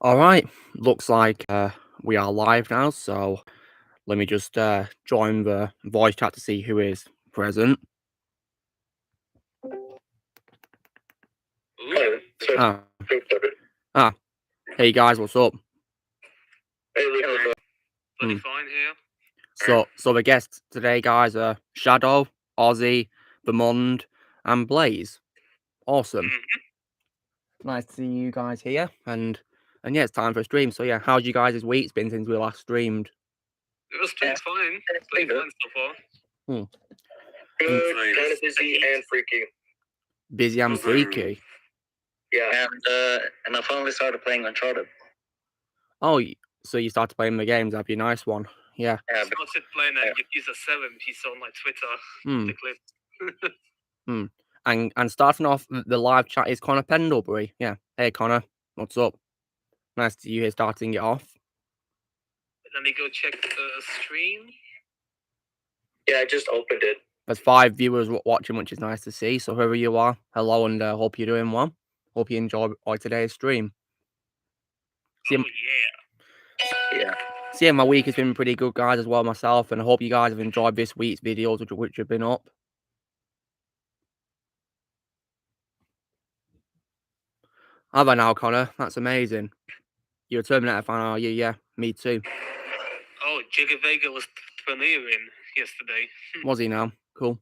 All right, looks like we are live now, so let me just join the voice chat to see who is present. Ah, ah, hey guys, what's up? Pretty fine here. So the guests today, guys, are Shadow, Ozzy, Vermond, and Blaze. Awesome. Nice to see you guys here, and yeah, it's time for a stream. So yeah, how's you guys' week's been since we last streamed? It was pretty fine. Pretty fine so far. Good, kind of busy and freaky. Busy and freaky. Yeah, and I finally started playing Uncharted. Oh, so you started playing the games? That'd be a nice one. Yeah. I started playing Yakuza 7 piece on my Twitter. The clip. And starting off the live chat is Connor Pendlebury. Yeah. Hey Connor, what's up? Nice to see you here starting it off. Let me go check the stream. Yeah, I just opened it. There's 5 viewers watching, which is nice to see. So whoever you are, hello, and hope you're doing well. Hope you enjoy today's stream. See, my week has been pretty good, guys, as well myself, and I hope you guys have enjoyed this week's videos, which have been up. Have I now, Connor? That's amazing. You're a Terminator fan, are you? Yeah, me too. Oh, Jigga Vega was premiering yesterday. Was he now? Cool.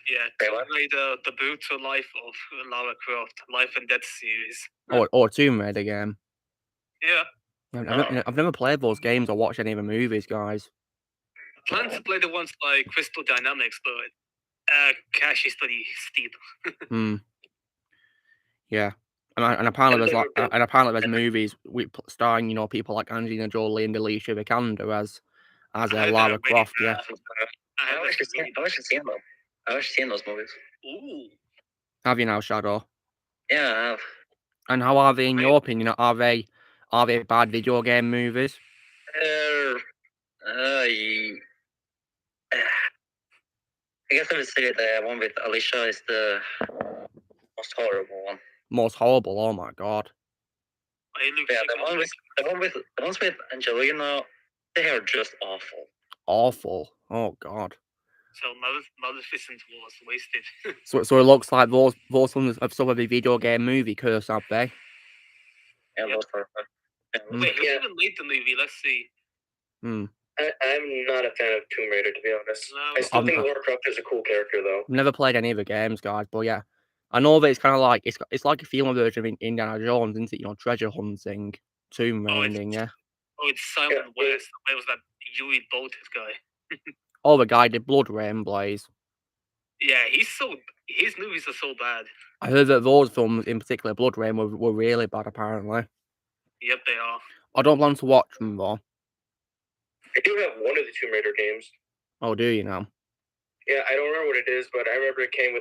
Yeah, the brutal life of Lara Croft, Life and Death series. Or Tomb Raider game. Yeah. I've never played those games or watched any of the movies, guys. I plan to play the ones like Crystal Dynamics, but cash is pretty steep. Yeah. And apparently there's movies starring people like Angelina Jolie and Alicia Vikander as Lara Croft. Yeah. I've actually seen those movies. Ooh. Have you now, Shadow? Yeah, I have. And how are they in your opinion? Are they bad video game movies? I guess I would say the one with Alicia is the most horrible one. Most horrible? Oh my god. Yeah, the ones with Angelina, they are just awful. Awful. Oh god. So Maleficent was wasted. So it looks like those ones have some of the video game movie curse, have they? Yeah, those are. Wait, who even made the movie? Let's see. I'm not a fan of Tomb Raider, to be honest. No, I still think Lara Croft is a cool character, though. I've never played any of the games, guys, but yeah, I know that it's kind of like it's like a female version of Indiana Jones, isn't it? Treasure hunting, tomb raiding, yeah. Oh, it's Simon West. Where was that Yui Bolted guy? Oh, the guy did Blood Rain Blaze. Yeah, his movies are so bad. I heard that those films, in particular Blood Rain, were really bad, apparently. Yep, they are. I don't plan to watch them, though. I do have one of the Tomb Raider games. Oh, do you now? Yeah, I don't remember what it is, but I remember it came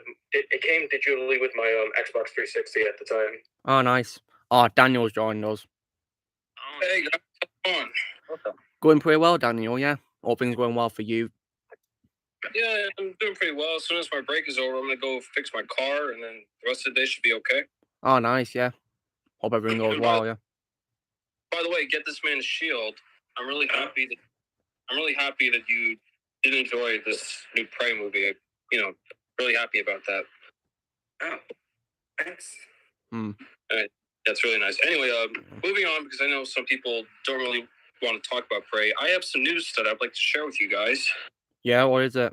digitally with my Xbox 360 at the time. Oh, nice. Oh, Daniel's joined us. Oh, hey, come on. Going pretty well, Daniel, yeah? All things going well for you? Yeah, I'm doing pretty well. As soon as my break is over, I'm going to go fix my car, and then the rest of the day should be okay. Oh, nice, yeah. Hope everything goes well, yeah. By the way, get this man's shield. I'm really happy that you did enjoy this new Prey movie. Really happy about that. Oh, thanks. That's really nice. Anyway, moving on, because I know some people don't really want to talk about Prey. I have some news that I'd like to share with you guys. Yeah, what is it?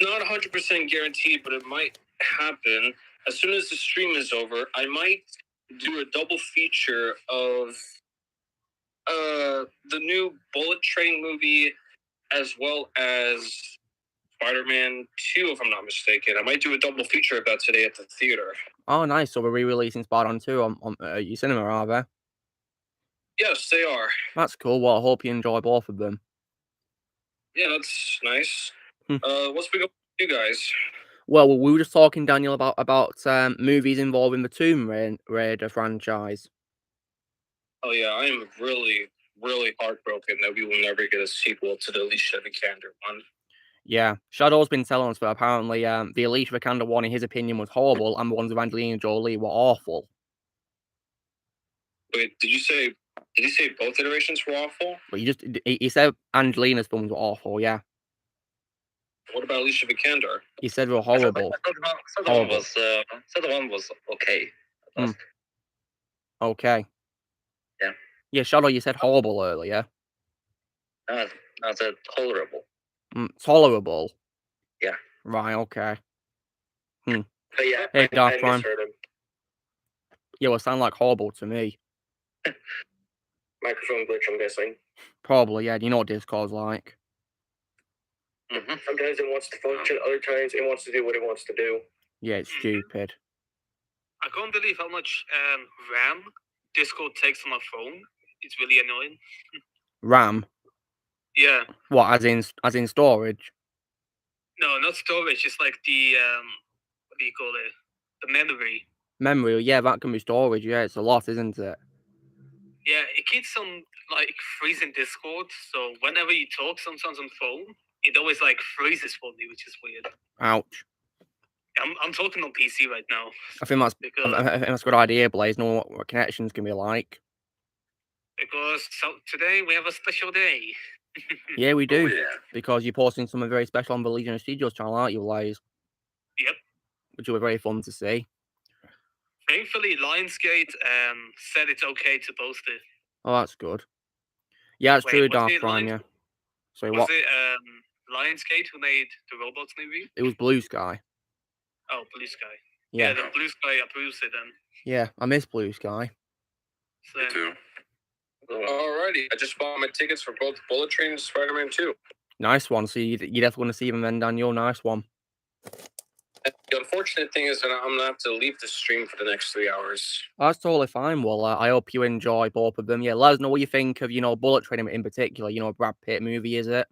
Not 100% guaranteed, but it might happen. As soon as the stream is over, I might do a double feature of the new Bullet Train movie as well as Spider-Man 2, if I'm not mistaken. I might do a double feature of that today at the theater. Oh, nice. So we're re-releasing Spider-Man 2 on your cinema, are they? Yes, they are. That's cool. Well, I hope you enjoy both of them. Yeah, that's nice. What's been going on with you guys? Well, we were just talking, Daniel, about movies involving the Tomb Raider franchise. Oh yeah, I am really, really heartbroken that we will never get a sequel to the Alicia Vikander one. Yeah, Shadow's been telling us that apparently the Alicia Vikander one, in his opinion, was horrible, and the ones of Angelina Jolie were awful. Wait, did you say both iterations were awful? But he said Angelina's films were awful, yeah. What about Alicia Vikander? He said they were horrible. Second one was okay. Okay. Yeah. Yeah, Shadow, you said horrible earlier. No, I said tolerable. Tolerable. Yeah. Right, okay. But yeah, Hey, Dark I Prime. misheard him. Yeah, well, it sound like horrible to me. Microphone glitch, I'm guessing. Probably, yeah. You know what Discord's like. Mm-hmm. Sometimes it wants to function, other times it wants to do what it wants to do. Yeah, it's stupid. I can't believe how much RAM Discord takes on my phone. It's really annoying. RAM? Yeah. What, as in storage? No, not storage. It's like the what do you call it? The memory. Memory, yeah, that can be storage. Yeah, it's a lot, isn't it? Yeah, it keeps on like freezing Discord. So whenever you talk, sometimes on phone, it always like freezes for me, which is weird. Ouch. I'm talking on PC right now. I think that's a good idea, Blaze. Know what connections can be like. Because today we have a special day. Yeah, we do. Oh, yeah. Because you're posting something very special on the Legion of Studios channel, aren't you, Blaze? Yep. Which will be very fun to see. Thankfully, Lionsgate said it's okay to post it. Oh, that's good. Yeah, it's true, Dark Prime, yeah. Sorry, was what? it Lionsgate who made the Robots movie? It was Blue Sky. Oh, Blue Sky. Yeah. Yeah, the Blue Sky approves it then. Yeah, I miss Blue Sky. Me too. Alrighty, I just bought my tickets for both Bullet Train and Spider-Man 2. Nice one. So you definitely want to see them then, Daniel. Nice one. The unfortunate thing is that I'm gonna have to leave the stream for the next 3 hours. That's totally fine. Well, I hope you enjoy both of them. Yeah, let us know what you think of, Bullet Train in particular. Brad Pitt movie, is it?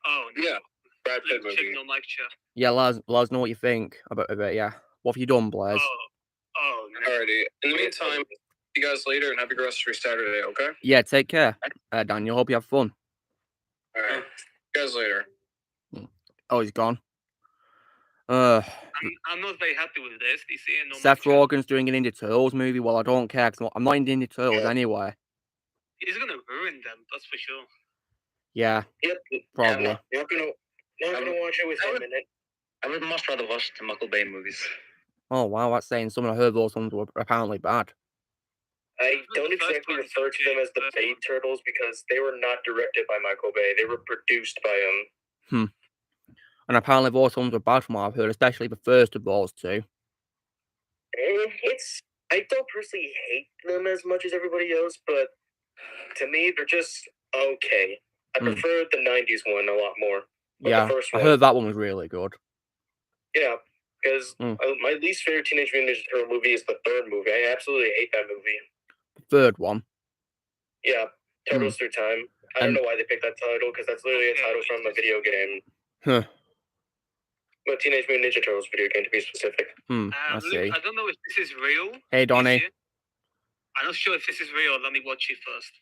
Oh, no. Yeah, Brad Pitt movie. No lecture. Yeah, let us know what you think about it. Yeah. What have you done, Blaze? Oh, no. Alrighty. In the meantime, see you guys later and have a good rest of your Saturday, okay? Yeah, take care, Daniel. Hope you have fun. Alright. See you guys later. Oh, he's gone. I'm not very happy with this. Seth Rogen's doing an Ninja Turtles movie. Well, I don't care because I'm not in Ninja Turtles anyway. He's gonna ruin them, that's for sure. Yeah. Yep. Probably. Not gonna watch it with him in it. I would much rather watch the Michael Bay movies. Oh wow, that's saying something. I heard those ones were apparently bad. I don't exactly refer to them as the Bay Turtles because they were not directed by Michael Bay. They were produced by him. And apparently those ones were bad from what I've heard, especially the first of those two. I don't personally hate them as much as everybody else, but to me, they're just okay. I prefer the 90s one a lot more. Yeah, the first I one. heard that one was really good. Yeah, because my least favorite Teenage Mutant Ninja Turtle movie is the third movie. I absolutely hate that movie. The third one? Yeah, Turtles Through Time. I don't know why they picked that title, because that's literally a title from a video game. Huh. But Teenage Mutant Ninja Turtles video game, to be specific. I see. I don't know if this is real. Hey, Donnie. I'm not sure if this is real. Let me watch it first.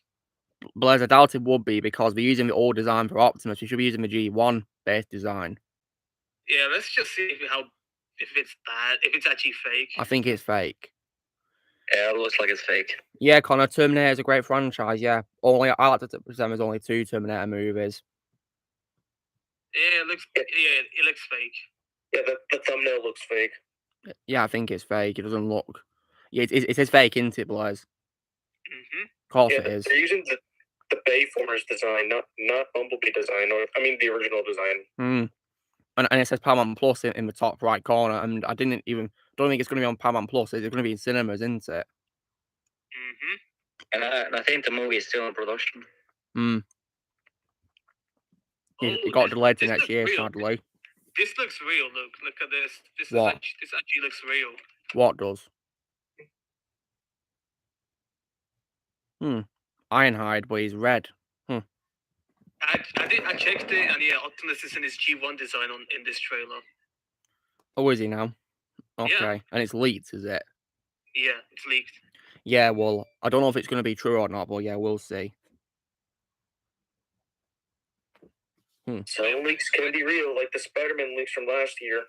Blaze, I doubt it would be because we're using the old design for Optimus. We should be using the G1 based design. Yeah, let's just see if it's bad, if it's actually fake. I think it's fake. Yeah, it looks like it's fake. Yeah, Connor, Terminator is a great franchise, yeah. I like to present there's only 2 Terminator movies. Yeah, it looks fake. Yeah, the thumbnail looks fake. Yeah, I think it's fake. It doesn't look... Yeah, it is fake, isn't it, Blaze? Mm-hmm. Of course it is. They're using the Bayformers design, not Bumblebee design, the original design. And it says Paramount Plus in the top right corner, and I don't think it's going to be on Paramount Plus. It's going to be in cinemas, isn't it? Mm-hmm. And I think the movie is still in production. It got delayed to next year, sadly. This looks real. Look at this. This actually looks real. What does? Ironhide, but he's red. I checked it, and yeah, Optimus is in his G1 design in this trailer. Oh, is he now? Okay, yeah. And it's leaked, is it? Yeah, it's leaked. Yeah, well, I don't know if it's going to be true or not, but yeah, we'll see. Some leaks can be real, like the Spider-Man leaks from last year.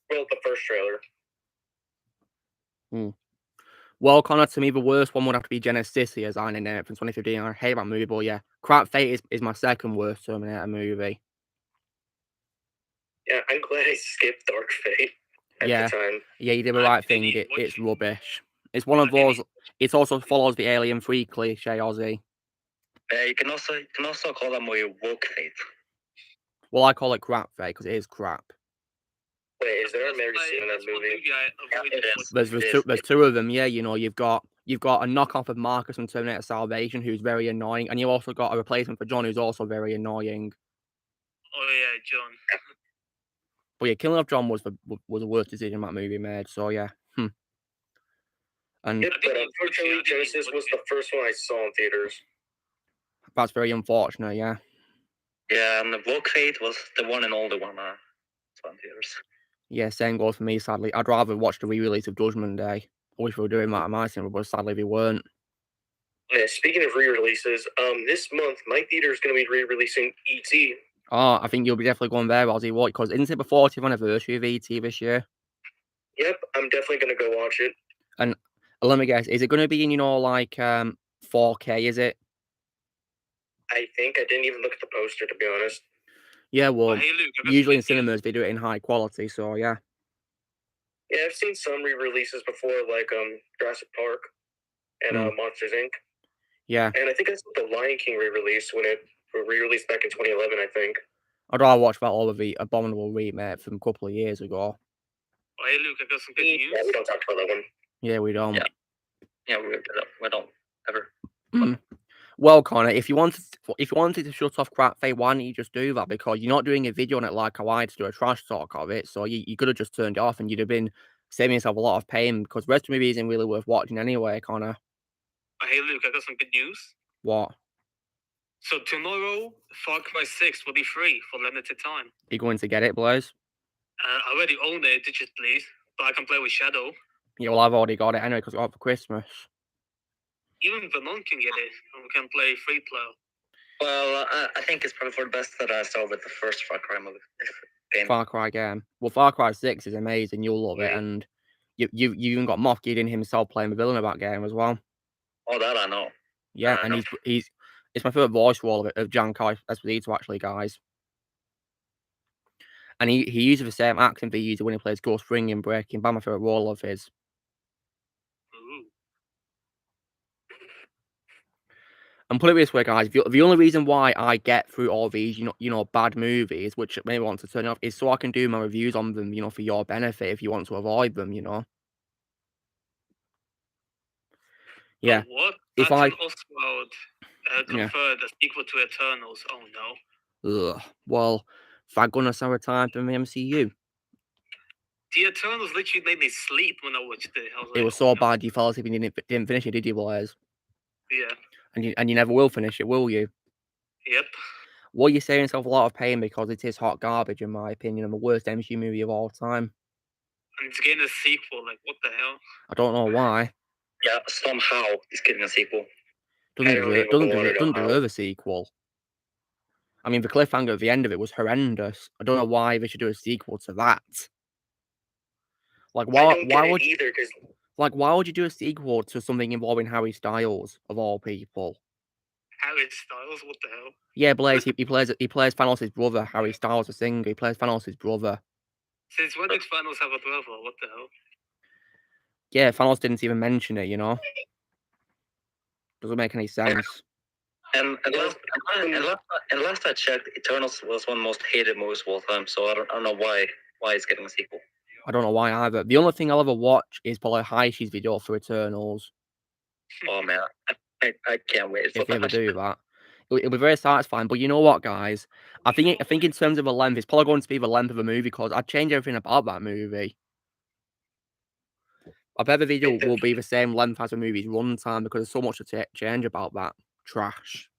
Well, the first trailer. Well, Connor, to me, the worst one would have to be Genesis as I named it from 2015. I hate that movie, but yeah, Crap Fate is my second worst Terminator movie. Yeah, I'm glad I skipped Dark Fate at the time. Yeah, you did the right thing. It's rubbish. It's one of those. It also follows the Alien 3 cliche, Ozzy. You can also call that movie Woke Fate. Well, I call it Crap Fate because it is crap. Wait, is there a Mary Sue in that movie? There's two of them. Yeah, you know, you've got a knockoff of Marcus from Terminator Salvation who's very annoying, and you also got a replacement for John who's also very annoying. Oh yeah, John. But yeah, killing of John was the worst decision that movie made. So yeah. And Yep, but unfortunately, Genesis was the first one I saw in theaters. That's very unfortunate. Yeah. Yeah, and the Woke Fate was the one and only one I saw in theaters. Yeah, same goes for me. Sadly, I'd rather watch the re-release of Judgment Day. I wish we were doing that at my cinema, but sadly we weren't. Yeah, speaking of re-releases, this month my theater is going to be re-releasing E.T. Oh, I think you'll be definitely going there, Ozzy. What? Because isn't it the 40th anniversary of E.T. this year? Yep, I'm definitely going to go watch it. And let me guess, is it going to be in, like 4K? Is it? I think I didn't even look at the poster, to be honest. Yeah, well, hey, Luke, usually in cinemas they do it in high quality, so yeah. Yeah, I've seen some re-releases before, like Jurassic Park and Monsters Inc. Yeah. And I think I saw the Lion King re-release when it re-released back in 2011, I think. I'd rather watch that over the abominable remake from a couple of years ago. Oh, hey, Luke, I got some good news. Yeah, we don't talk about that one. Yeah, we don't. Yeah, we don't ever. Well, Connor, if you wanted to shut off Crap Fate, why didn't you just do that? Because you're not doing a video on it like I wanted to do a trash talk of it, so you could have just turned it off and you'd have been saving yourself a lot of pain because the rest of the movie isn't really worth watching anyway, Connor. Oh, hey, Luke, I got some good news. What? So tomorrow, Far Cry 6 will be free for limited time. Are you going to get it, Blaze? I already own it digitally, but I can play with Shadow. Yeah, well, I've already got it anyway because I got it for Christmas. Even Vernon can get it, and we can play free player. Well, I think it's probably for the best that I saw with the first Far Cry game. Far Cry game. Well, Far Cry 6 is amazing. You'll love it, and you even got Moff Gideon himself playing the villain of that game as well. Oh, that I know. Yeah, and it's my favorite voice role of Giancarlo Esposito, actually, guys. And he uses the same accent he used when he plays Ghost Fring in Breaking Bad, my favorite role of his. Ooh. And put it this way, guys, the only reason why I get through all these, bad movies, which maybe want to turn off, is so I can do my reviews on them, for your benefit if you want to avoid them, Yeah. Oh, what? If I Oswald conferred a sequel to Eternals. Oh no. Ugh. Well, thank goodness I retired from the MCU. The Eternals literally made me sleep when I watched it. It was so bad you fell asleep and you didn't finish it, did you, Blaze? Yeah. And you never will finish it, will you? Yep. Well, you're saving yourself a lot of pain because it is hot garbage, in my opinion, and the worst MCU movie of all time. And it's getting a sequel, like, what the hell? I don't know why. Yeah, somehow it's getting a sequel. Doesn't deserve a sequel. I mean, the cliffhanger at the end of it was horrendous. I don't know why they should do a sequel to that. Like, why would you do a sequel to something involving Harry Styles, of all people? Harry Styles? What the hell? Yeah, Blaze, he plays Thanos' brother, Harry Styles, the singer. He plays Thanos' brother. Since when did Thanos have a brother? What the hell? Yeah, Thanos didn't even mention it, Doesn't make any sense. And last I checked, Eternals was one of the most hated movies of all time, so I don't know why it's getting a sequel. I don't know why either. The only thing I'll ever watch is probably Haishi's video for Eternals. Oh man, I can't wait. If they ever do that. It'll be very satisfying, but you know what, guys? I think in terms of the length, it's probably going to be the length of the movie because I'd change everything about that movie. I bet the video will be the same length as the movie's runtime because there's so much to change about that trash.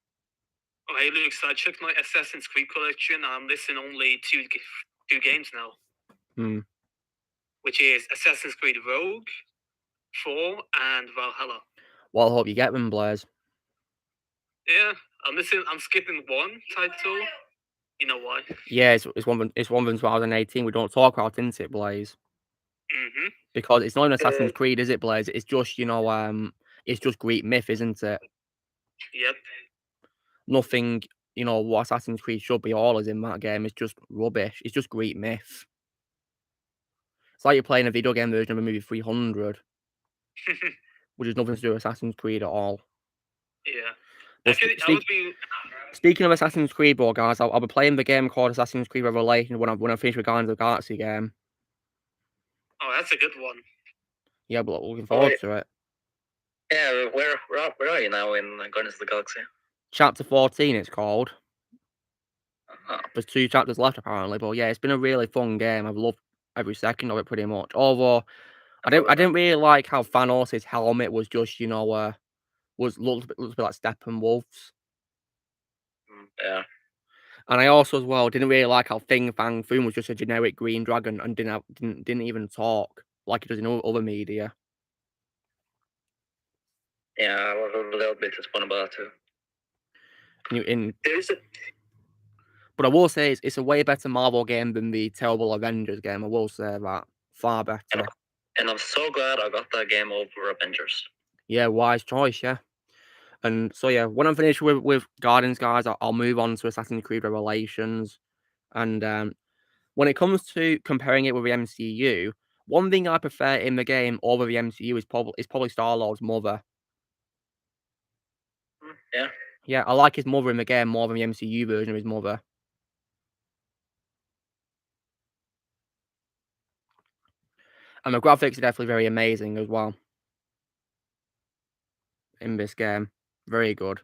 Oh, hey, Luke, so I checked my Assassin's Creed collection. I'm missing only two games now. Which is Assassin's Creed Rogue, 4, and Valhalla. Well, I hope you get them, Blaze. Yeah, I'm skipping one title. You know why? Yeah, it's one from 2018. We don't talk about, isn't it, Blaze? Because it's not even Assassin's Creed, is it, Blaze? It's just, you know, it's just Greek myth, isn't it? Yep. Nothing, you know, what Assassin's Creed should be all is in that game. It's just rubbish. It's just Greek myth. It's like you're playing a video game version of a movie 300. Which has nothing to do with Assassin's Creed at all. Yeah. But speaking of Assassin's Creed, bro, guys, I'll be playing the game called Assassin's Creed Revelation when I finish with Guardians of the Galaxy game. Oh, that's a good one. Yeah, but looking forward to it. Yeah, where are you now in Guardians of the Galaxy? Chapter 14, it's called. There's 2 chapters left, apparently. But yeah, it's been a really fun game. I've loved every second of it, pretty much. Although, I didn't really like how Thanos' helmet was just, you know, looked a bit like Steppenwolf's. Yeah. And I also, as well, didn't really like how Fang Foom was just a generic green dragon and didn't even talk like he does in other media. Yeah, I was a little bit disappointed about that too. But I will say it's a way better Marvel game than the terrible Avengers game. I will say that. Far better. And I'm so glad I got that game over Avengers. Yeah, wise choice, yeah. And so, yeah, when I'm finished with Guardians, guys, I'll move on to Assassin's Creed Revelations. And when it comes to comparing it with the MCU, one thing I prefer in the game over the MCU is probably Star-Lord's mother. Yeah. Yeah, I like his mother in the game more than the MCU version of his mother. And the graphics are definitely very amazing as well. In this game. Very good.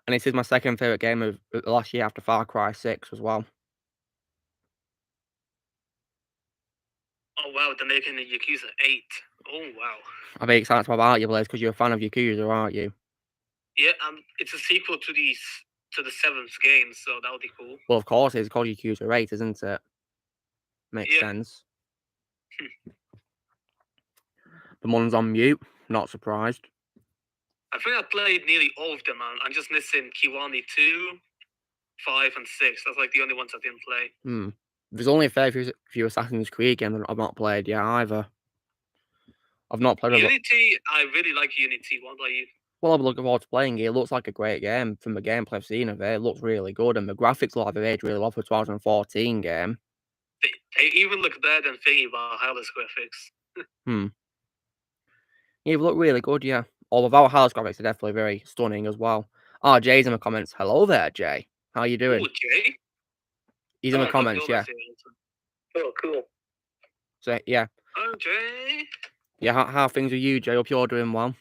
And this is my second favourite game of last year after Far Cry 6 as well. Oh wow, they're making the Yakuza 8. Oh wow. I'm very excited about you, Blaze, because you're a fan of Yakuza, aren't you? Yeah, it's a sequel to the 7th game, so that would be cool. Well, of course, it's called Yakuza 8, isn't it? Makes sense. The one's on mute. Not surprised. I think I played nearly all of them, man. I'm just missing Kiwami 2, 5, and 6. That's like the only ones I didn't play. There's only a fair few Assassin's Creed games that I've not played yet either. I've not played Unity. I really like Unity. What about you? Well, I'm looking forward to playing it. It looks like a great game from the gameplay I've seen of it. It looks really good, and the graphics look like they've aged really well for a 2014 game. They even look better than Thingy Valhalla's graphics. Yeah, they look really good, yeah. Although Valhalla's graphics are definitely very stunning as well. Oh, Jay's in the comments. Hello there, Jay. How you doing? Oh, Jay? He's in the comments, yeah. Oh, cool. So, yeah. Oh, Jay. Yeah, how are things with you, Jay? Hope you're doing well.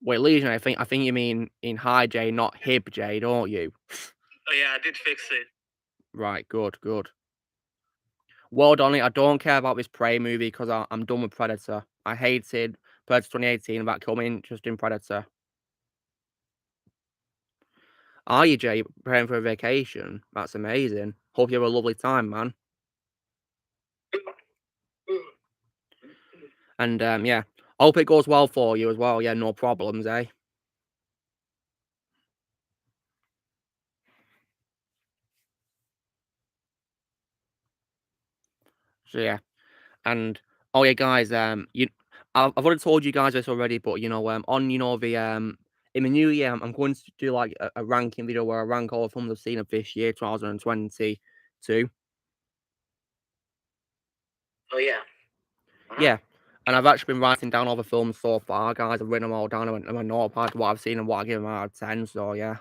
Wait, Legion, I think you mean in Hi Jay, not Hib Jay, don't you? Oh yeah, I did fix it. Right, good. Well, Donnie, I don't care about this Prey movie because I'm done with Predator. I hated Predator 2018 about killed my interest in Predator. Are you, Jay, preparing for a vacation? That's amazing. Hope you have a lovely time, man. And, yeah. I hope it goes well for you as well. Yeah, no problems, eh? So, yeah. And, oh, yeah, guys, I've already told you guys this already, but, you know, on, you know, the, in the new year, I'm going to do, like, a ranking video where I rank all the films I've seen of this year, 2022. Oh, yeah. Yeah. And I've actually been writing down all the films so far, guys. I've written them all down on my notepad, what I've seen and what I give them out of 10, so, yeah.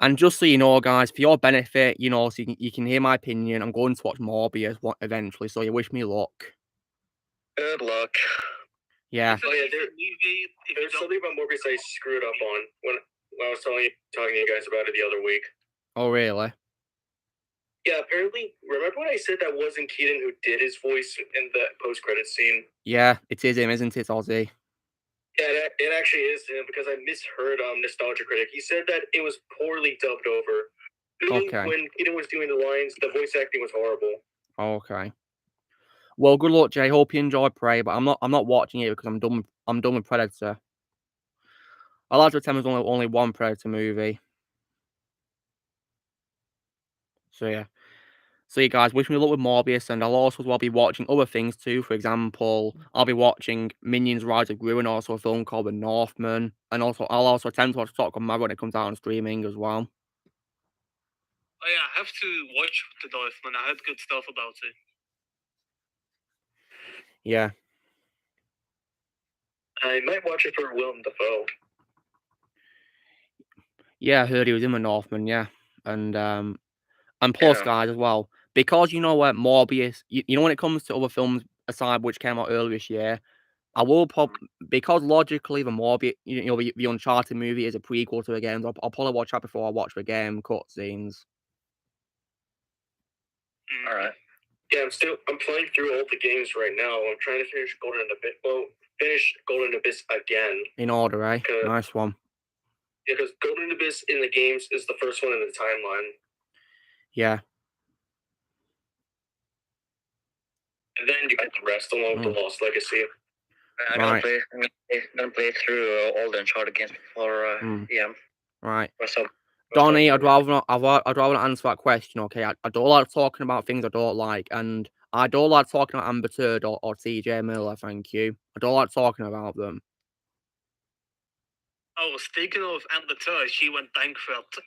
And just so you know, guys, for your benefit, you know, so you can hear my opinion, I'm going to watch Morbius eventually, so you wish me luck. Good luck. Yeah. Oh, yeah, there's something about Morbius I screwed up on when I was talking to you guys about it the other week. Oh, really? Yeah, apparently, remember when I said that wasn't Keaton who did his voice in the post-credit scene? Yeah, it is him, isn't it, Ozzy? Yeah, it actually is him because I misheard Nostalgia Critic. He said that it was poorly dubbed over. Okay. When Keaton was doing the lines, the voice acting was horrible. Okay. Well, good luck, Jay. Hope you enjoy Prey, but I'm not watching it because I'm done with Predator. I like to pretend there's only one Predator movie. So yeah. So you guys, wish me luck with Morbius, and I'll also as well be watching other things too. For example, I'll be watching Minions: Rise of Gru, and also a film called The Northman, and also I'll also attempt to watch Top Gun Maverick when it comes out on streaming as well. Oh yeah, I have to watch The Northman. I heard good stuff about it. Yeah. I might watch it for Willem Dafoe. Yeah, I heard he was in The Northman, yeah. And plus, guys, as well, because you know what, Morbius, you know when it comes to other films aside which came out earlier this year, I will because logically the Morbius, the Uncharted movie is a prequel to the games, I'll probably watch that before I watch the game cutscenes. All right. Yeah, I'm playing through all the games right now. I'm trying to finish Golden Abyss. Well, finish Golden Abyss again. In order, eh? Nice one. Yeah, because Golden Abyss in the games is the first one in the timeline. Yeah. And then you get the rest along with the Lost Legacy. I'm gonna play through all the Uncharted games before. Yeah. Right. Donnie, I'd rather not answer that question. Okay, I don't like talking about things I don't like, and I don't like talking about Amber Turd or TJ Miller. Thank you. I don't like talking about them. Oh, speaking of Amber Turd, she went bankrupt.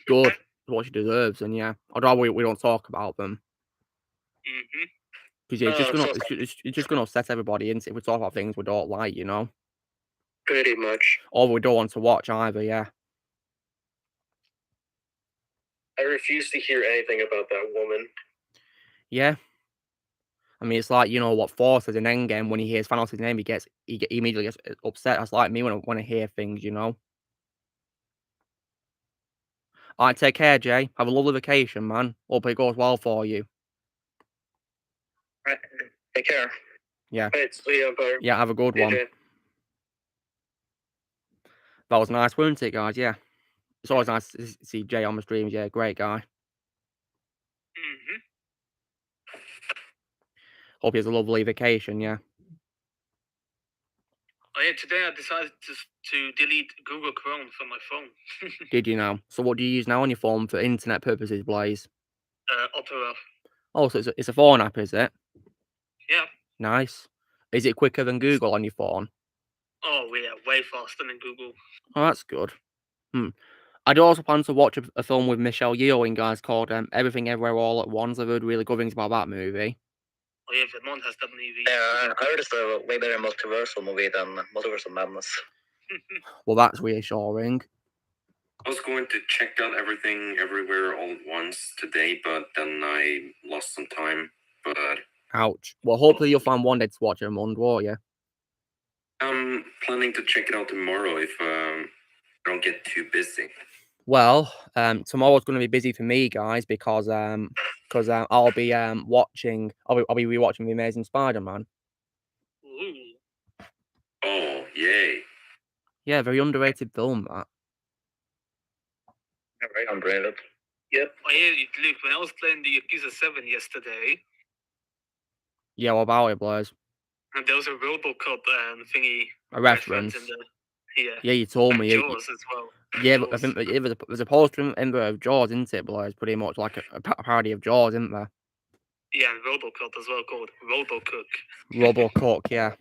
Good, what she deserves, and yeah, I'd rather we don't talk about them. Because it's just gonna upset everybody, isn't it? If we talk about things we don't like, you know. Pretty much. Or we don't want to watch either. Yeah. I refuse to hear anything about that woman. Yeah. I mean, it's like, you know, what Thor says in Endgame when he hears Thanos' name, he immediately gets upset. That's like me when I hear things, you know. All right, take care, Jay. Have a lovely vacation, man. Hope it goes well for you. All right. Take care. Yeah. Thanks, Empire. Yeah, have a good one. That was nice, wasn't it, guys? Yeah. It's always nice to see Jay on the streams. Yeah, great guy. Hope he has a lovely vacation, yeah. Oh yeah, today I decided to delete Google Chrome from my phone. Did you now? So what do you use now on your phone for internet purposes, Blaze? Opera. Oh, so it's a phone app, is it? Yeah. Nice. Is it quicker than Google on your phone? Oh yeah, way faster than Google. Oh, that's good. I'd also plan to watch a film with Michelle Yeoh in, guys, called Everything Everywhere All at Once. I've heard really good things about that movie. Oh yeah, Vermont has that movie. Yeah, I heard it's a way better multiversal movie than Multiverse of Madness. Well, that's reassuring. I was going to check out Everything Everywhere All at Once today, but then I lost some time. But ouch. Well, hopefully you'll find one day to watch it a month, won't you? I'm planning to check it out tomorrow if I don't get too busy. Well, tomorrow's going to be busy for me, guys, because I'll be rewatching The Amazing Spider-Man. Oh, yay! Yeah, very underrated film, that. Yeah, very underrated. Yep. Oh yeah, Luke, when I was playing the Yakuza 7 yesterday. Yeah, what about it, Blaze? And there was a RoboCop thingy. A reference. In the, yeah, you told me. Jaws as well. Yeah, but I think there's a poster in there of Jaws, isn't it, Blaze? Pretty much like a parody of Jaws, isn't there? Yeah, and RoboCop as well, called RoboCook. RoboCook, yeah.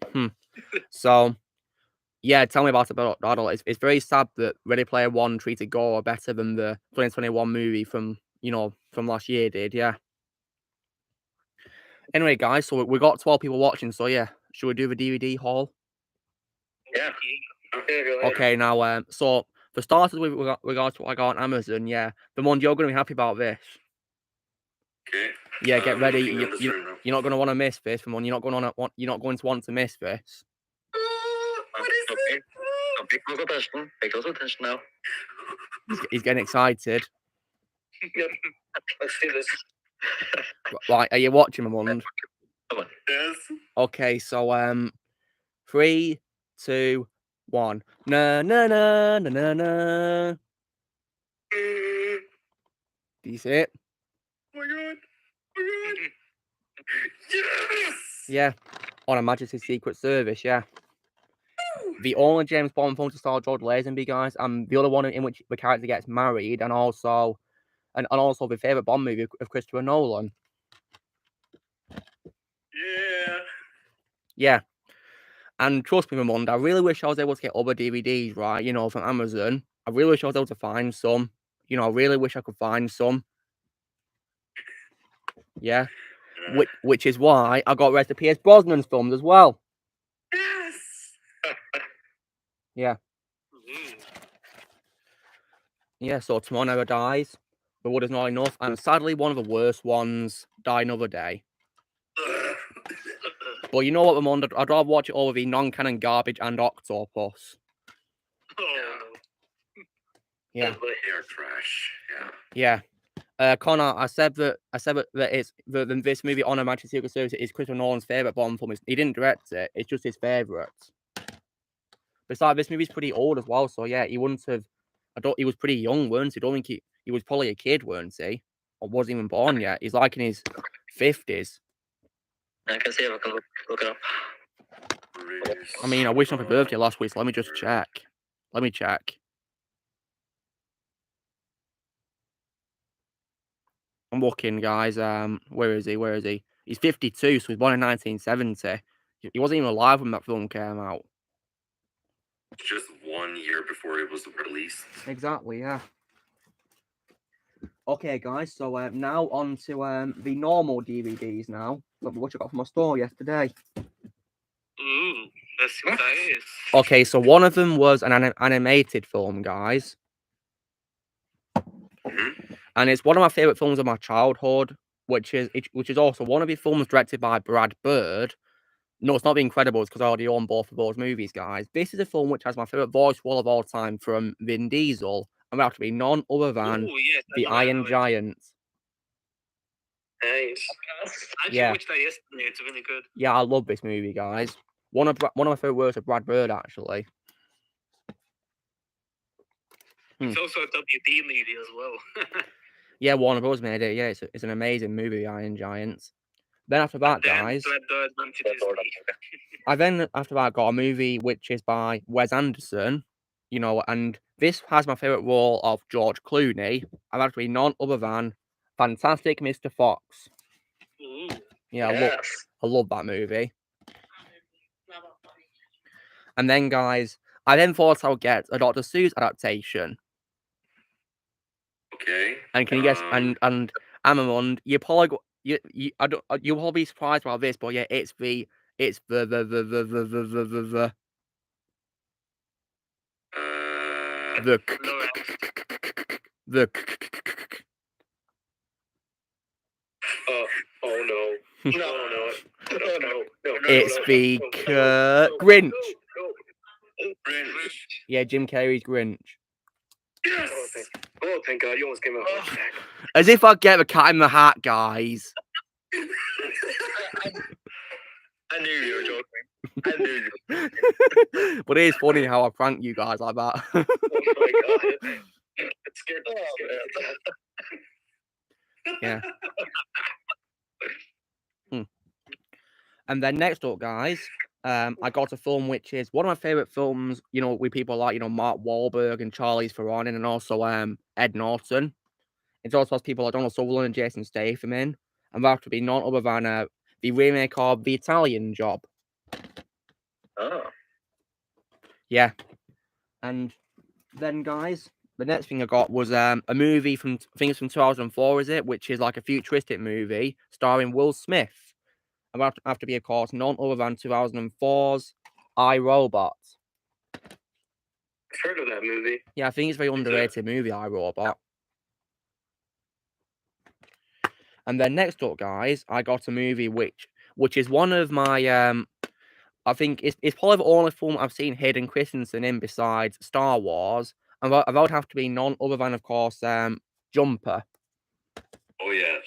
So, yeah, tell me about it, Doddle. It's very sad that Ready Player One treated Gore better than the 2021 movie from last year did, yeah. Anyway, guys, so we got 12 people watching, so yeah, should we do the DVD haul? Yeah. Okay, now, so for starters, with regards to what I got on Amazon, yeah, the one you're going to be happy about this. Okay. Yeah, get ready. You're not going to want to miss this. You're not going to want to miss this. What is it? Pay close attention. Pay close attention now. He's getting excited. Yep. Let's do this. Right, are you watching, Mund? Come on. Yes. Okay, so 3, 2, 1. Na na na na na na. Do you see it? Oh my god! Oh my god! Yes! Yeah, on Her Majesty's Secret Service, yeah. The only James Bond film to star George Lazenby, guys, and the other one in which the character gets married, and also and also the favorite Bond movie of Christopher Nolan. Yeah. Yeah. And trust me, Ramond, I really wish I was able to get other DVDs, right, you know, from Amazon. I really wish I was able to find some. You know, I really wish I could find some. Yeah. Which is why I got Rest of Pierce Brosnan's films as well. Yes. Yeah. Yeah, so Tomorrow Never Dies. The Wood Is Not Enough. And sadly, one of the worst ones, Die Another Day. But you know what, Ramond? I'd rather watch it all with the non-canon garbage and Octopus. Yeah. They're trash. Yeah. Connor, I said that it's that this movie On Her Majesty's Secret Service is Christopher Nolan's favorite Bond film. He didn't direct it. It's just his favorite. Besides, this movie's pretty old as well, so yeah, he wouldn't have. He was pretty young, weren't he? I don't think he was probably a kid, weren't he? Or wasn't even born yet. He's like in his 50s. I can see if I can look it up. I mean, I wish him happy birthday last week, so let me just check. Let me check. I'm looking, guys. Where is he? Where is he? He's 52, so he's born in 1970. He wasn't even alive when that film came out. Just 1 year before it was released. Exactly, yeah. Okay, guys. So now on to the normal DVDs. Now, look what I got from my store yesterday. Ooh, let's see what that is. Okay, so one of them was an animated film, guys. And it's one of my favorite films of my childhood, which is also one of the films directed by Brad Bird. No, it's not The Incredibles because I already own both of those movies, guys. This is a film which has my favorite voice role of all time from Vin Diesel, and we have to be none other than the Iron Giant. Nice. I actually watched that yesterday. It's really good. Yeah, I love this movie, guys. One of my favorite works of Brad Bird, actually. It's also a WB movie as well. Yeah, Warner Bros. Made it. Yeah, it's an amazing movie, Iron Giants. Then after that, guys, I then after that got a movie which is by Wes Anderson, you know, and this has my favorite role of George Clooney. I'm actually none other than Fantastic Mr. Fox. Ooh. Yeah, I love that movie. And then, guys, I then thought I would get a Dr. Seuss adaptation. Okay. And can you guess? And Amamond, you'll probably be surprised about this, but yeah, it's the Oh no. No. It's the Grinch. Grinch. Yeah, Jim Carrey's Grinch. Yes. Oh, thank God! You almost came out. As if I'd get the Cat in the Hat, guys. I knew you were joking. I knew you. But it is funny how I prank you guys like that. Oh my God! It scared me. Yeah. And then next up, guys, I got a film which is one of my favorite films, you know, with people like, you know, Mark Wahlberg and Charlize Theron and also Ed Norton. It also has people like Donald Sutherland and Jason Statham in. And that have to be none other than the remake of The Italian Job. Oh. Yeah. And then, guys, the next thing I got was a movie from, I think it's from 2004, is it? Which is like a futuristic movie starring Will Smith. And that have to be, of course, none other than 2004's I, Robot. I've heard of that movie. Yeah, I think it's a very underrated movie, I, Robot. And then next up, guys, I got a movie which is one of my I think it's probably the only film I've seen Hayden Christensen in besides Star Wars, and that would have to be none other than, of course, Jumper. Oh yes.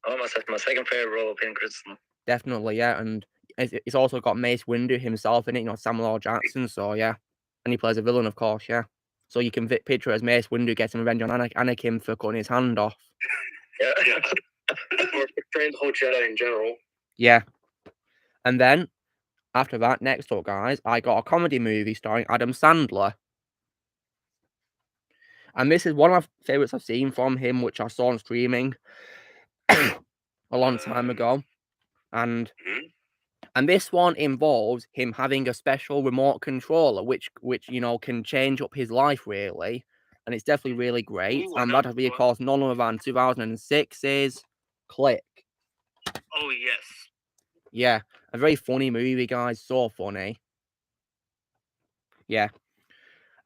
Oh, my second favorite role of Hayden Christensen. Definitely, yeah, and it's also got Mace Windu himself in it, you know, Samuel L. Jackson. So yeah, and he plays a villain, of course, yeah. So you can picture it as Mace Windu getting revenge on Anakin for cutting his hand off. Yeah. Or portraying the whole Jedi in general. Yeah. And then, after that, next up, guys, I got a comedy movie starring Adam Sandler. And this is one of my favorites I've seen from him, which I saw on streaming a long time ago. And this one involves him having a special remote controller, which you know, can change up his life really. And it's definitely really great. Ooh, And that would be, of course, none other than 2006's Click. Oh, yes. Yeah, a very funny movie, guys. So funny. Yeah.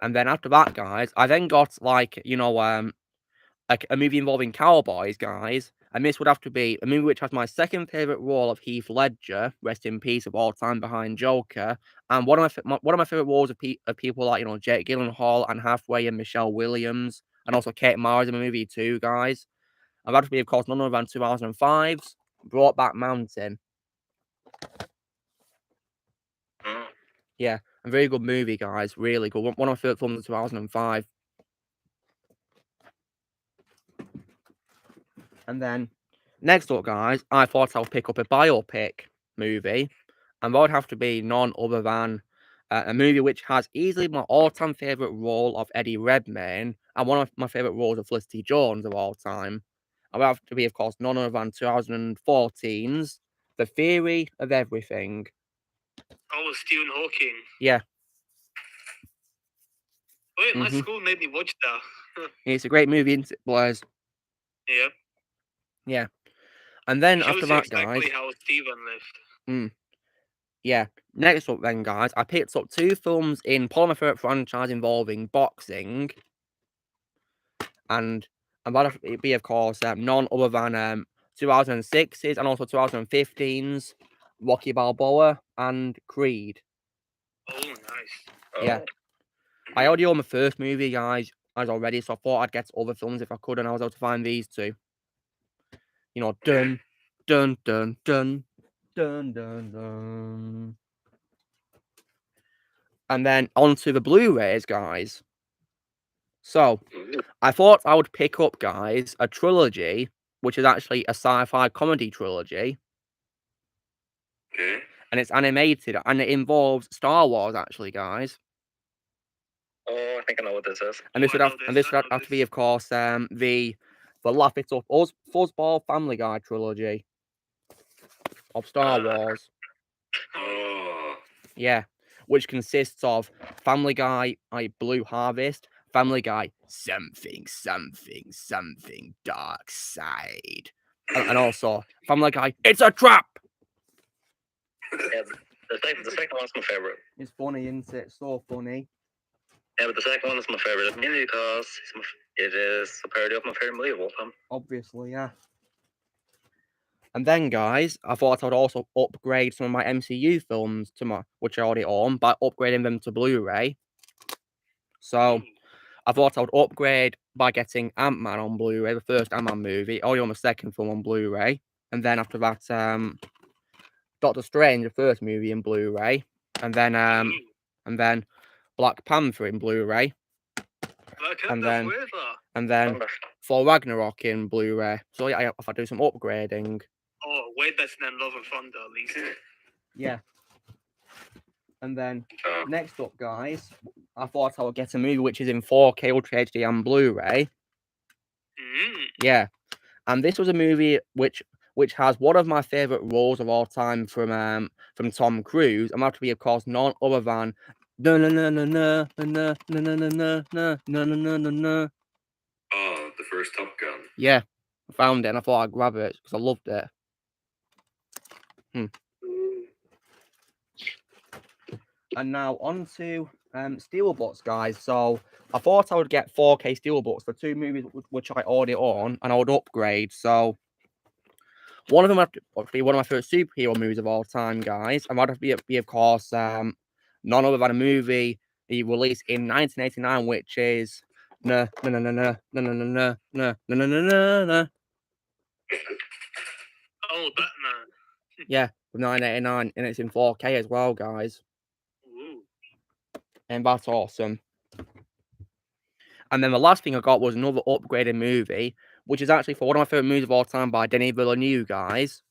And then after that, guys, I then got, like, you know, like a movie involving cowboys, guys. And this would have to be a movie which has my second favourite role of Heath Ledger, rest in peace, of all time, behind Joker. And one of my favourite roles of people like, you know, Jake Gyllenhaal and Hathaway and Michelle Williams. And also Kate Mara in the movie too, guys. And that would be, of course, none other than 2005's Brokeback Mountain. Yeah, a very good movie, guys. Really good. One of my favourite films of 2005. And then, next up, guys, I thought I'll pick up a biopic movie. And that would have to be none other than a movie which has easily my all-time favourite role of Eddie Redmayne and one of my favourite roles of Felicity Jones of all time. And that would have to be, of course, none other than 2014's The Theory of Everything. Oh, Stephen Hawking. Yeah. Wait, my school made me watch that. It's a great movie, isn't it, Blaze? Yeah. Yeah. And then Shows after you that, exactly guys. how Stephen lived. Yeah. Next up, then, guys, I picked up two films in probably my favourite franchise involving boxing. And that would be, of course, none other than 2006's and also 2015's Rocky Balboa and Creed. Oh, nice. Yeah. I already own my first movie, guys, as already, so I thought I'd get other films if I could, and I was able to find these two. You know, dun, dun, dun, dun, dun, dun, dun. And then onto the Blu-rays, guys. So, I thought I would pick up, guys, a trilogy, which is actually a sci-fi comedy trilogy. Okay. And it's animated, and it involves Star Wars, actually, guys. Oh, I think I know what this is. And this would have to be, of course, the Laugh It Up Fuzzball Family Guy trilogy of Star Wars. Oh. Yeah, which consists of Family Guy, Blue Harvest, Family Guy, something, dark side, and also Family Guy, it's a trap. Yeah, the second one's my favorite. It's funny, isn't it? So funny. Yeah, but the second one is my favorite, mainly because it is a parody of my favorite movie of all time. Obviously, yeah. And then, guys, I thought I would also upgrade some of my MCU films which I already own, by upgrading them to Blu-ray. So, I thought I would upgrade by getting Ant-Man on Blu-ray, the first Ant-Man movie. I already own the second film on Blu-ray. And then after that, Doctor Strange, the first movie in Blu-ray. And then Black Panther in Blu-ray. And then Thor Ragnarok in Blu-ray. So yeah, if I do some upgrading. Oh, way better than Love and Thunder, at least. Yeah. And then next up, guys, I thought I would get a movie which is in 4K Ultra HD and Blu-ray. Yeah. And this was a movie which has one of my favourite roles of all time from Tom Cruise. I'm about to be, of course, none other than Oh, the first Top Gun. Yeah, I found it and I thought I'd grab it because I loved it. And now on to Steelbooks, guys. So I thought I would get 4K Steelbooks for two movies which I already own, and I would upgrade. So one of them would be one of my favorite superhero movies of all time, guys. And that would be of course, none other than a movie he released in 1989, which is Oh, Batman. Yeah, with 1989, and it's in 4K as well, guys. And that's awesome. And then the last thing I got was another upgraded movie, which is actually for one of my favorite movies of all time by Denis Villeneuve, guys.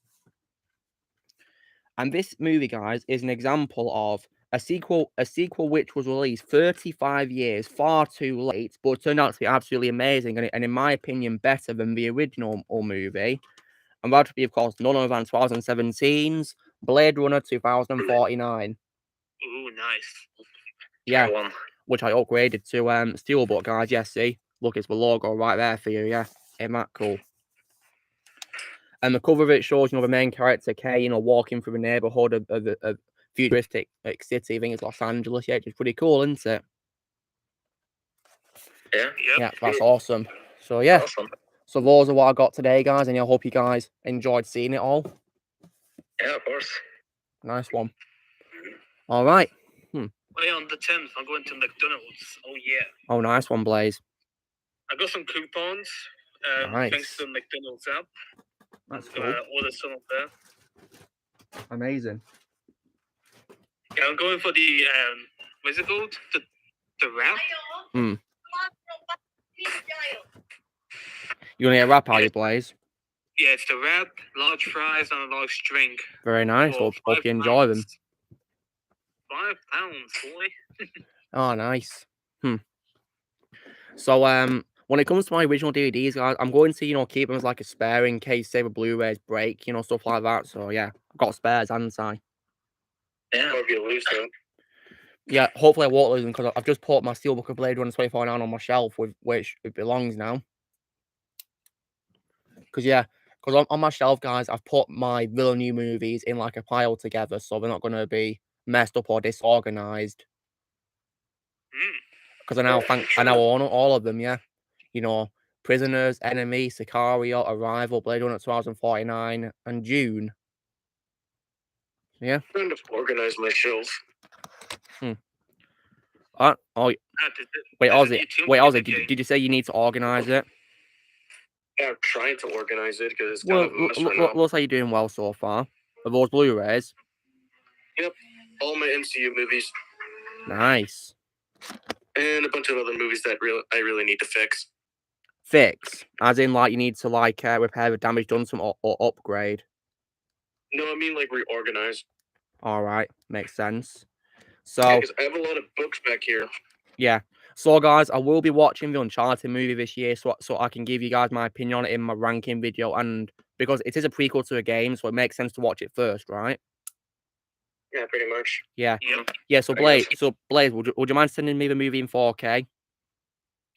And this movie, guys, is an example of A sequel which was released 35 years, far too late, but turned out to be absolutely amazing, and in my opinion, better than the original movie. And that would be, of course, none other than 2017's Blade Runner 2049. Ooh, nice. Yeah, which I upgraded to Steelbook, guys. Yes, see? Look, it's the logo right there for you, yeah. Isn't that cool? And the cover of it shows, the main character, Kay, walking through the neighborhood of futuristic city. I think it's Los Angeles. Yeah, it's pretty cool, isn't it? Yeah. Yep. Yeah, that's awesome. So yeah, Awesome. so those are what I got today, guys, and I hope you guys enjoyed seeing it all. Yeah, of course. Nice one. All right. Wait, on the 10th, I'm going to McDonald's. Oh yeah. Oh, nice one, Blaze. I got some coupons. Nice. Thanks to the McDonald's app. That's cool. Order some up there. Amazing. Yeah, I'm going for the what's it called? The wrap. You want to get a wrap, are you, Blaze? Yeah, it's the wrap, large fries, and a large drink. Very nice. Hope you enjoy them. £5, boy. Oh, nice. So, when it comes to my original DVDs, guys, I'm going to, keep them as like a spare in case, say, the Blu-rays break, stuff like that. So, yeah, I've got spares, haven't I? Yeah. Hope you lose them. Yeah, hopefully I won't lose them because I've just put my Steelbook of Blade Runner 2049 on my shelf, with which it belongs now. Because on my shelf, guys, I've put my villain new movies in like a pile together, so they're not going to be messed up or disorganized. Because I now own all of them, yeah. Prisoners, Enemy, Sicario, Arrival, Blade Runner 2049, and June. Yeah. I'm trying to organize my shelf. Wait, Ozzy, did you say you need to organize it? Yeah, I'm trying to organize it because it's kind of a mess right now. Looks like you're doing well so far. Are those Blu-rays? Yep, all my MCU movies. Nice. And a bunch of other movies that I really need to fix. Fix? As in, like, you need to, like, repair the damage done some or upgrade? No, I mean, like, reorganize. Alright, makes sense. So, yeah, because I have a lot of books back here. Yeah. So, guys, I will be watching the Uncharted movie this year, so I can give you guys my opinion on it in my ranking video, and because it is a prequel to a game, so it makes sense to watch it first, right? Yeah, pretty much. Yeah. Yeah. So Blaze, would you mind sending me the movie in 4K?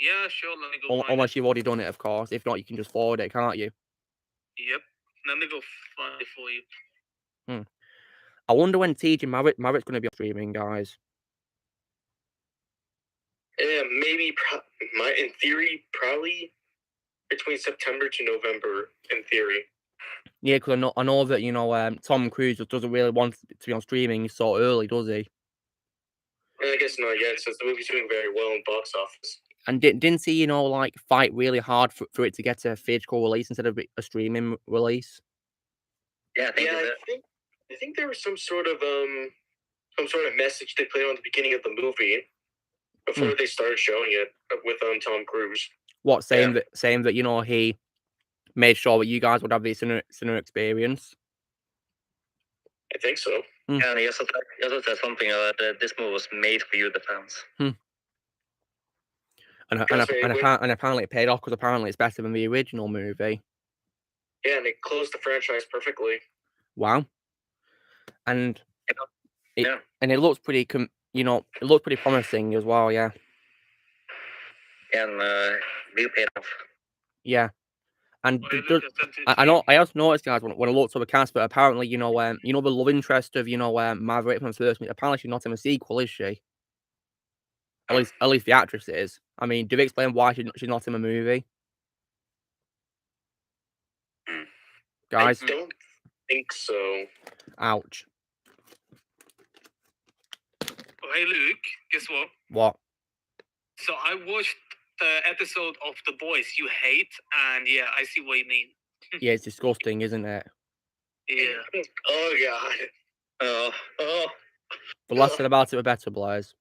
Yeah, sure. Let me go. Unless you've already done it, of course. If not, you can just forward it, can't you? Yep. Let me go find it for you. I wonder when TJ Maverick's going to be streaming, guys. Yeah, maybe. In theory, probably between September to November. In theory. Yeah, because I know that Tom Cruise just doesn't really want to be on streaming so early, does he? I guess not yet, since the movie's doing very well in box office. And didn't he, like, fight really hard for it to get a theatrical release instead of a streaming release? Yeah, I think there was some sort of message they played on the beginning of the movie before they started showing it with Tom Cruise. What, saying that he made sure that you guys would have the similar experience? I think so. Yeah, and he also said something that this movie was made for you, the fans. And apparently it paid off, because apparently it's better than the original movie. Yeah, and it closed the franchise perfectly. Wow. And it looks pretty it looks pretty promising as well, yeah. And really paid off. Yeah. And I also noticed, guys, when I looked at the cast, but apparently, the love interest of Maverick from the first movie, apparently she's not in the sequel, is she? At least the actress is. I mean, do they explain why she's not in the movie? Guys? I don't think so. Ouch. Oh, hey, Luke, guess what? What? So I watched the episode of The Boys you hate, and yeah, I see what you mean. Yeah, it's disgusting, isn't it? Yeah. Oh, God. The less said about it, the better, Blaze.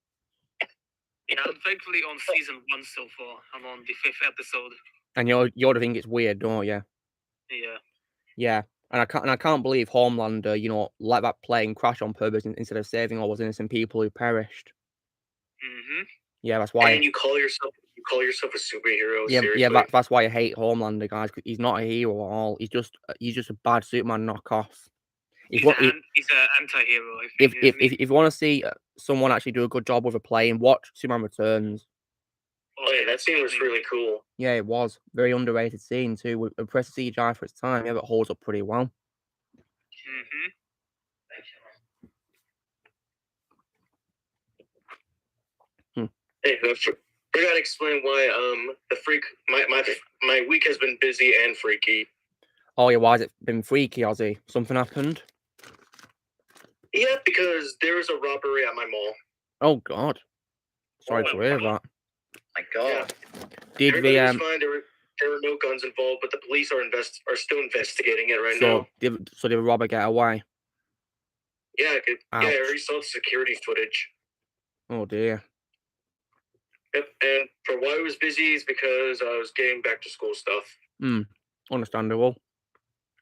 Yeah, I'm thankfully on season 1 so far. I'm on the 5th episode. And you ought to think it's weird, don't you? Yeah. Yeah. And I can't believe Homelander, you know, let that plane crash on purpose instead of saving all those innocent people who perished. Mm-hmm. Yeah, that's why. And you call yourself a superhero? Yeah, Seriously? yeah, that's why I hate Homelander, guys. 'Cause he's not a hero at all. He's just a bad Superman knockoff. He's an anti-hero, I think. If you want to see someone actually do a good job with a plane, watch Superman Returns. Oh yeah, that scene was really cool. Yeah, it was very underrated scene too. With impressive CGI for its time. Yeah, but holds up pretty well. Mm-hmm. Hey, I forgot to explain why my week has been busy and freaky. Oh yeah, why has it been freaky, Ozzy? Something happened? Yeah, because there was a robbery at my mall. Oh God, sorry to hear that. My God. Did Everybody the was fine. There were no guns involved, but the police are still investigating it right now. Did the robber get away? Yeah, I Ouch. already saw the security footage. Oh dear. Yep, and for why I was busy is because I was getting back to school stuff. Understandable.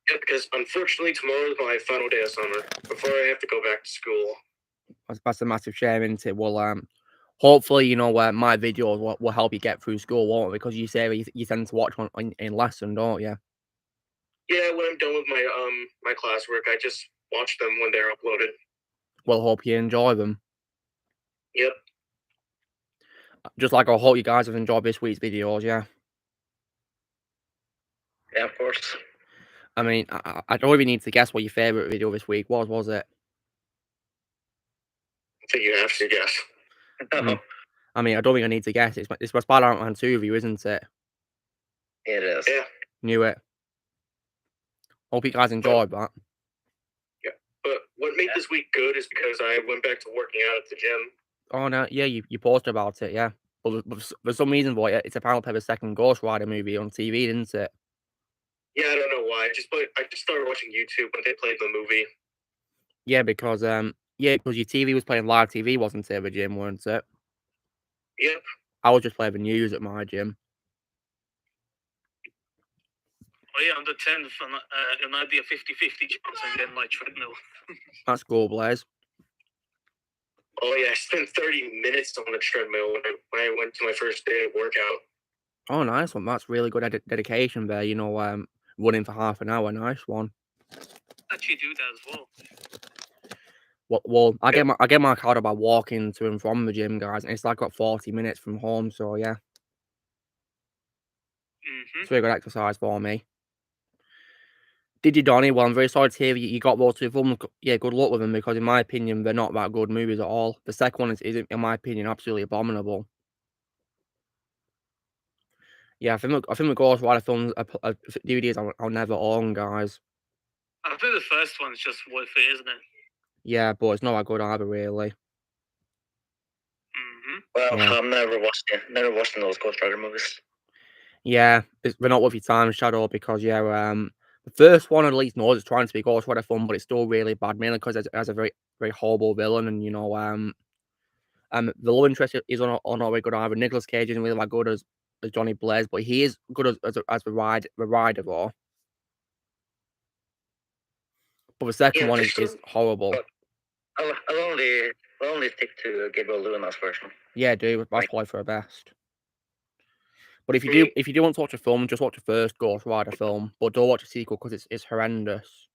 Yeah, because unfortunately tomorrow is my final day of summer before I have to go back to school. That's a massive shame, isn't it? Well, hopefully, you know, my videos will help you get through school, won't it? Because you say you tend to watch one in lesson, don't you? Yeah, when I'm done with my classwork, I just watch them when they're uploaded. Well, hope you enjoy them. Yep. Just like I hope you guys have enjoyed this week's videos, yeah. Yeah, of course. I mean, I don't even need to guess what your favourite video this week was it? I think you have to guess. I mean, I don't think I need to guess. It's my Spider-Man 2 review, isn't it? It is. Yeah. Knew it. Hope you guys enjoyed that. Yeah. But what made this week good is because I went back to working out at the gym. Oh, no. Yeah, you posted about it, yeah. But for some reason, boy, it's apparently the second Ghost Rider movie on TV, isn't it? Yeah, I don't know why. I just started watching YouTube when they played the movie. Yeah, because your TV was playing live TV, wasn't it, at the gym, weren't it? Yep. I was just playing the news at my gym. Oh yeah, on the 10th, it might be a 50-50 chance I'm getting my treadmill. That's cool, Blaze. Oh yeah, I spent 30 minutes on the treadmill when I went to my first day of workout. Oh, nice one. That's really good dedication there. You know, running for half an hour. Nice one. Actually, do that as well. Well, I get my cardio by walking to and from the gym, guys, and it's like got 40 minutes from home. So yeah, it's very good exercise for me. Did you, Donnie? Well, I'm very sorry to hear you got those two films. Yeah, good luck with them because, in my opinion, they're not that good movies at all. The second one is in my opinion, absolutely abominable. Yeah, I think the Ghost Rider films are DVDs I'll never own, guys. I think the first one's just worth it, isn't it? Yeah, but it's not that good either, really. Well, yeah. I'm never watching those Ghost Rider movies. Yeah, they're not worth your time, Shadow, because yeah, the first one at least knows it's trying to be Ghost Rider fun, but it's still really bad, mainly because it has a very, very horrible villain, and you know, the love interest is not very good either. Nicolas Cage isn't really that good as Johnny Blaze, but he is good as the rider though. But the second one is horrible. I'll only stick to Gabriel Luna's version. Yeah, dude, that's probably for the best. But if you do want to watch a film, just watch the first Ghost Rider film, but don't watch the sequel because it's horrendous.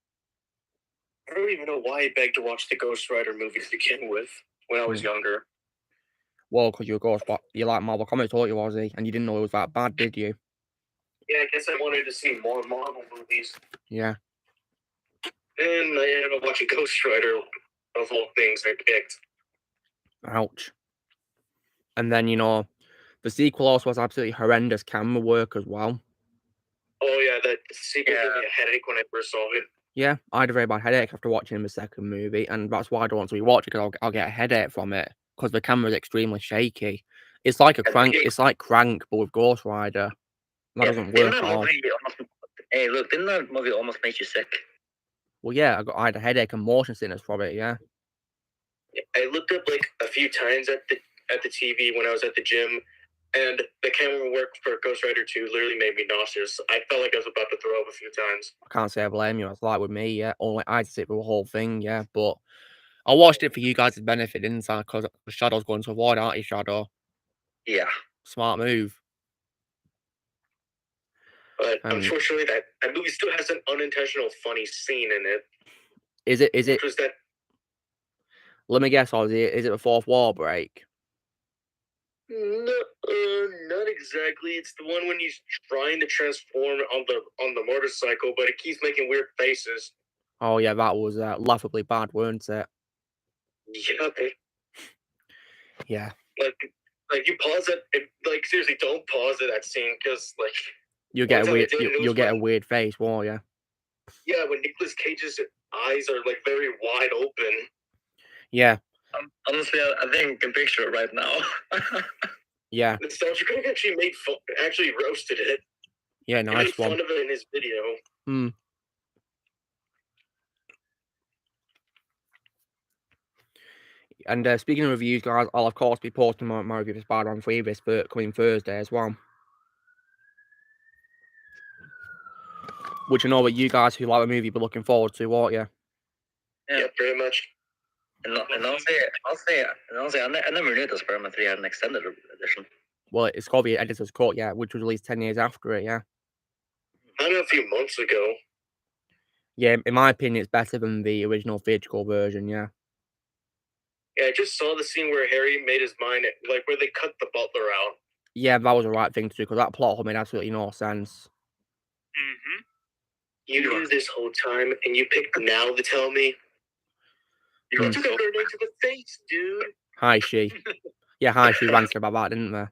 I don't even know why I begged to watch the Ghost Rider movie to begin with when I was younger. Well, because you're a Ghost, but you like Marvel Comics, thought you was, and you didn't know it was that bad, did you? Yeah, I guess I wanted to see more Marvel movies. Yeah. And I ended up watching Ghost Rider of all things I picked. Ouch. And then, you know, the sequel also has absolutely horrendous camera work as well. Oh, yeah, that sequel gave me a headache when I first saw it. Yeah, I had a very bad headache after watching the second movie, and that's why I don't want to rewatch it, because I'll get a headache from it, because the camera is extremely shaky. It's like Crank, but with Ghost Rider. That doesn't work at all. Hey, look, didn't that movie almost make you sick? Well, yeah, I had a headache and motion sickness from it, yeah. I looked up like a few times at the TV when I was at the gym, and the camera work for Ghost Rider 2 literally made me nauseous. I felt like I was about to throw up a few times. I can't say I blame you. It's like with me, yeah. Only I had to sit through the whole thing, yeah. But I watched it for you guys' benefit, didn't I? Because Shadow's going to avoid, aren't you, Shadow? Yeah. Smart move. But unfortunately, that movie still has an unintentional funny scene in it. Is it? Which was that? Let me guess, Ozzy. Is it the fourth wall break? No, not exactly. It's the one when he's trying to transform on the motorcycle, but it keeps making weird faces. Oh yeah, that was laughably bad, weren't it? Yeah. Yeah. Like you pause it. Like seriously, don't pause it that scene because like you'll get a weird face, won't you? Yeah, when Nicolas Cage's eyes are like very wide open. Yeah. Honestly, I think I can picture it right now. Yeah. Nostalgia Critic actually roasted it. Yeah, nice he made one. fun of it in his video. And speaking of reviews, guys, I'll of course be posting my review for Spider-Man 3 this coming Thursday as well. Which I know that you guys who like the movie be looking forward to, won't you? Yeah, pretty much. And I'll say, I never knew that Spider-Man 3 had an extended edition. Well, it's called the Editor's Cut, yeah, which was released 10 years after it, yeah. I know a few months ago. Yeah, in my opinion, it's better than the original theatrical version, yeah. Yeah, I just saw the scene where Harry made his mind, like where they cut the butler out. Yeah, that was the right thing to do, because that plot hole made absolutely no sense. You knew this whole time, and you picked now to tell me? You took a grenade to the face, dude. Hi, she. Yeah, hi, she ranted about that, didn't they?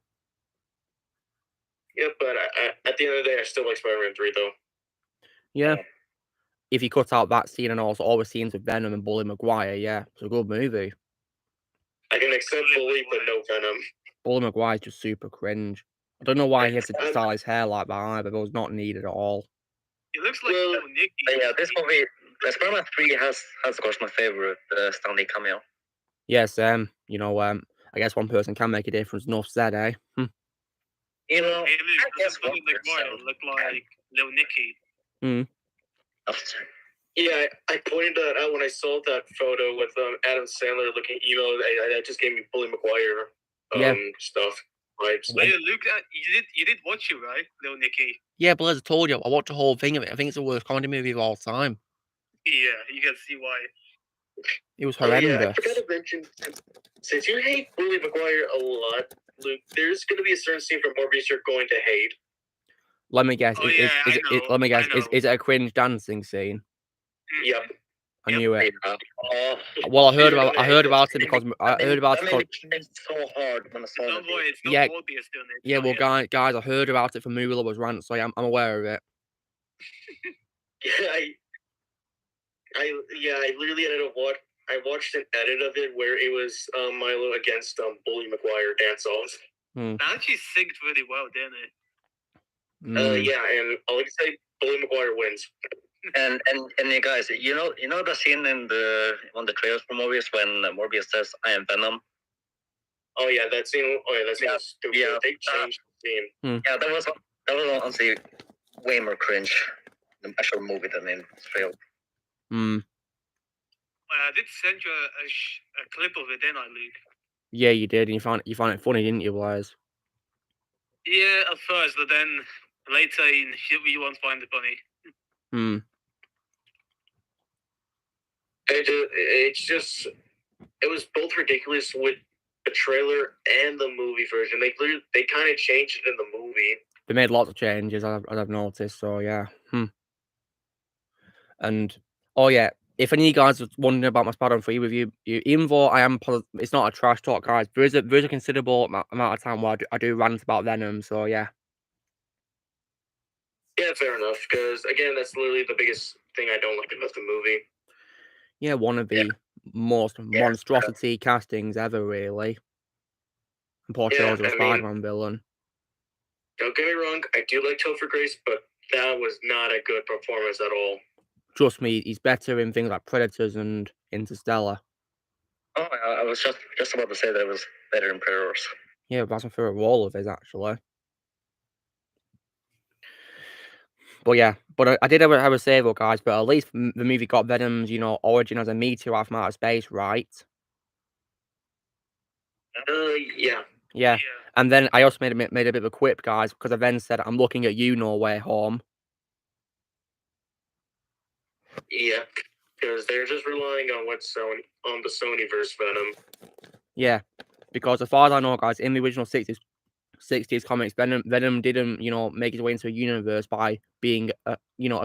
Yeah, but at the end of the day, I still like Spider-Man 3, though. Yeah. If you cut out that scene and also all the scenes with Venom and Bully Maguire, yeah, it's a good movie. I can accept Bully, but no Venom. Bully Maguire's just super cringe. I don't know why he had to style his hair like that either, but it was not needed at all. It looks like Nicky. Yeah, this movie, Spider-Man 3 has of course my favorite Stan Lee cameo. Yes, you know, I guess one person can make a difference. Enough said, eh? You know, I guess one look like Little Nicky. Yeah, I pointed that out when I saw that photo with Adam Sandler looking emo. That just gave me Bully Maguire stuff. Vibes. Yeah, Luke, you did watch it, right, Little Nicky? Yeah, but as I told you, I watched the whole thing of it. I think it's the worst comedy movie of all time. Yeah, you can see why. It was horrendous. Yeah, I forgot to mention, since you hate Bully Maguire a lot, Luke, there's going to be a certain scene from Morbius you're going to hate. Let me guess. Is it a cringe dancing scene? Yep. I knew it. Well, I heard about it because it's so hard when I saw it. It's not Morbius doing it. Yeah, well, guys, I heard about it from Moolow's rant, so I'm aware of it. I literally ended up I watched an edit of it where it was Milo against Bully Maguire dance-offs. That actually synced really well, didn't it? Yeah, and all I can say, Bully Maguire wins. And you guys, you know the scene in one of the trailers for Morbius when Morbius says, "I am Venom." Oh yeah, that scene. Was stupid. Yeah, they changed the scene. Yeah, that was honestly way more cringe than the actual movie than in the trailer. I did send you a clip of it, didn't I, Luke? Yeah, you did, and you found it funny, didn't you, Wise? Yeah, at first, but then later you won't find it funny. It was both ridiculous with the trailer and the movie version. They kind of changed it in the movie. They made lots of changes, as I've noticed. So yeah. And if any of you guys are wondering about my Spider-Man 3 review, even though it's not a trash talk, guys, there is a considerable amount of time where I do rant about Venom. So yeah. Yeah, fair enough. Because again, that's literally the biggest thing I don't like about the movie. Yeah, one of the most monstrosity castings ever, really. And portrayals of a Spider-Man villain. Don't get me wrong, I do like Topher Grace, but that was not a good performance at all. Trust me, he's better in things like Predators and Interstellar. Oh, I was just about to say that it was better in Predators. Yeah, that's my favorite role of his, actually. But yeah, but I did have a say though, guys. But at least the movie got Venom's, origin as a meteor out from outer space, right? Yeah. Yeah. And then I also made a bit of a quip, guys, because I then said, "I'm looking at you, No Way Home." Yeah, because they're just relying on the Sonyverse Venom. Yeah, because as far as I know, guys, in the original 60s comics, Venom didn't, make his way into a universe by being, a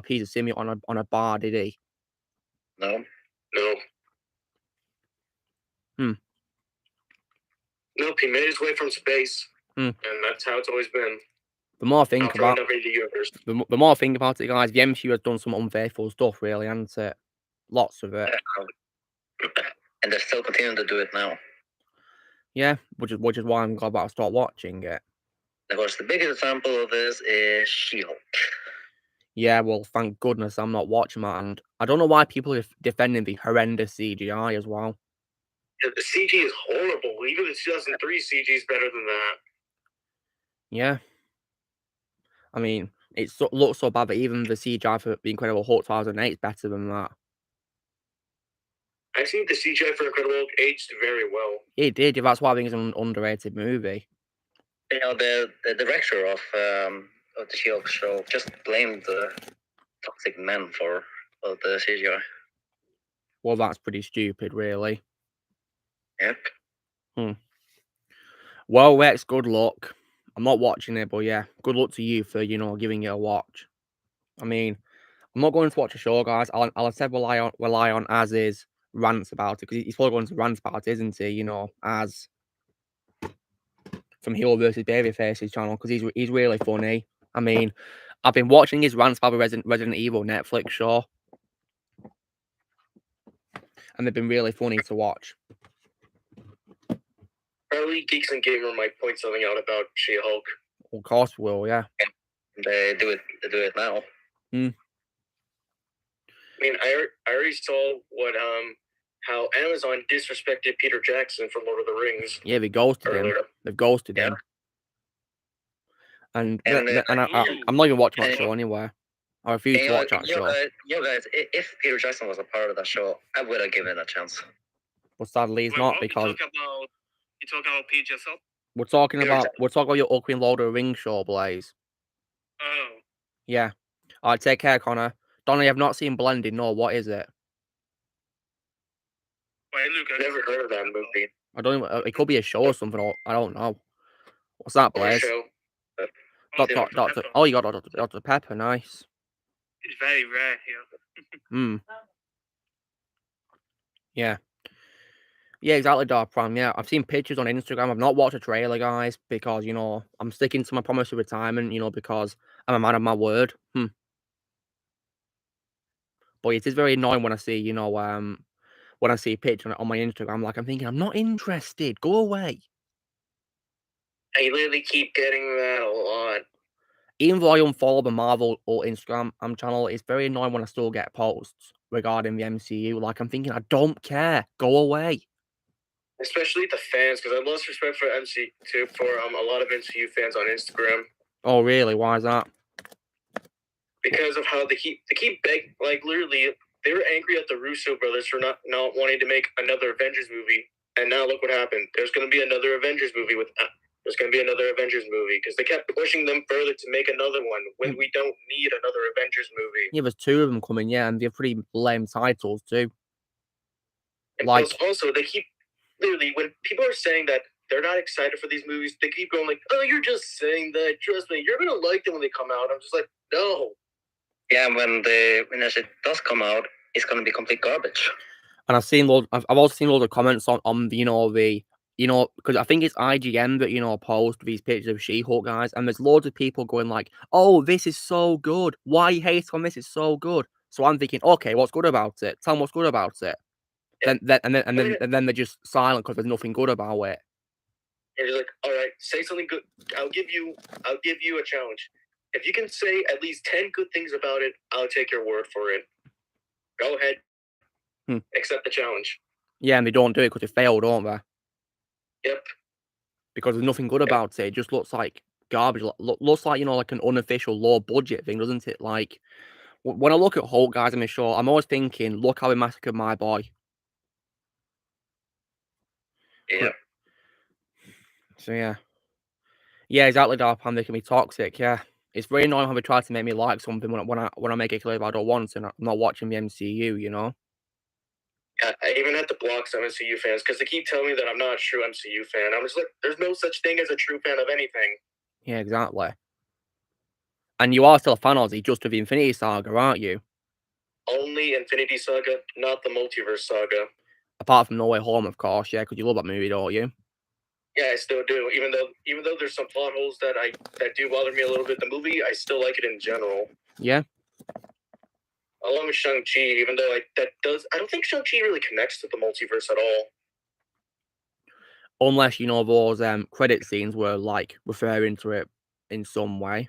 piece of simian on a bar, did he? No. Nope, he made his way from space, and that's how it's always been. The more I think about the more I think about it, guys, the MCU has done some unfaithful stuff, really, hasn't it? Lots of it. And they're still continuing to do it now. Yeah, which is why I'm glad that I start watching it. Of course, the biggest example of this is She-Hulk. Yeah, well, thank goodness I'm not watching that, and I don't know why people are defending the horrendous CGI as well. Yeah, the CG is horrible. Even the 2003 CG is better than that. Yeah. I mean, it looks so bad that even the CGI for The Incredible Hulk 2008 is better than that. I think the CGI for Incredible Hulk aged very well. It did. That's why I think it's an underrated movie. The director of the She-Hulk show just blamed the toxic men for the CGI. Well, that's pretty stupid, really. Yep. Well, Rex, good luck. I'm not watching it, but yeah, good luck to you for, giving it a watch. I mean, I'm not going to watch a show, guys. I'll instead rely on Az's rants about it, because he's probably going to rant about it, isn't he? As from Hero vs. Babyface's channel, because he's really funny. I mean, I've been watching his rants about the Resident Evil Netflix show, and they've been really funny to watch. Probably Geeks and Gamer might point something out about She-Hulk. Of course, we will, yeah. They do it now. I mean, I already saw how Amazon disrespected Peter Jackson from Lord of the Rings. Yeah, they ghosted him. They've ghosted him. And I'm not even watching that show anyway. I refuse to watch that show. Guys, if Peter Jackson was a part of that show, I would have given it a chance. But sadly, he's not, because you talk about Peter yourself. we're talking about your upcoming Lord of the Rings show, Blaze. Oh. Yeah. All right, take care, Connor. Donnie, I've not seen Blended. No, what is it? Wait, Luke, I've never heard of that movie. I don't even. It could be a show or something. Or I don't know. What's that, Blaze? Doctor. Oh, you got Dr. Pepper. Nice. It's very rare here. Yeah. Yeah, exactly, Dark Prime. Yeah, I've seen pictures on Instagram. I've not watched a trailer, guys, because I'm sticking to my promise of retirement. Because I'm a man of my word. But it is very annoying when I see, when I see a picture on my Instagram. Like, I'm thinking, I'm not interested. Go away. I literally keep getting that a lot. Even though I unfollow the Marvel or Instagram channel, it's very annoying when I still get posts regarding the MCU. Like, I'm thinking, I don't care. Go away. Especially the fans, because I lost respect for MCU for a lot of MCU fans on Instagram. Oh, really? Why is that? Because of how they keep begging, like literally, they were angry at the Russo brothers for not wanting to make another Avengers movie, and now look what happened. There's going to be another Avengers movie because they kept pushing them further to make another one when we don't need another Avengers movie. Yeah, there's 2 of them coming, yeah, and they're pretty lame titles too. And plus, also, they keep literally, when people are saying that they're not excited for these movies, they keep going like, "Oh, you're just saying that. Trust me, you're gonna like them when they come out." I'm just like, no. Yeah, when that shit does come out, it's gonna be complete garbage. And I've also seen loads of comments on because I think it's IGN that post these pictures of She-Hulk, guys, and there's loads of people going like, "Oh, this is so good. Why you hate on this? It's so good." So I'm thinking, okay, what's good about it? Tell me what's good about it. Yeah. Then they're just silent because there's nothing good about it. And you're like, all right, say something good. I'll give you a challenge. If you can say at least 10 good things about it, I'll take your word for it. Go ahead. Accept the challenge. Yeah, and they don't do it because they fail, don't they? Yep. Because there's nothing good about it. It just looks like garbage. Looks like, you know, like an unofficial low budget thing, doesn't it? Like, when I look at Hulk, guys, I'm sure I'm always thinking, look how he massacred my boy. Yeah. So yeah, exactly. Dark Panda can be toxic. Yeah, it's very annoying how they try to make me like something when I make it clear I don't want to, and I'm not watching the MCU. You know. Yeah, I even had to block some MCU fans because they keep telling me that I'm not a true MCU fan. I'm just like, there's no such thing as a true fan of anything. Yeah, exactly. And you are still a fan, Ozzy, just of the Infinity Saga, aren't you? Only Infinity Saga, not the Multiverse Saga. Apart from No Way Home, of course, yeah, because you love that movie, don't you? Yeah, I still do. Even though there's some plot holes that do bother me a little bit, the movie I still like it in general. Yeah. Along with Shang-Chi, even though I don't think Shang-Chi really connects to the multiverse at all. Unless, you know, those credit scenes were like referring to it in some way.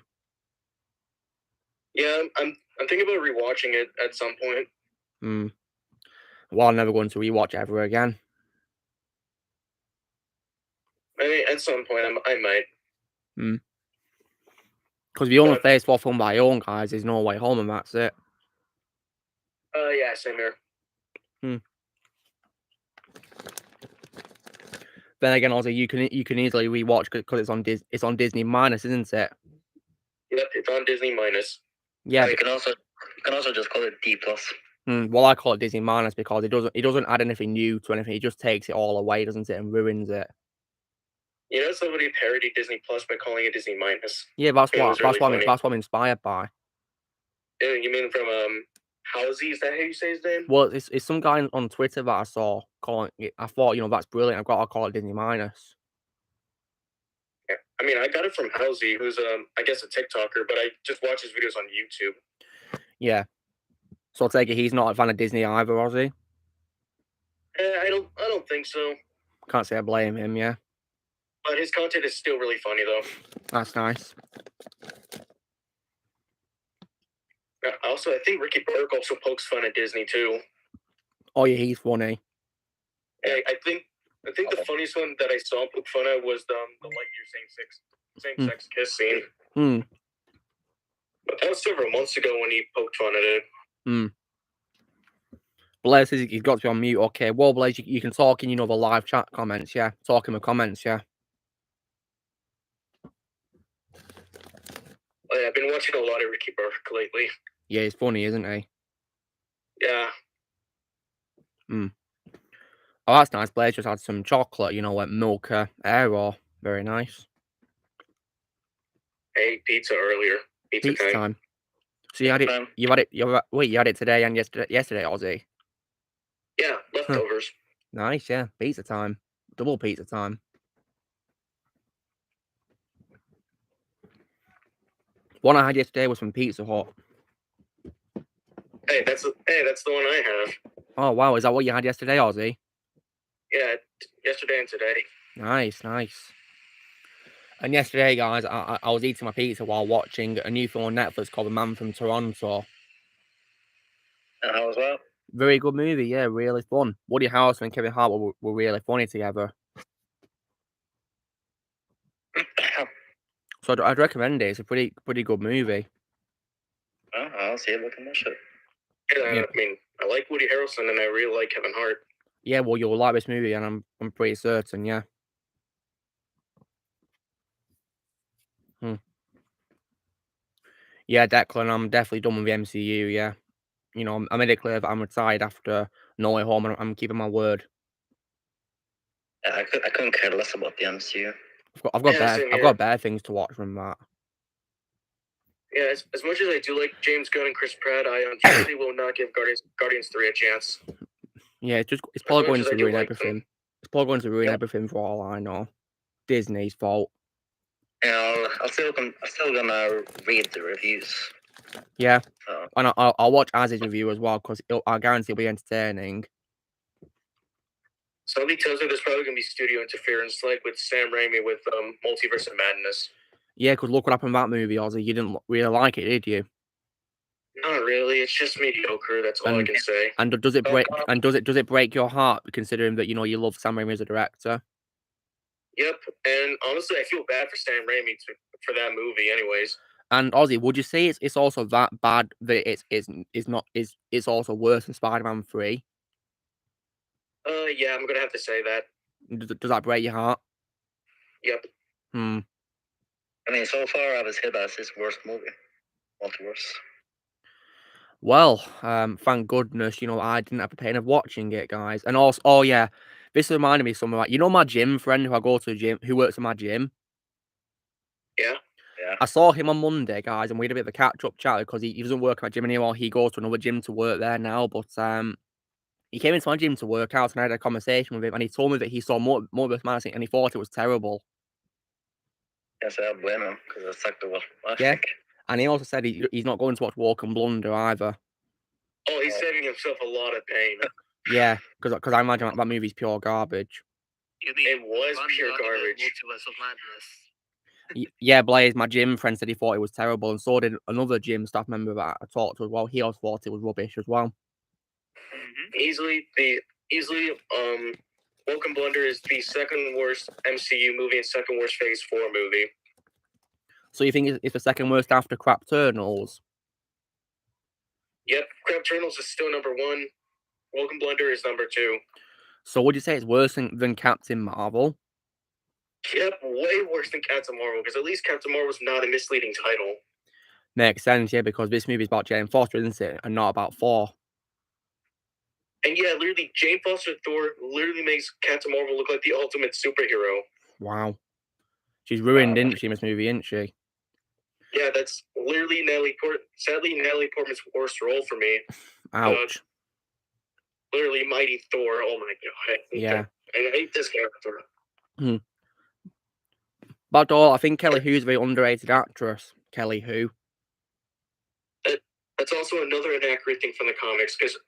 Yeah, I'm thinking about rewatching it at some point. Well, I'm never going to rewatch it ever again. I mean, at some point I might. Because the only phase 4 film by I own, guys, is No Way Home, and that's it. Yeah, same here. Then again, also you can easily rewatch because it's on Disney minus, isn't it? Yep, it's on Disney minus. Yeah, you can also just call it D+. Well, I call it Disney minus because it doesn't add anything new to anything. It just takes it all away, doesn't it, and ruins it. You know, somebody parodied Disney Plus by calling it Disney minus. Yeah, that's what I'm inspired by. You mean from Halsey? Is that how you say his name? Well, it's some guy on Twitter that I saw calling it. I thought, you know, that's brilliant. I've got to call it Disney minus. Yeah, I mean, I got it from Halsey, who's I guess a TikToker, but I just watch his videos on YouTube. Yeah. So I take it he's not a fan of Disney either, is he? I don't think so. Can't say I blame him. Yeah. But his content is still really funny, though. That's nice. Also, I think Ricky Burke also pokes fun at Disney too. Oh yeah, he's funny. I think the funniest one that I saw him poke fun at was the Lightyear same-sex kiss scene. But that was several months ago when he poked fun at it. Blaze says he's got to be on mute. Okay, well, Blaze, you can talk in, you know, the live chat comments, yeah? Talk in the comments, yeah? Oh, yeah, I've been watching a lot of Ricky Burke lately. Yeah, he's funny, isn't he? Yeah. Oh, that's nice. Blaze just had some chocolate, you know, like Milka Aero. Very nice. I ate pizza earlier. Pizza time. So you had it today and yesterday, Ozzy? Yeah, leftovers. Nice, yeah. Pizza time. Double pizza time. One I had yesterday was from Pizza Hut. Hey, that's the one I have. Oh wow, is that what you had yesterday, Ozzy? Yeah, yesterday and today. Nice. And yesterday, guys, I was eating my pizza while watching a new film on Netflix called The Man from Toronto. And how was that? Very good movie, yeah, really fun. Woody Harrelson and Kevin Hart were really funny together. So I'd recommend it. It's a pretty good movie. I'll see it. Look at that shit. Yeah, I mean, I like Woody Harrelson and I really like Kevin Hart. Yeah, well, you'll like this movie, and I'm pretty certain, yeah. Yeah, Declan, I'm definitely done with the MCU, yeah. You know, I made it clear that I'm retired after No Way Home, and I'm keeping my word. I couldn't care less about the MCU. I've got better things to watch from that. Yeah, as much as I do like James Gunn and Chris Pratt, I unfortunately will not give Guardians 3 a chance. Yeah, it's probably going to ruin everything. It's probably going to ruin everything for all I know. Disney's fault. Yeah, I'm still gonna read the reviews. Yeah, and I'll watch Az's review as well because I guarantee it'll be entertaining. Somebody tells me there's probably gonna be studio interference, like with Sam Raimi with Multiverse of Madness. Yeah, because look what happened with that movie, Ozzy. You didn't really like it, did you? Not really. It's just mediocre. That's all I can say. And does it break? And does it break your heart, considering that you know you love Sam Raimi as a director? Yep. And honestly, I feel bad for Sam Raimi for that movie, anyways. And Ozzy, would you say it's also that bad that it's also worse than Spider-Man 3? Yeah, I'm gonna have to say that. Does that break your heart? Yep. Hmm. I mean, so far I would say that's his worst movie. Multiverse. Well, thank goodness, I didn't have the pain of watching it, guys. And also, oh yeah, this reminded me of something like, my gym friend who I go to the gym, who works at my gym. Yeah. Yeah. I saw him on Monday, guys, and we had a bit of a catch-up chat because he doesn't work at my gym anymore. He goes to another gym to work there now, but he came into my gym to work out, and I had a conversation with him, and he told me that he saw Multiverse Madness, and he thought it was terrible. Yes, I blame him because it's exactly what I Yeah. think. And he also said he's not going to watch Walk and Blunder either. Oh, he's saving himself a lot of pain. Yeah, because I imagine that movie's pure garbage. It was pure garbage. Multiverse of Madness. Yeah, Blaze, my gym friend said he thought it was terrible, and so did another gym staff member that I talked to as well. He also thought it was rubbish as well. Easily, Walk and Blunder is the second worst MCU movie and second worst Phase 4 movie. So you think it's the second worst after Crap Turtles? Yep, Crap Turtles is still number 1. Walk and Blunder is number 2. So would you say it's worse than Captain Marvel? Yep, way worse than Captain Marvel, because at least Captain Marvel was not a misleading title. Makes sense, yeah, because this movie's about Jane Foster, isn't it? And not about Thor. And yeah, literally, Jane Foster Thor literally makes Captain Marvel look like the ultimate superhero. Wow. She's ruined, didn't she, in this movie, isn't she? Yeah, that's literally sadly Natalie Portman's worst role for me. Ouch. Literally Mighty Thor. Oh my god. Yeah. I hate this character. But all, I think Kelly Hu's a very underrated actress. Kelly Hu. That's also another inaccurate thing from the comics, because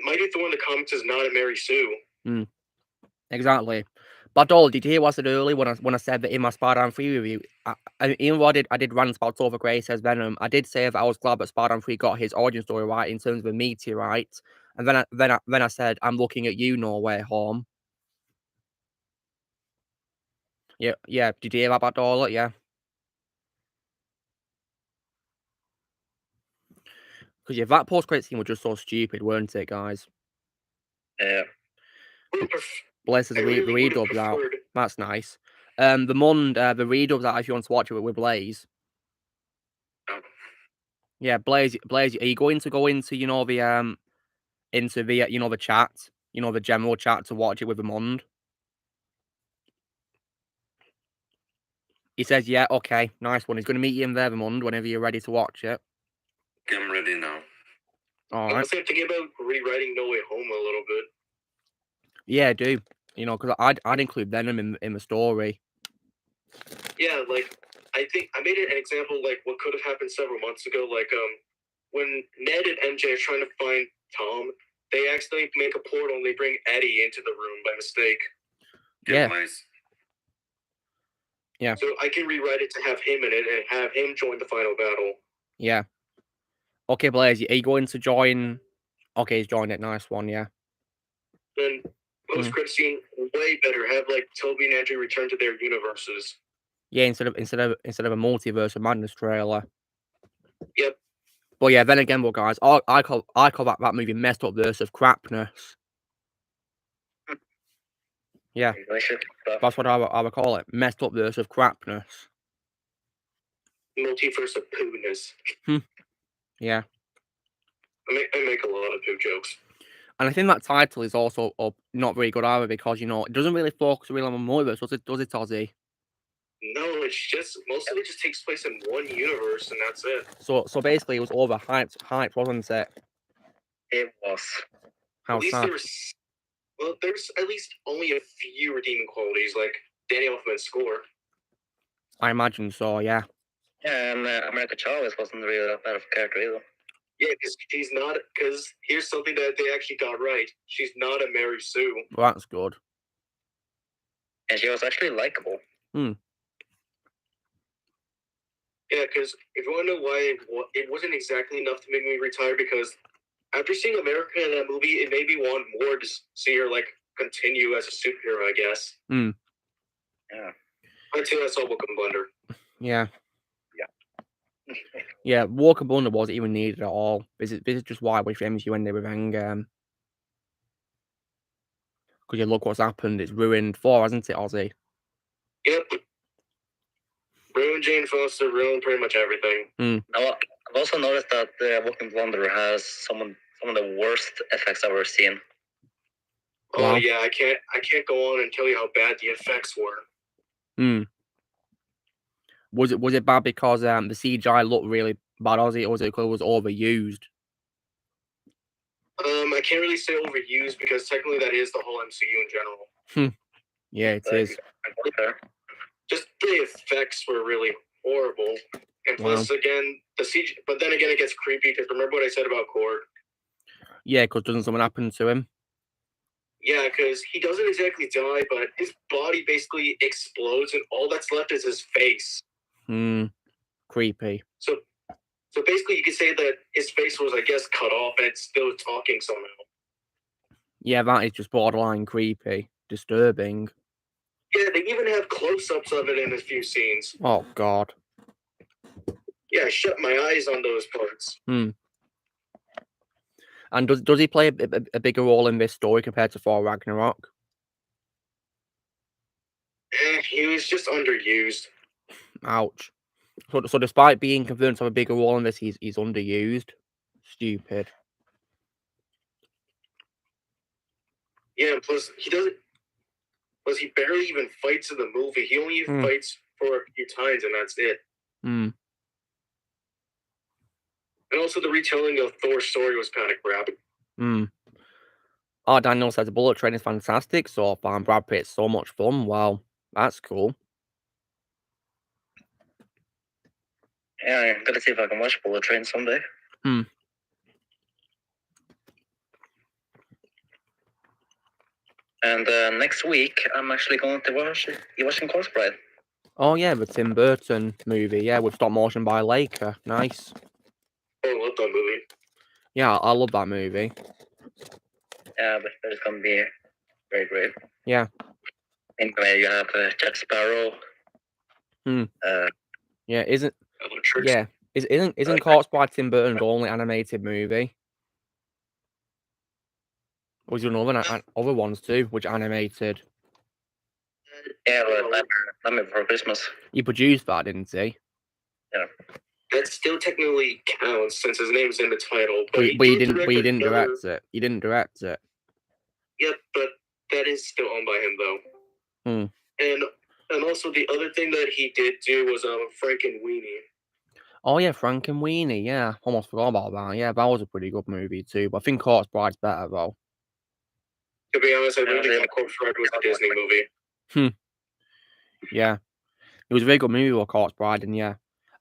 Mighty Thor in the comics is not a Mary Sue. Exactly. But all, did you hear what I said earlier when I said that in my Spider-Man 3 review? Even though I did rants about Topher Grace says Venom, I did say that I was glad that Spider-Man 3 got his origin story right in terms of a meteorite. And then I said, I'm looking at you, No Way Home. Yeah. Did you hear that about Dorla? Yeah. Because yeah, that post-credit scene was just so stupid, weren't it, guys? Yeah. Bless us, the redubs out. That's nice. The redubs out if you want to watch it with Blaze. Yeah, Blaze, are you going to go into the the chat, the general chat to watch it with Amund? He says, yeah, okay, nice one. He's going to meet you in there, Amund, whenever you're ready to watch it. I'm ready now. All right. I was thinking about rewriting No Way Home a little bit. Yeah, I do. Because I'd include Venom in the story. Yeah, like I think I made it an example like what could have happened several months ago. Like when Ned and MJ are trying to find Tom, they accidentally make a portal and they bring Eddie into the room by mistake. Yeah. Nice. Yeah. So I can rewrite it to have him in it and have him join the final battle. Yeah. Okay, Blaze, are you going to join? Okay, he's joined it. Nice one, yeah. Then post-credit scene, way better. Have like Toby and Andrew return to their universes. Yeah, instead of a Multiverse of Madness trailer. Yep. But yeah, then again, guys, I call that movie messed up verse of crapness. Yeah, that's what I would call it. Messed up verse of crapness. Multiverse of poo-ness. Yeah. I make a lot of poo jokes. And I think that title is also not very good either because, it doesn't really focus really on the multiverse, does it, Ozzy? No, it's just, most of it just takes place in one universe and that's it. So basically it was overhyped, wasn't it? It was. How sad. There's at least only a few redeeming qualities, like Danny Elfman's score. I imagine so, yeah. Yeah, and America Chavez wasn't really that bad of a character either. Yeah, because here's something that they actually got right. She's not a Mary Sue. Well, that's good. And she was actually likable. Yeah, because if you want to know why it wasn't exactly enough to make me retire, because after seeing America in that movie, it made me want more to see her, continue as a superhero, I guess. Yeah. Until I saw Book and Blunder. Yeah. Yeah, Walker Blunder wasn't even needed at all. This is just why I wish MCU ended with Endgame. Because you look what's happened, it's ruined 4, hasn't it, Ozzy? Yep. Ruined Jane Foster, ruined pretty much everything. Mm. Now, I've also noticed that Walking Blunder has some of the worst effects I've ever seen. Oh Wow. yeah, I can't go on and tell you how bad the effects were. Hmm. Was it bad because the CGI looked really bad, Ozzy, or was it because it was overused? I can't really say overused because technically that is the whole MCU in general. Yeah, it is. Just the effects were really horrible, and plus again the CG. But then again, it gets creepy because remember what I said about Korg? Yeah, because doesn't something happen to him? Yeah, because he doesn't exactly die, but his body basically explodes, and all that's left is his face. Creepy. So basically, you could say that his face was, I guess, cut off, and it's still talking somehow. Yeah, that is just borderline creepy, disturbing. Yeah, they even have close-ups of it in a few scenes. Oh God. Yeah, I shut my eyes on those parts. And does he play a bigger role in this story compared to Thor Ragnarok? He was just underused. Ouch. So despite being confirmed to have a bigger role in this, he's underused. Stupid. Yeah, and plus he doesn't. Plus he barely even fights in the movie. He only fights for a few times, and that's it. And also the retelling of Thor's story was kind of crap. Oh, Daniel says the bullet train is fantastic so far, and Brad Pitt's so much fun. Wow, that's cool. Yeah, I'm gonna see if I can watch Bullet Train someday. And next week, I'm actually going to watching Corpse Bride. Oh yeah, the Tim Burton movie, yeah, with stop motion by Leica. Nice. I love that movie. Yeah, I love that movie. Yeah, but it's gonna be very great. Yeah. Anyway, you have Jack Sparrow. Yeah, isn't Corpse Bride Tim Burton's only animated movie? Was there other ones too, which animated? Yeah, Nightmare Before Christmas. He produced that, didn't he? Yeah. That still technically counts since his name's in the title. But he didn't direct it. He didn't direct it. Yep, but that is still owned by him though. And also the other thing that he did do was Frankenweenie. Oh yeah, Frankenweenie. Yeah, almost forgot about that. Yeah, that was a pretty good movie too. But I think Corpse Bride's better though. To be honest, I really think Corpse Bride was a Disney movie. Yeah, it was a very good movie with Corpse Bride, and yeah.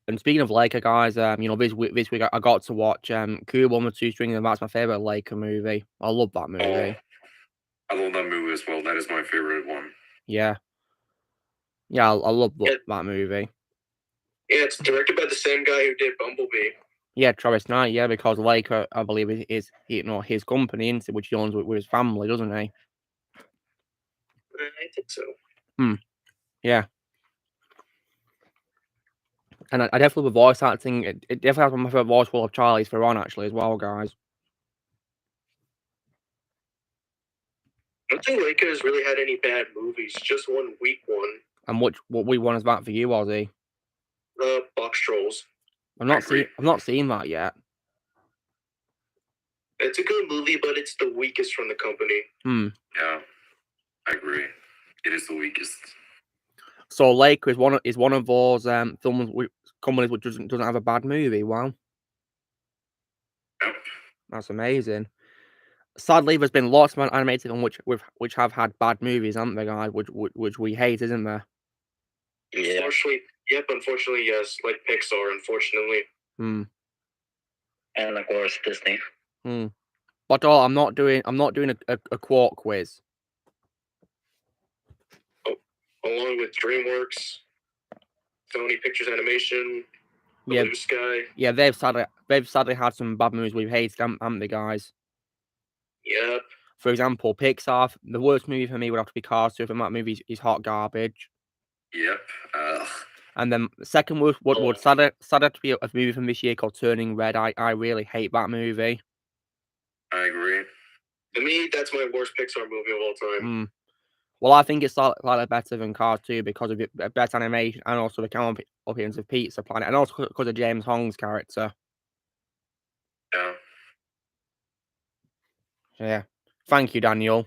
And speaking of Leica, guys, this week I got to watch Cuba with 2 Strings, and that's my favorite Leica movie. I love that movie. Oh, I love that movie as well. That is my favorite one. Yeah. Yeah, I love that movie. Yeah, it's directed by the same guy who did Bumblebee. Yeah, Travis Knight. Yeah, because Leica, I believe, is his company, isn't it, which he owns with his family, doesn't he? I think so. Yeah. And I definitely love the voice acting. It definitely has my favorite voice of Charlize Theron, actually, as well, guys. I don't think Leica has really had any bad movies. Just one weak one. And what weak one is that for you, Ozzy? Box Trolls. I've not seen that yet. It's a good movie, but it's the weakest from the company. Yeah, I agree. It is the weakest. So Leica is one of those companies which doesn't have a bad movie. Wow. Yep. That's amazing. Sadly, there's been lots of animated on which have had bad movies, haven't they, guys? Which we hate, isn't there? Yeah. Unfortunately, yes. Like Pixar, unfortunately. And of course Disney. But I'm not doing a quote quiz. Along with DreamWorks, Sony Pictures Animation, Blue Sky. Yeah, they've sadly had some bad movies we've hated, haven't they, guys? Yep. For example, Pixar, the worst movie for me would have to be Cars 2, and that movie is hot garbage. Yep. And then second was Woodward. Sadder to be a movie from this year called Turning Red. I really hate that movie. I agree. To me, that's my worst Pixar movie of all time. Well, I think it's slightly better than Cars 2 because of the better animation and also the camera appearance of Pizza Planet, and also because of James Hong's character. Yeah. Yeah. Thank you, Daniel.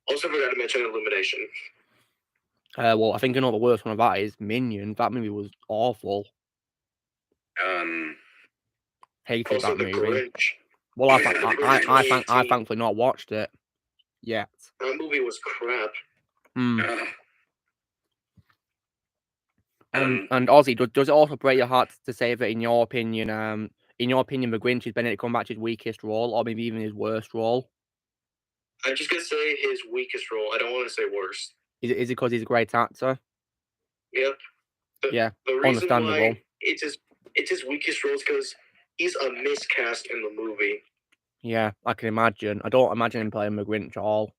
Also forgot to mention Illumination. Well, I think another worst one of that is Minions. That movie was awful. Hated Also that the movie. Grinch. Well, I thankfully not watched it yet. That movie was crap. And Ozzy, does it also break your heart to say that in your opinion, the Grinch is Benedict Cumberbatch's weakest role, or maybe even his worst role? I'm just gonna say his weakest role. I don't want to say worst. Is it because he's a great actor? Yep. Yeah. The reason Understandable. why it's his weakest role is because he's a miscast in the movie. Yeah, I can imagine. I don't imagine him playing the Grinch at all.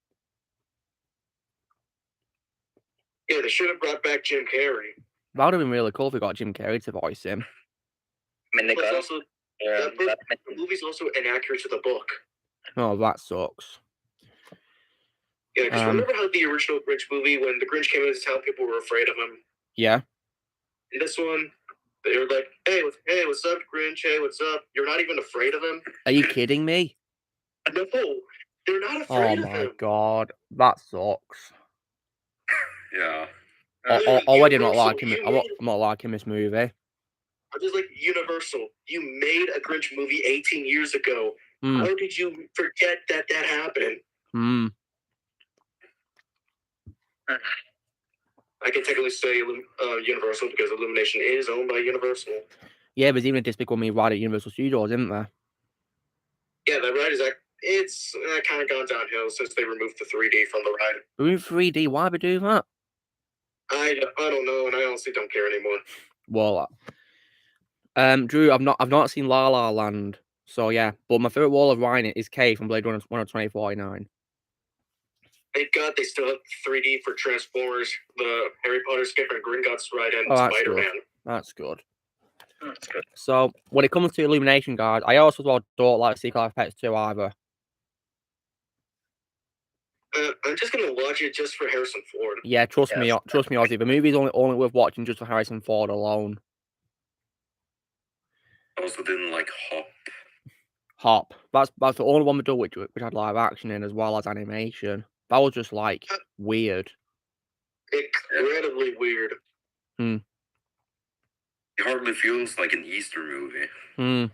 Yeah, they should have brought back Jim Carrey. That would have been really cool if we got Jim Carrey to voice him. I mean, they Plus got also, the movie's also inaccurate to the book. Oh, that sucks. Yeah, because remember how the original Grinch movie, when the Grinch came into town, people were afraid of him? Yeah. In this one, they were like, hey, what's up, Grinch? Hey, what's up? You're not even afraid of him? Are you kidding me? No, they're not afraid of him. Oh my god, that sucks. Yeah. Already not liking it. I'm not liking this movie. I'm just like, Universal, you made a Grinch movie 18 years ago. How did you forget that happened? I can technically say Universal because Illumination is owned by Universal. Yeah, there's even a Despicable Me ride at Universal Studios, isn't there? Yeah, that ride is it's kind of gone downhill since they removed the 3D from the ride. Remove 3D? Why would they do that? I don't know, and I honestly don't care anymore. Well, Drew, I've not seen La La Land, so yeah. But my favorite wall of Ryan is K from Blade Runner 2049. Thank God they still have 3D for Transformers, the Harry Potter Skip and Gringotts ride, and Spider-Man. That's good. So when it comes to Illumination, guys, I also don't like Secret Life of Pets 2 either. I'm just gonna watch it just for Harrison Ford. Yeah, trust me, Ozzy. The movie's only worth watching just for Harrison Ford alone. I also didn't like Hop. That's the only one we do which had live action in as well as animation. That was just like weird. Incredibly weird. It hardly feels like an Easter movie.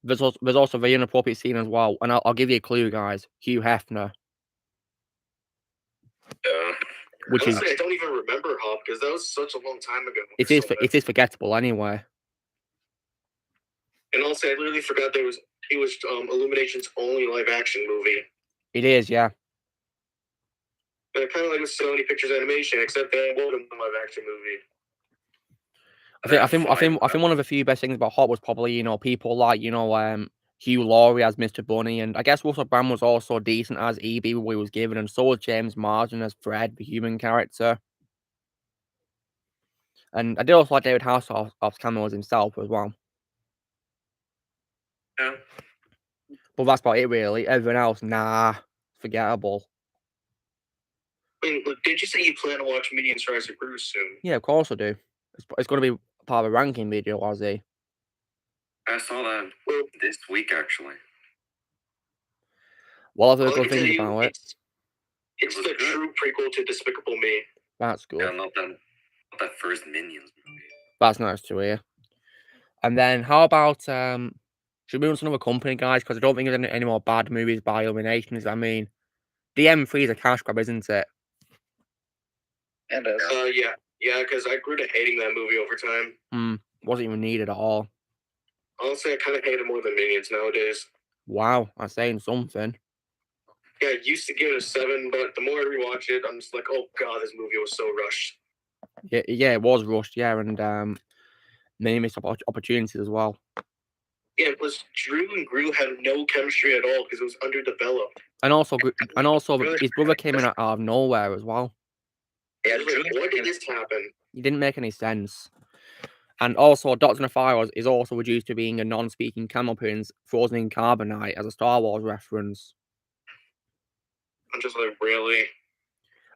There's also a very inappropriate scene as well, and I'll give you a clue, guys. Hugh Hefner. Yeah. Honestly, I don't even remember Hop because that was such a long time ago. It is forgettable anyway. And also, I literally forgot he was Illumination's only live action movie. It is, yeah. Kind of like with Sony Pictures Animation, except they wrote a live action movie. I think one of the few best things about Hop was probably people like Hugh Laurie as Mr. Bunny, and I guess Russell Brand was also decent as E.B. we was given, and so was James Marsden as Fred, the human character. And I did also like David Hasselhoff's cameo as himself as well. Yeah. But that's about it, really. Everything else, nah, forgettable. I mean, look, did you say you plan to watch Minions Rise of Gru soon? Yeah, of course I do. It's going to be part of a ranking video, Ozzy. I saw that this week, actually. Well, I've heard good things about it. It's the true prequel to Despicable Me. That's good. Yeah, not that first Minions movie. That's nice to hear. And then, how about should we move on to another company, guys? Because I don't think there's any more bad movies by Illuminations. I mean, DM3 is a cash grab, isn't it? Yeah, because I grew to hating that movie over time. Wasn't even needed at all. Honestly, I kind of hate it more than Minions nowadays. Wow, I'm saying something. Yeah, I used to give it a 7, but the more I rewatch it, I'm just like, oh god, this movie was so rushed. Yeah, it was rushed, yeah, and many missed opportunities as well. Yeah, plus Drew and Gru had no chemistry at all because it was underdeveloped. And also his brother came in out of nowhere as well. Yeah, Why did this happen? It didn't make any sense. And also, Dr. Nefaros is also reduced to being a non-speaking camel appearance frozen in carbonite as a Star Wars reference. I'm just like, really?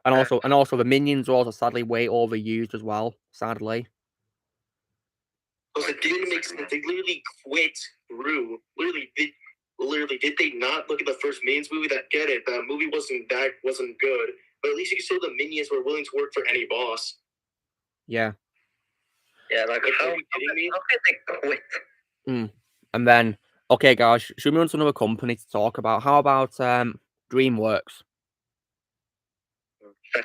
And also, the minions are also sadly way overused as well. Sadly. Because it didn't make sense. They literally quit Gru. Literally, did they not look at the first Minions movie? That get it. That movie wasn't good. But at least you saw the Minions were willing to work for any boss. Yeah. Yeah, like how are you kidding me? How can they quit? And then, okay, guys, should we move on to another company to talk about? How about DreamWorks? I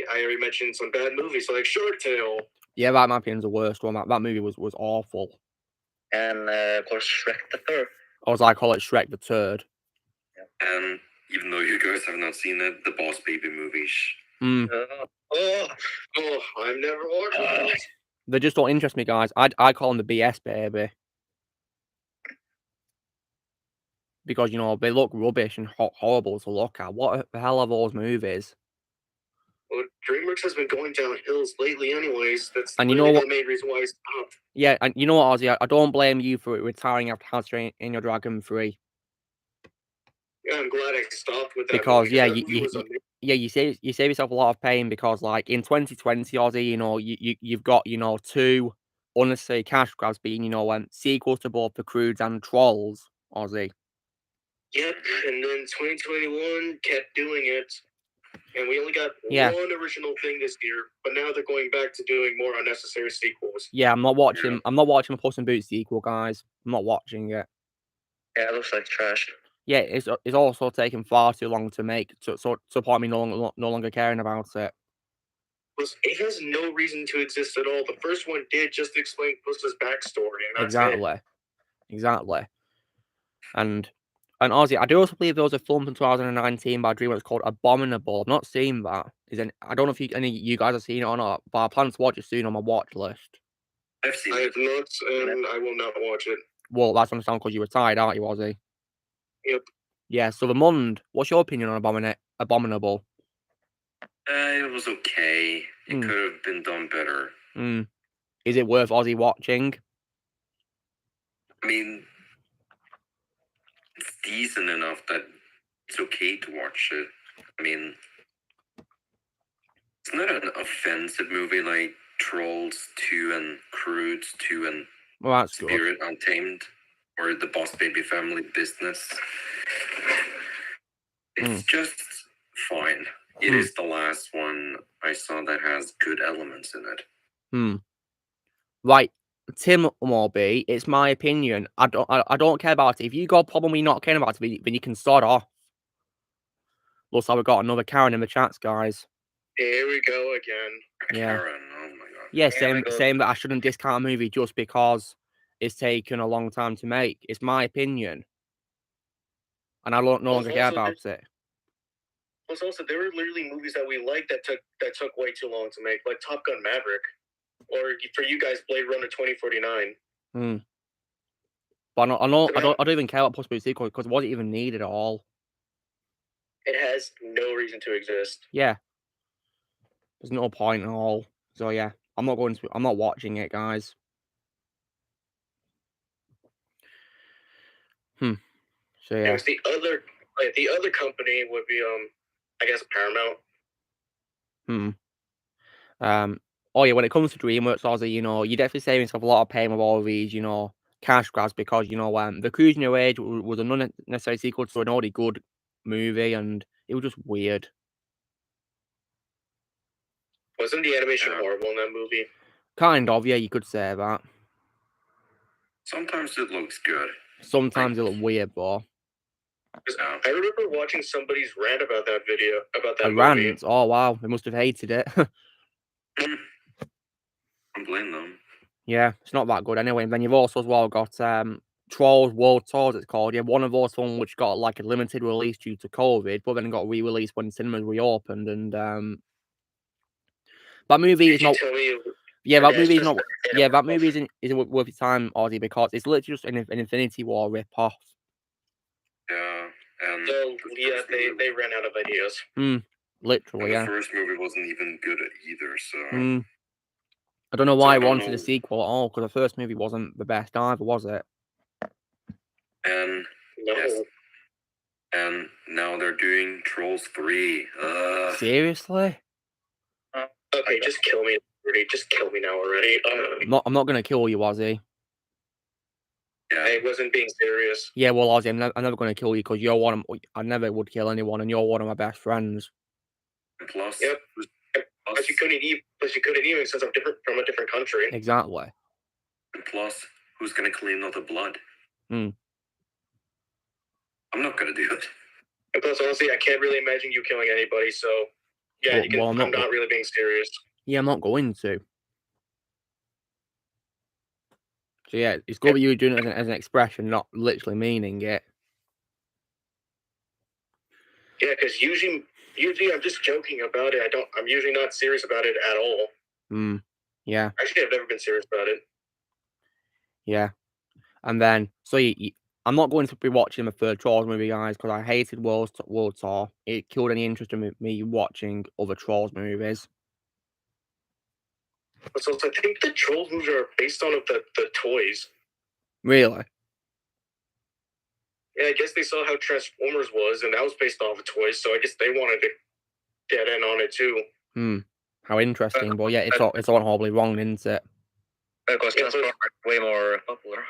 already mentioned some bad movies like Shark Tale. Yeah, that might be the worst one. That movie was awful. And of course, Shrek the Third. Or as I call it, Shrek the Turd. Yeah. And even though you guys have not seen it, the Boss Baby movies. I've never watched it. They just don't interest me, guys. I call them the BS baby. Because, you know, they look rubbish and horrible to look at. What the hell are those movies? Well, DreamWorks has been going down hills lately anyways. That's and you know what? the main reason why I stopped. Yeah, and you know what, Ozzy? I don't blame you for retiring after How to Train Your Dragon 3. Yeah, I'm glad I stopped with that. Because, movie, you save yourself a lot of pain because, like, in 2020, Ozzy, you know, you've got, you know, 2 unnecessary cash grabs being, you know, sequels to both The Croods and Trolls, Ozzy. Yep, and then 2021 kept doing it. And we only got one original thing this year, but now they're going back to doing more unnecessary sequels. Yeah, I'm not watching a Puss in Boots sequel, guys. I'm not watching it. Yeah, it looks like trash. Yeah, it's also taken far too long to make, to the point me no longer caring about it. It has no reason to exist at all. The first one did just explain Puss's backstory, and that's Exactly. And Ozzy, I do also believe there was a film from 2019 by DreamWorks called Abominable. I've not seen that. I don't know if any of you guys have seen it or not, but I plan to watch it soon on my watch list. I've seen it. I have not, and I will not watch it. Well, that's understandable because you were tired, aren't you, Ozzy? Yep. Yeah, so the Mund, what's your opinion on Abominable? It was okay. It could have been done better. Is it worth Ozzy watching? I mean, it's decent enough that it's okay to watch it. I mean, it's not an offensive movie like Trolls 2 and Croods 2 and Spirit Untamed or the Boss Baby Family Business. It's just fine. It is the last one I saw that has good elements in it. Right, Tim Morby, it's my opinion. I don't care about it. If you got a problem with me not caring about it, then you can start off. Looks like we've got another Karen in the chats, guys. Here we go again. Yeah. Karen, oh my god. Yeah, saying that I shouldn't discount a movie just because it's taken a long time to make. It's my opinion. And I don't no longer care about it. Plus, also, there were literally movies that we liked that took way too long to make, like Top Gun Maverick, or for you guys, Blade Runner 2049. But I don't even care about possible sequel because it wasn't even needed at all. It has no reason to exist. Yeah, there's no point at all. So yeah, I'm not watching it, guys. So yeah. The other company would be I guess Paramount. Oh yeah, when it comes to DreamWorks, also, you know, you're definitely saving yourself a lot of pain with all these, you know, cash grabs because, you know, The Cruising Your Age was an unnecessary sequel to an already good movie, and it was just weird. Wasn't the animation horrible in that movie? Kind of, yeah, you could say that. Sometimes it looks good. Sometimes it looks weird, though. I remember watching somebody's rant about that video, about that movie. Rant? Oh, wow. They must have hated it. I don't blame them. Yeah, it's not that good anyway. And then you've also as well got Trolls World Tours, it's called. Yeah, one of those films which got like a limited release due to COVID, but then got re-released when cinemas reopened. And that movie is not. Yeah, that movie is not. Yeah, that movie isn't worth your time, Ozzy, because it's literally just an Infinity War rip-off. Yeah, and so yeah, they ran out of ideas. Literally, and the first movie wasn't even good either, so... I don't know why I wanted a sequel at all, because the first movie wasn't the best either, was it? And, yes. And now they're doing Trolls 3. Seriously? Okay, just kill me already. Just kill me now already. I'm not going to kill you, Ozzy. Yeah. I wasn't being serious. Yeah, well, Ozzy, I'm never going to kill you, because you're one of... I never would kill anyone, and you're one of my best friends. Plus... Yep. Plus you couldn't even since I'm from a different country. Exactly. And plus, who's going to clean all the blood? I'm not going to do it. And plus, honestly, I can't really imagine you killing anybody, so... Yeah, I'm not really being serious. Yeah, I'm not going to. So yeah, it's good that you're doing it as an expression, not literally meaning it. Yeah, because usually I'm just joking about it. I'm usually not serious about it at all. Yeah. Actually, I've never been serious about it. Yeah. And then, so I'm not going to be watching the third Trolls movie, guys, because I hated World Tour. It killed any interest in me watching other Trolls movies. So I think the Trolls movies are based on the toys. Really? Yeah, I guess they saw how Transformers was, and that was based off of toys, so I guess they wanted to get in on it too. How interesting. But yeah, it's all horribly wrong, isn't it? Because Transformers way more popular,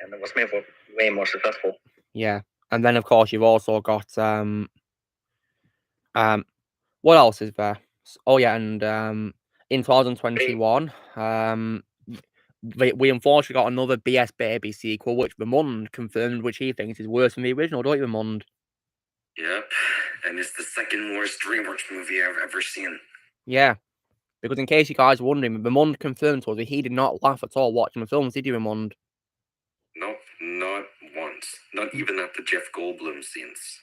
and it was made for way more successful. Yeah. And then, of course, you've also got... what else is there? Oh, yeah, and in 2021... we unfortunately got another BS Baby sequel, which Vermund confirmed, which he thinks is worse than the original, don't you, Vermund? Yep, and it's the second worst DreamWorks movie I've ever seen. Yeah, because in case you guys are wondering, Vermund confirmed to us that he did not laugh at all watching the films, did you, Vermund? Nope, not once. Not even at the Jeff Goldblum scenes.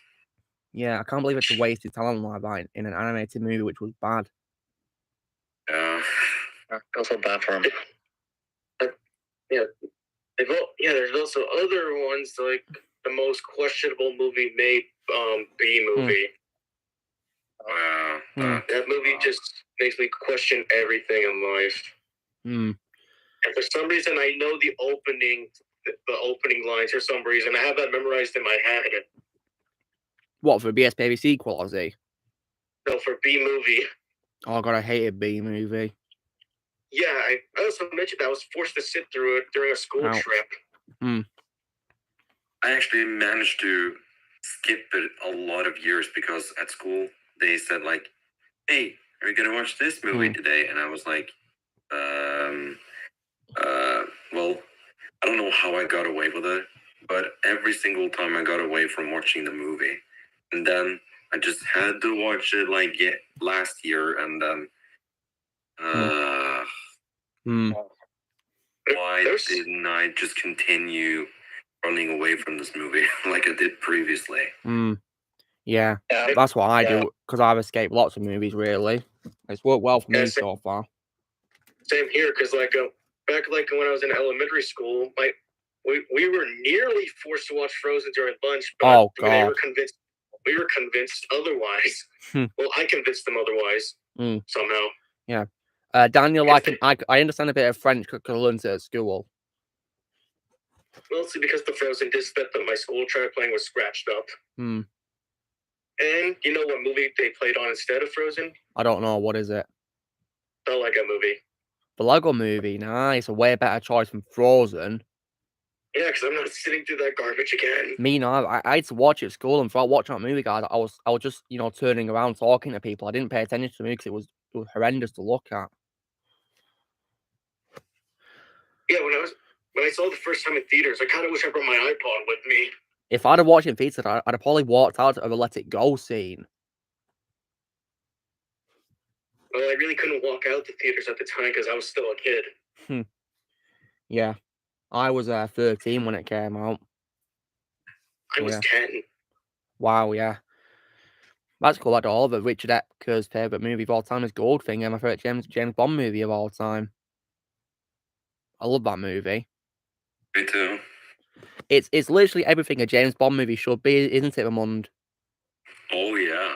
Yeah, I can't believe it's a wasted talent like that in an animated movie, which was bad. I feel so bad for him. Yeah, there's also other ones like the most questionable movie made, B movie. That movie just makes me question everything in life. And for some reason, I know the opening lines. For some reason, I have that memorized in my head. What, for BS Baby sequel, Ozzy? No, for B movie. Oh god, I hated B movie. Yeah, I also mentioned that I was forced to sit through it during a school trip. I actually managed to skip it a lot of years because at school they said like, "Hey, are we gonna watch this movie today?" And I was like, well, I don't know how I got away with it, but every single time I got away from watching the movie, and then I just had to watch it like last year, and then why didn't I just continue running away from this movie like I did previously? Yeah, that's what I do, because I've escaped lots of movies, really. It's worked well for me so far. Same here, because back when I was in elementary school, we were nearly forced to watch Frozen during lunch, but they were convinced. We were convinced otherwise. Well, I convinced them otherwise somehow. Yeah, Daniel, I understand a bit of French because I learned it at school. Mostly because the Frozen disc that my school tried playing was scratched up. And you know what movie they played on instead of Frozen? I don't know. What is it? The Lego Movie. The Lego Movie, nice. A way better choice than Frozen. Yeah, because I'm not sitting through that garbage again. Me neither. I had to watch it at school, and throughout watching that movie, guys, I was just turning around talking to people. I didn't pay attention to the movie because it was horrendous to look at. Yeah, when I saw it the first time in theaters, I kind of wish I brought my iPod with me. If I'd have watched it in theaters, I'd have probably walked out of a Let It Go scene. Well, I really couldn't walk out the theaters at the time because I was still a kid. Yeah. I was 13 when it came out. I was 10. Wow, yeah. That's cool. Like all of it. Richard Epker's favourite movie of all time is Goldfinger, my favourite James Bond movie of all time. I love that movie. Me too. It's literally everything a James Bond movie should be, isn't it, Ramond? Oh, yeah.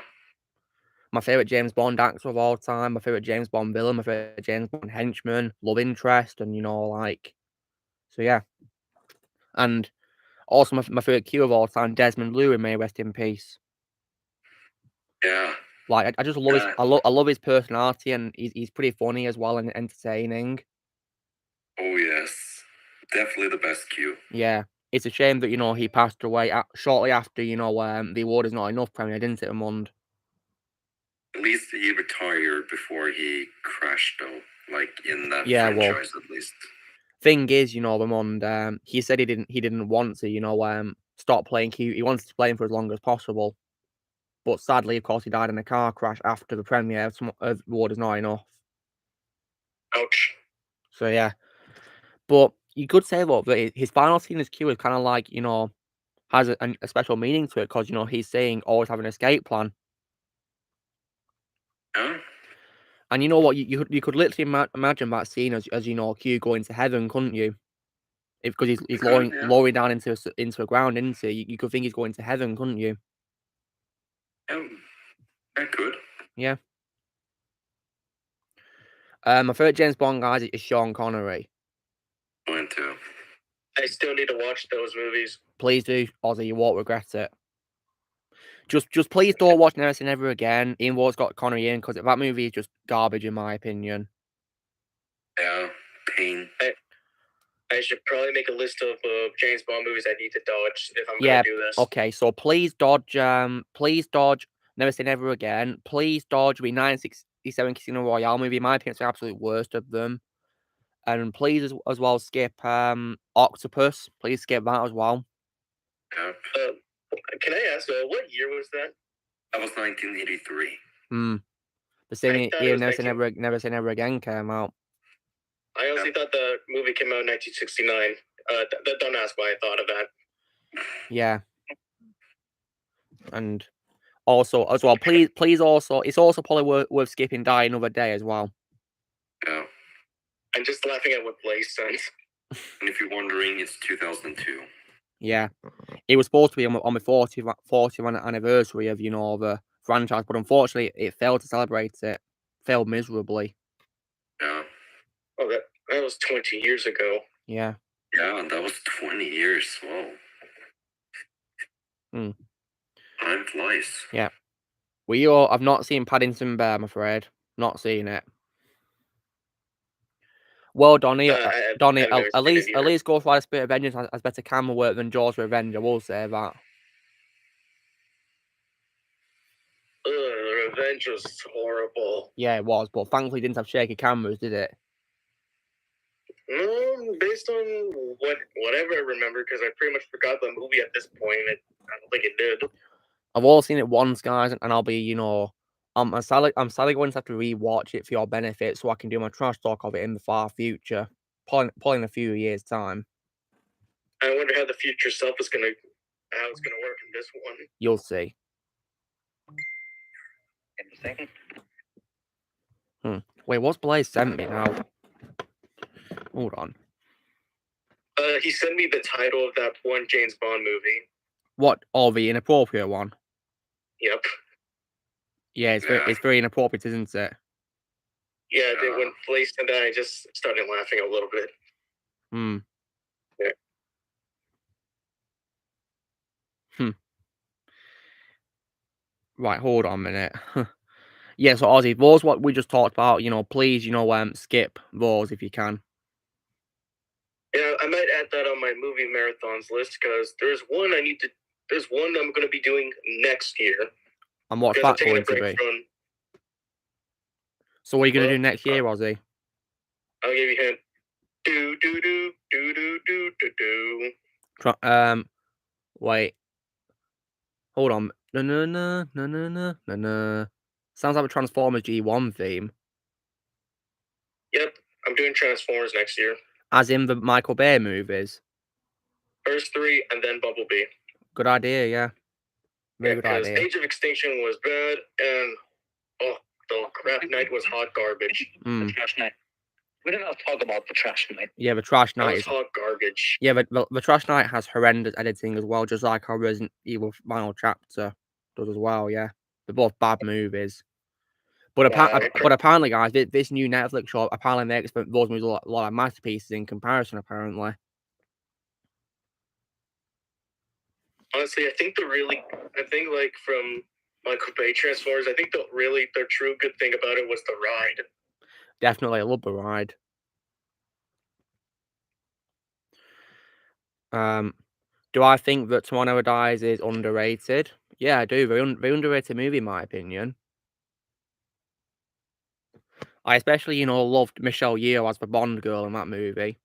my favorite James Bond actor of all time, my favorite James Bond villain, my favorite James Bond henchman, love interest, and like, so yeah. And also my favorite Q of all time, Desmond Llewellyn, may rest in peace. Yeah. Like I just love his, I love his personality, and he's pretty funny as well and entertaining. Oh yes, definitely the best Q. Yeah, it's a shame that he passed away shortly after the Award Is Not Enough premiere, didn't it, Amund? At least he retired before he crashed, though. Like in that franchise, at least. Thing is, Amund, he said he didn't want to, stop playing Q. He wanted to play him for as long as possible. But sadly, of course, he died in a car crash after the premiere of Award Is Not Enough. Ouch. So yeah, but you could say that his final scene as Q is kind of like has a special meaning to it, because he's saying always have an escape plan. Yeah. And you know what? You could literally imagine that scene as Q going to heaven, couldn't you? Because he's lowering down into the ground, isn't he? You could think he's going to heaven, couldn't you? I could. Yeah. My favorite James Bond guys is Sean Connery. Mine too. I still need to watch those movies. Please do, Ozzy. You won't regret it. Just please don't watch Never Say Never Again, even though it's got Connery in, because that movie is just garbage in my opinion. Yeah, pain. I should probably make a list of James Bond movies I need to dodge if I'm gonna do this. Okay, so please dodge Never Say Never Again. Please dodge the 1967 Casino Royale movie. In my opinion, it's the absolute worst of them. And please as well skip Octopus. Please skip that as well. Yep. Can I ask, what year was that? That was 1983. The same year Never Say Never Again came out. I honestly thought the movie came out in 1969. Don't ask why I thought of that. Yeah. And also, as well, please also, it's also probably worth skipping Die Another Day as well. Yeah. I'm just laughing at what Blaze says. And if you're wondering, it's 2002. Yeah. It was supposed to be on the 40th anniversary of, the franchise, but unfortunately, it failed to celebrate it. Failed miserably. Yeah. Oh, that was 20 years ago. Yeah. Yeah, and that was 20 years. Whoa. Time flies. Yeah. I've not seen Paddington Bear, I'm afraid. Not seen it. Well, Donnie, at least Ghost Rider Spirit of Vengeance has better camera work than Jaws Revenge, I will say that. Revenge was horrible. Yeah, it was, but thankfully it didn't have shaky cameras, did it? Based on whatever I remember, because I pretty much forgot the movie at this point. I don't think it did. I've only seen it once, guys, and I'll be, I'm sadly going to have to rewatch it for your benefit, so I can do my trash talk of it in the far future, probably in a few years' time. I wonder how the future self is gonna work in this one. You'll see. Interesting. Wait, what's Blaze sent me now? Hold on. He sent me the title of that one James Bond movie. What? Oh, the inappropriate one? Yep. Yeah, it's very inappropriate, isn't it? Yeah, when Blaze said that, I just started laughing a little bit. Yeah. Right, hold on a minute. Yeah, so Ozzy, those what we just talked about, please, skip those if you can. Yeah, I might add that on my movie marathons list, because there's one I'm going to be doing next year. And what's that going to be? So what are you going to do next year, Ozzy? I'll give you a hint. Wait. Hold on. No. Sounds like a Transformers G1 theme. Yep, I'm doing Transformers next year. As in the Michael Bay movies? First 3 and then Bumblebee. Good idea, yeah. Very good idea. Age of Extinction was bad, and the crap night was hot garbage. The Trash Night. We didn't talk about the Trash Night. Yeah, the Trash Night is hot garbage. Yeah, the Trash Night has horrendous editing as well, just like our Resident Evil Final Chapter does as well, yeah. They're both bad movies. But apparently, guys, this new Netflix show apparently makes those movies a lot of masterpieces in comparison. Apparently, honestly, I think like from Michael Bay Transformers, I think the true good thing about it was the ride. Definitely, I love the ride. Do I think that Tomorrow Never Dies is underrated? Yeah, I do. Very underrated movie, in my opinion. I especially, loved Michelle Yeoh as the Bond girl in that movie.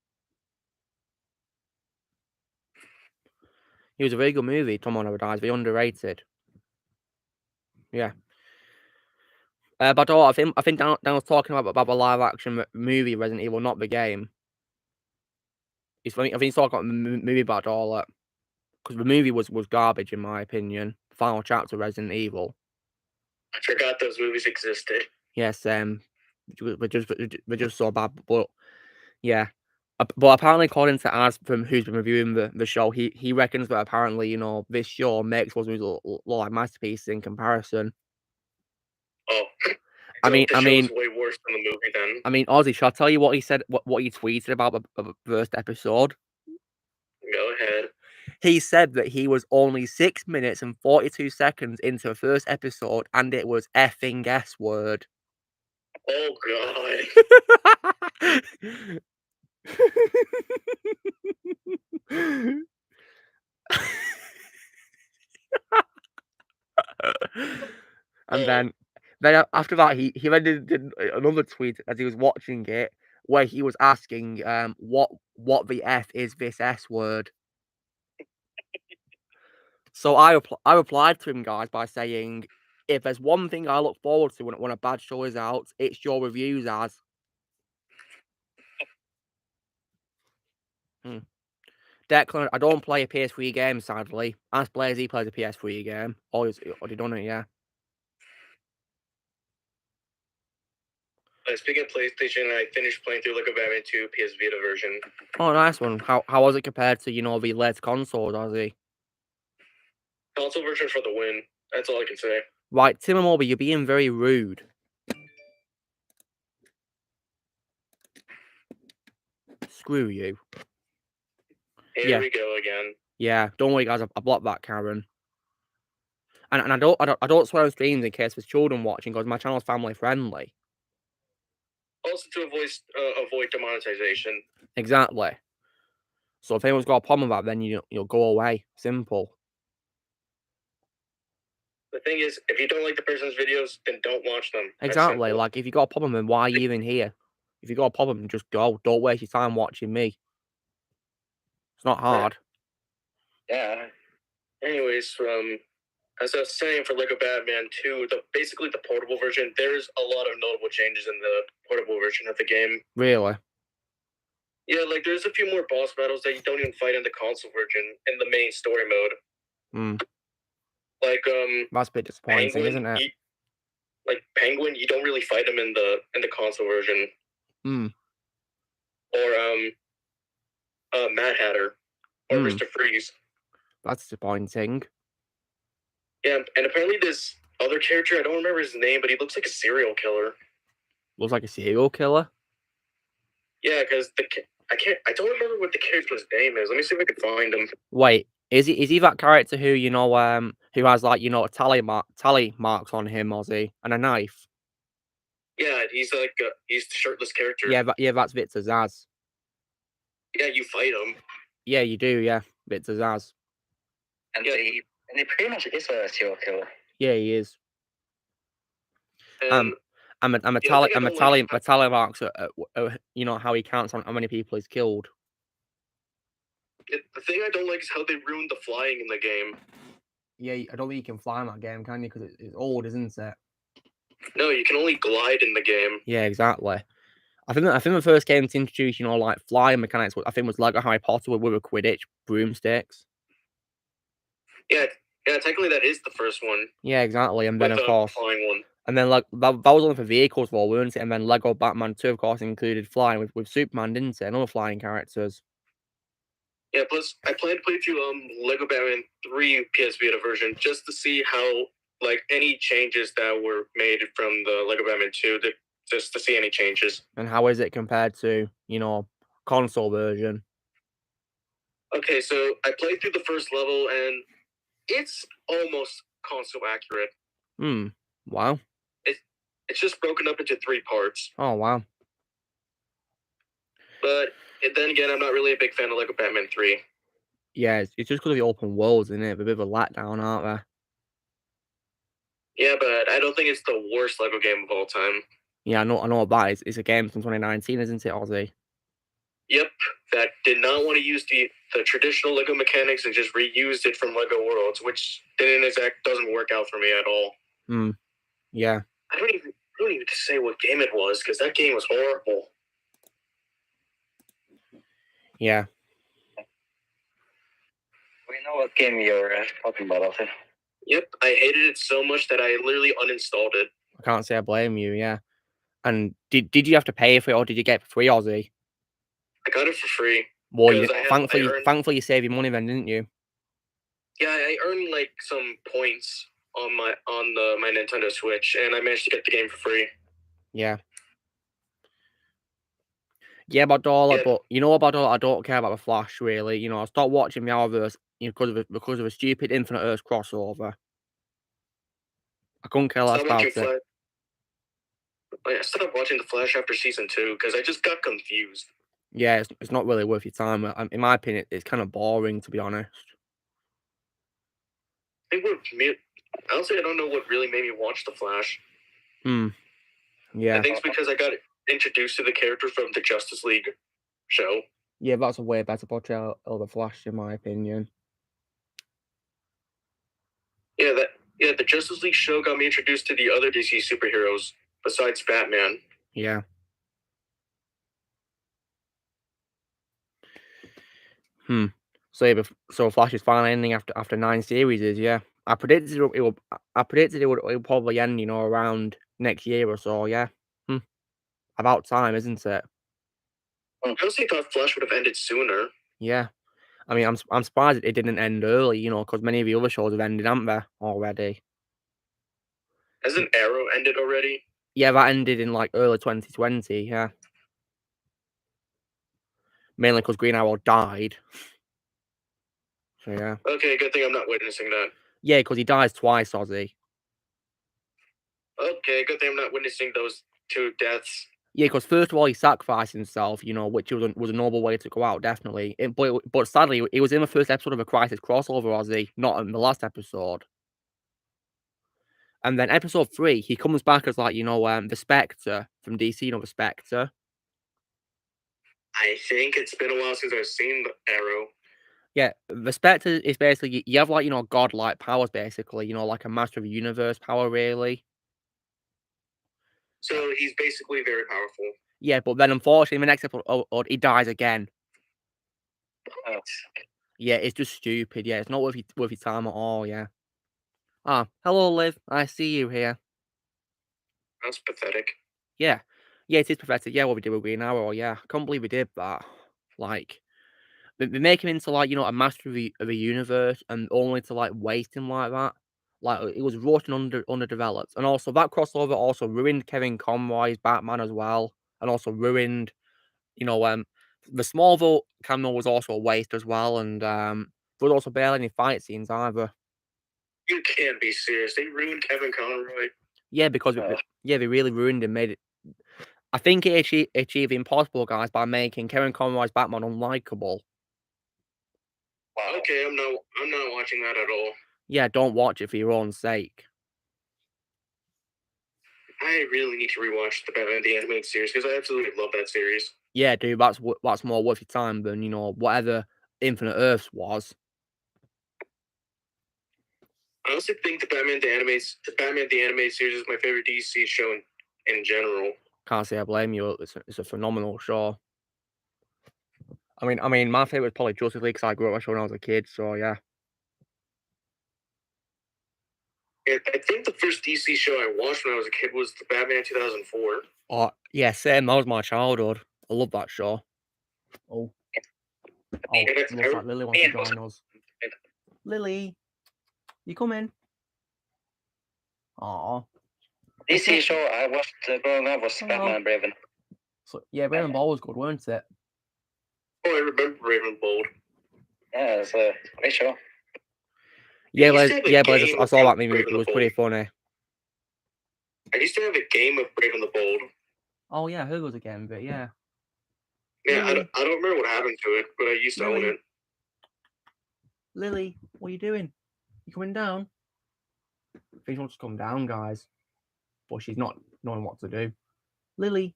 It was a very good movie, Tomorrow Never Dies. Very underrated. Yeah. But I think Dan was talking about the live action movie Resident Evil, not the game. I think he's talking about the movie about all that. Because the movie was garbage, in my opinion. The final chapter, Resident Evil. I forgot those movies existed. Yes, they're just so bad. But yeah, but apparently, according to Az from who's been reviewing the show, he reckons that apparently, this show makes those movies look like masterpieces in comparison. Oh, I mean, way worse than the movie. Then I mean, Ozzy, shall I tell you what he said? What he tweeted about the first episode? Go ahead. He said that he was only 6 minutes and 42 seconds into the first episode, and it was effing S word. Oh god. And then after that, he then did another tweet as he was watching it, where he was asking, what the F is this S word? So I replied to him, guys, by saying, if there's one thing I look forward to when a bad show is out, it's your reviews, Az. Declan, I don't play a PS3 game, sadly. Ask Blaze, he plays a PS3 game. Or he's already done it, yeah. Speaking of PlayStation, I finished playing through Lego Batman 2 PS Vita version. Oh, nice one. How was it compared to, the latest consoles, Ozzy? Console version for the win. That's all I can say. Right, Tim and Morby, you're being very rude. Screw you. Here we go again. Yeah, don't worry, guys. I blocked that, Karen. And I don't swear on streams in case there's children watching, because my channel's family friendly. Also to avoid demonetization. Exactly. So if anyone's got a problem with that, then you'll go away. Simple. The thing is, if you don't like the person's videos, then don't watch them. Exactly. Like, if you got a problem, then why are you even here? If you got a problem, just go. Don't waste your time watching me. It's not hard. Yeah. Anyways, as I was saying, for Lego Batman 2, basically the portable version, there's a lot of notable changes in the portable version of the game. Really? Yeah, like there's a few more boss battles that you don't even fight in the console version in the main story mode. Like that's a bit disappointing, Penguin, isn't it? Like Penguin, you don't really fight him in the console version. Or Mad Hatter or Mr. Freeze. That's disappointing. Yeah, and apparently this other character, I don't remember his name, but he looks like a serial killer. Looks like a serial killer? Yeah, because I don't remember what the character's name is. Let me see if I can find him. Wait, is he that character who who has like tally marks on him, Ozzy, and a knife? Yeah, he's like he's the shirtless character. Yeah, that's Victor Zaz. Yeah, you fight him. Yeah, you do. Yeah, Victor Zaz. And he pretty much is a serial killer. Yeah, he is. And tally marks how he counts on how many people he's killed. The thing I don't like is how they ruined the flying in the game. Yeah, I don't think you can fly in that game, can you? Because it's old, isn't it? No, you can only glide in the game. Yeah, exactly. I think the first game to introduce, like flying mechanics, I think was Lego Harry Potter with a Quidditch broomsticks. Yeah, technically that is the first one. Yeah, exactly. And then, of course, flying one. And then, like, that was only for vehicles, weren't it? And then Lego Batman 2, of course, included flying with Superman, didn't it? And other flying characters. Yeah, plus I plan to play through Lego Batman 3 PS Vita version just to see how like any changes that were made from the Lego Batman 2, just to see any changes. And how is it compared to, you know, console version? Okay, so I played through the first level, and it's almost console accurate. Wow. It's just broken up into 3 parts. Oh, wow. But then again, I'm not really a big fan of Lego Batman 3. Yeah, it's just because of the open worlds, isn't it? They're a bit of a letdown, aren't they? Yeah, but I don't think it's the worst Lego game of all time. Yeah, I know about it. It's a game from 2019, isn't it, Ozzy? Yep, that did not want to use the traditional Lego mechanics and just reused it from Lego Worlds, which doesn't work out for me at all. Yeah. I don't even say what game it was, because that game was horrible. Yeah. We know what game you're talking about, Ozzy. Yep, I hated it so much that I literally uninstalled it. I can't say I blame you, yeah. And did you have to pay for it, or did you get it for free, Ozzy? I got it for free. Well, thankfully you saved your money then, didn't you? Yeah, I earned like some points on my Nintendo Switch, and I managed to get the game for free. Yeah. Yeah, but you know about all, I don't care about the Flash really. You know, I stopped watching the Arrowverse because of a stupid Infinite Earths crossover. I couldn't care less about it. I stopped watching the Flash after season 2 because I just got confused. Yeah, it's not really worth your time. In my opinion, it's kind of boring, to be honest. Honestly, I don't know what really made me watch the Flash. Yeah. I think it's because I got introduced to the character from the Justice League show. Yeah, that's a way better portrayal of the Flash, in my opinion. Yeah, the Justice League show got me introduced to the other DC superheroes besides Batman. Yeah. So Flash is finally ending after 9 series, yeah. I predicted it would probably end, you know, around next year or so, yeah. About time, isn't it? I honestly thought Flash would have ended sooner. Yeah. I mean, I'm surprised it didn't end early, you know, because many of the other shows have ended, haven't they, already? Hasn't Arrow ended already? Yeah, that ended in, like, early 2020, yeah. Mainly because Green Arrow died. So, yeah. Okay, good thing I'm not witnessing that. Yeah, because he dies twice, Ozzy. Okay, good thing I'm not witnessing those 2 deaths. Yeah, because first of all, he sacrificed himself, you know, which was a noble way to go out, definitely. But sadly, it was in the first episode of a Crisis crossover, Ozzy, not in the last episode. And then episode 3, he comes back as, like, you know, the Spectre from DC, you know, the Spectre. I think it's been a while since I've seen the Arrow. Yeah, the Spectre is basically, you have, like, you know, godlike powers, basically, you know, like a master of the universe power, really. So he's basically very powerful. Yeah, but then unfortunately, in the next episode, he dies again. Yeah, it's just stupid. Yeah, it's not worth your time at all. Yeah. Ah, hello, Liv. I see you here. That's pathetic. Yeah, it is pathetic. Yeah, what we did with Green Arrow. Yeah, I can't believe we did that. Like, they make him into, like, you know, a master of the universe, and only to, like, waste him like that. Like, it was rushed and underdeveloped, and also that crossover also ruined Kevin Conroy's Batman as well, and also ruined, you know, the Smallville cameo was also a waste as well, and there was also barely any fight scenes either. You can't be serious. They ruined Kevin Conroy. Yeah, because they really ruined him. Made it. I think it achieved the impossible, guys, by making Kevin Conroy's Batman unlikable. Wow. Okay, I'm not watching that at all. Yeah, don't watch it for your own sake. I really need to rewatch the Batman the Animated Series because I absolutely love that series. Yeah, dude, that's more worth your time than, you know, whatever Infinite Earths was. I also think the Batman the Animated Series is my favorite DC show in general. Can't say I blame you. It's a phenomenal show. I mean, my favorite was probably Justice League because I grew up watching when I was a kid. So yeah. I think the first DC show I watched when I was a kid was the Batman 2004. Oh yeah, same. That was my childhood. I love that show. Oh, looks like Lily wants to join us. Lily, you come in. Aw. DC show I watched growing up was Batman Brave and... So, yeah, Brave and Bold was good, weren't it? Oh, I remember Brave and Bold. Yeah, it's a great show. Yeah, but I saw that movie. It was pretty funny. I used to have a game of Brave and the Bold. Oh yeah, I heard it was a game, but yeah. Yeah, I don't remember what happened to it, but I used to own it. Lily, what are you doing? You coming down? I think she wants to come down, guys. But she's not knowing what to do. Lily.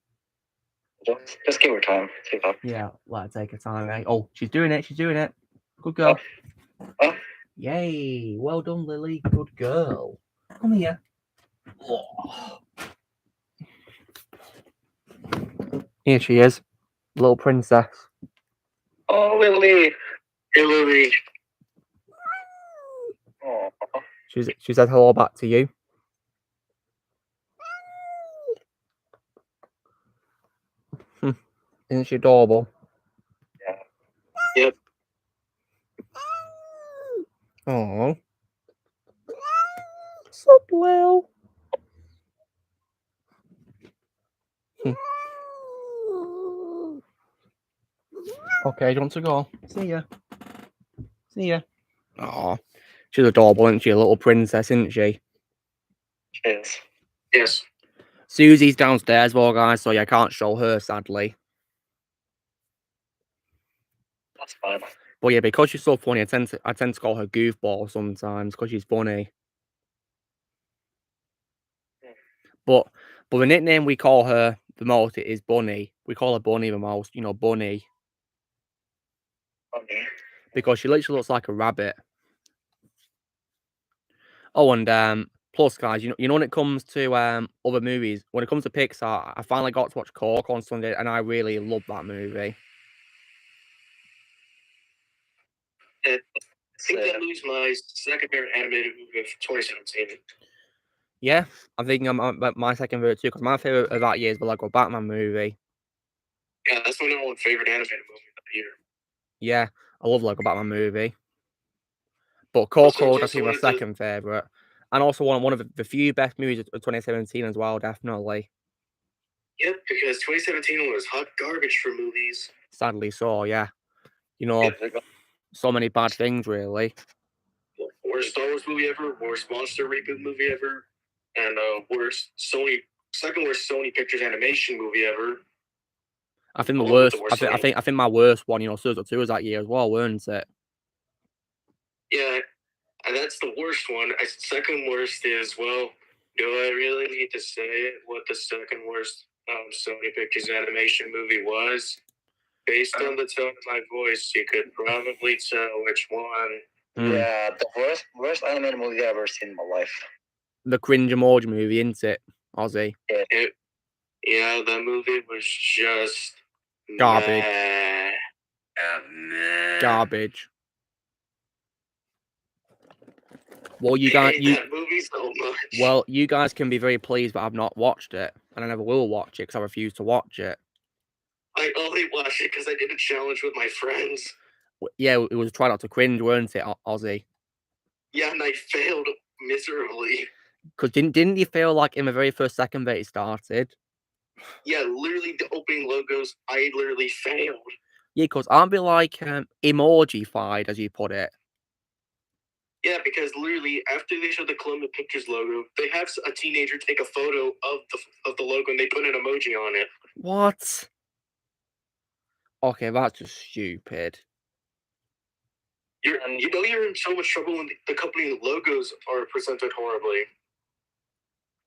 Just give her time. Yeah, let her take her time, eh? Oh, she's doing it. She's doing it. Good girl. Oh. Yay. Well done, Lily. Good girl. Come here. Oh. Here she is. Little princess. Oh, Lily. Hey, Lily. Oh. She said hello back to you. Isn't she adorable? Yeah. Yep. Oh. So well. Okay, do you want to go? See ya. See ya. Oh, she's adorable, isn't she? A little princess, isn't she? She is. Yes. Susie's downstairs, well, guys, so yeah, I can't show her, sadly. That's fine. But yeah, because she's so funny, I tend to call her Goofball sometimes because she's funny. But the nickname we call her the most is Bunny. We call her Bunny the most, you know, Bunny. Okay. Because she literally looks like a rabbit. Oh, and plus, guys, you know when it comes to other movies, when it comes to Pixar, I finally got to watch Coco on Sunday, and I really love that movie. I think that was my second favorite animated movie of 2017. Yeah, I think my second favorite too, because my favorite of that year is the Lego Batman movie. Yeah, that's my number one favorite animated movie of the year. Yeah, I love Lego Batman movie. But Coco is actually my second favorite, and also one of the few best movies of 2017 as well, definitely. Yep, because 2017 was hot garbage for movies. Sadly so, yeah. You know, so many bad things, really. Worst Star Wars movie ever, worst monster reboot movie ever, and second worst Sony Pictures animation movie ever. I think the worst. I think my worst one, you know, Suicide 2 was that year as well, weren't it? Yeah, and that's the worst one. Second worst is, well, do I really need to say what the second worst Sony Pictures animation movie was? Based on the tone of my voice, you could probably tell which one. Yeah, the worst animated movie I've ever seen in my life. The cringe emoji movie, isn't it, Ozzy? Yeah, that movie was just garbage. Garbage. Well, you guys, that movie so much. Well, you guys can be very pleased, but I've not watched it, and I never will watch it because I refuse to watch it. I only watched it because I did a challenge with my friends. Yeah, it was try not to cringe, weren't it, Ozzy? Yeah, and I failed miserably. Because didn't you feel like in the very first second that it started? Yeah, literally the opening logos, I literally failed. Yeah, because aren't they like emoji-fied, as you put it? Yeah, because literally after they show the Columbia Pictures logo, they have a teenager take a photo of the logo and they put an emoji on it. What? Okay, that's just stupid. You're in so much trouble when the company logos are presented horribly.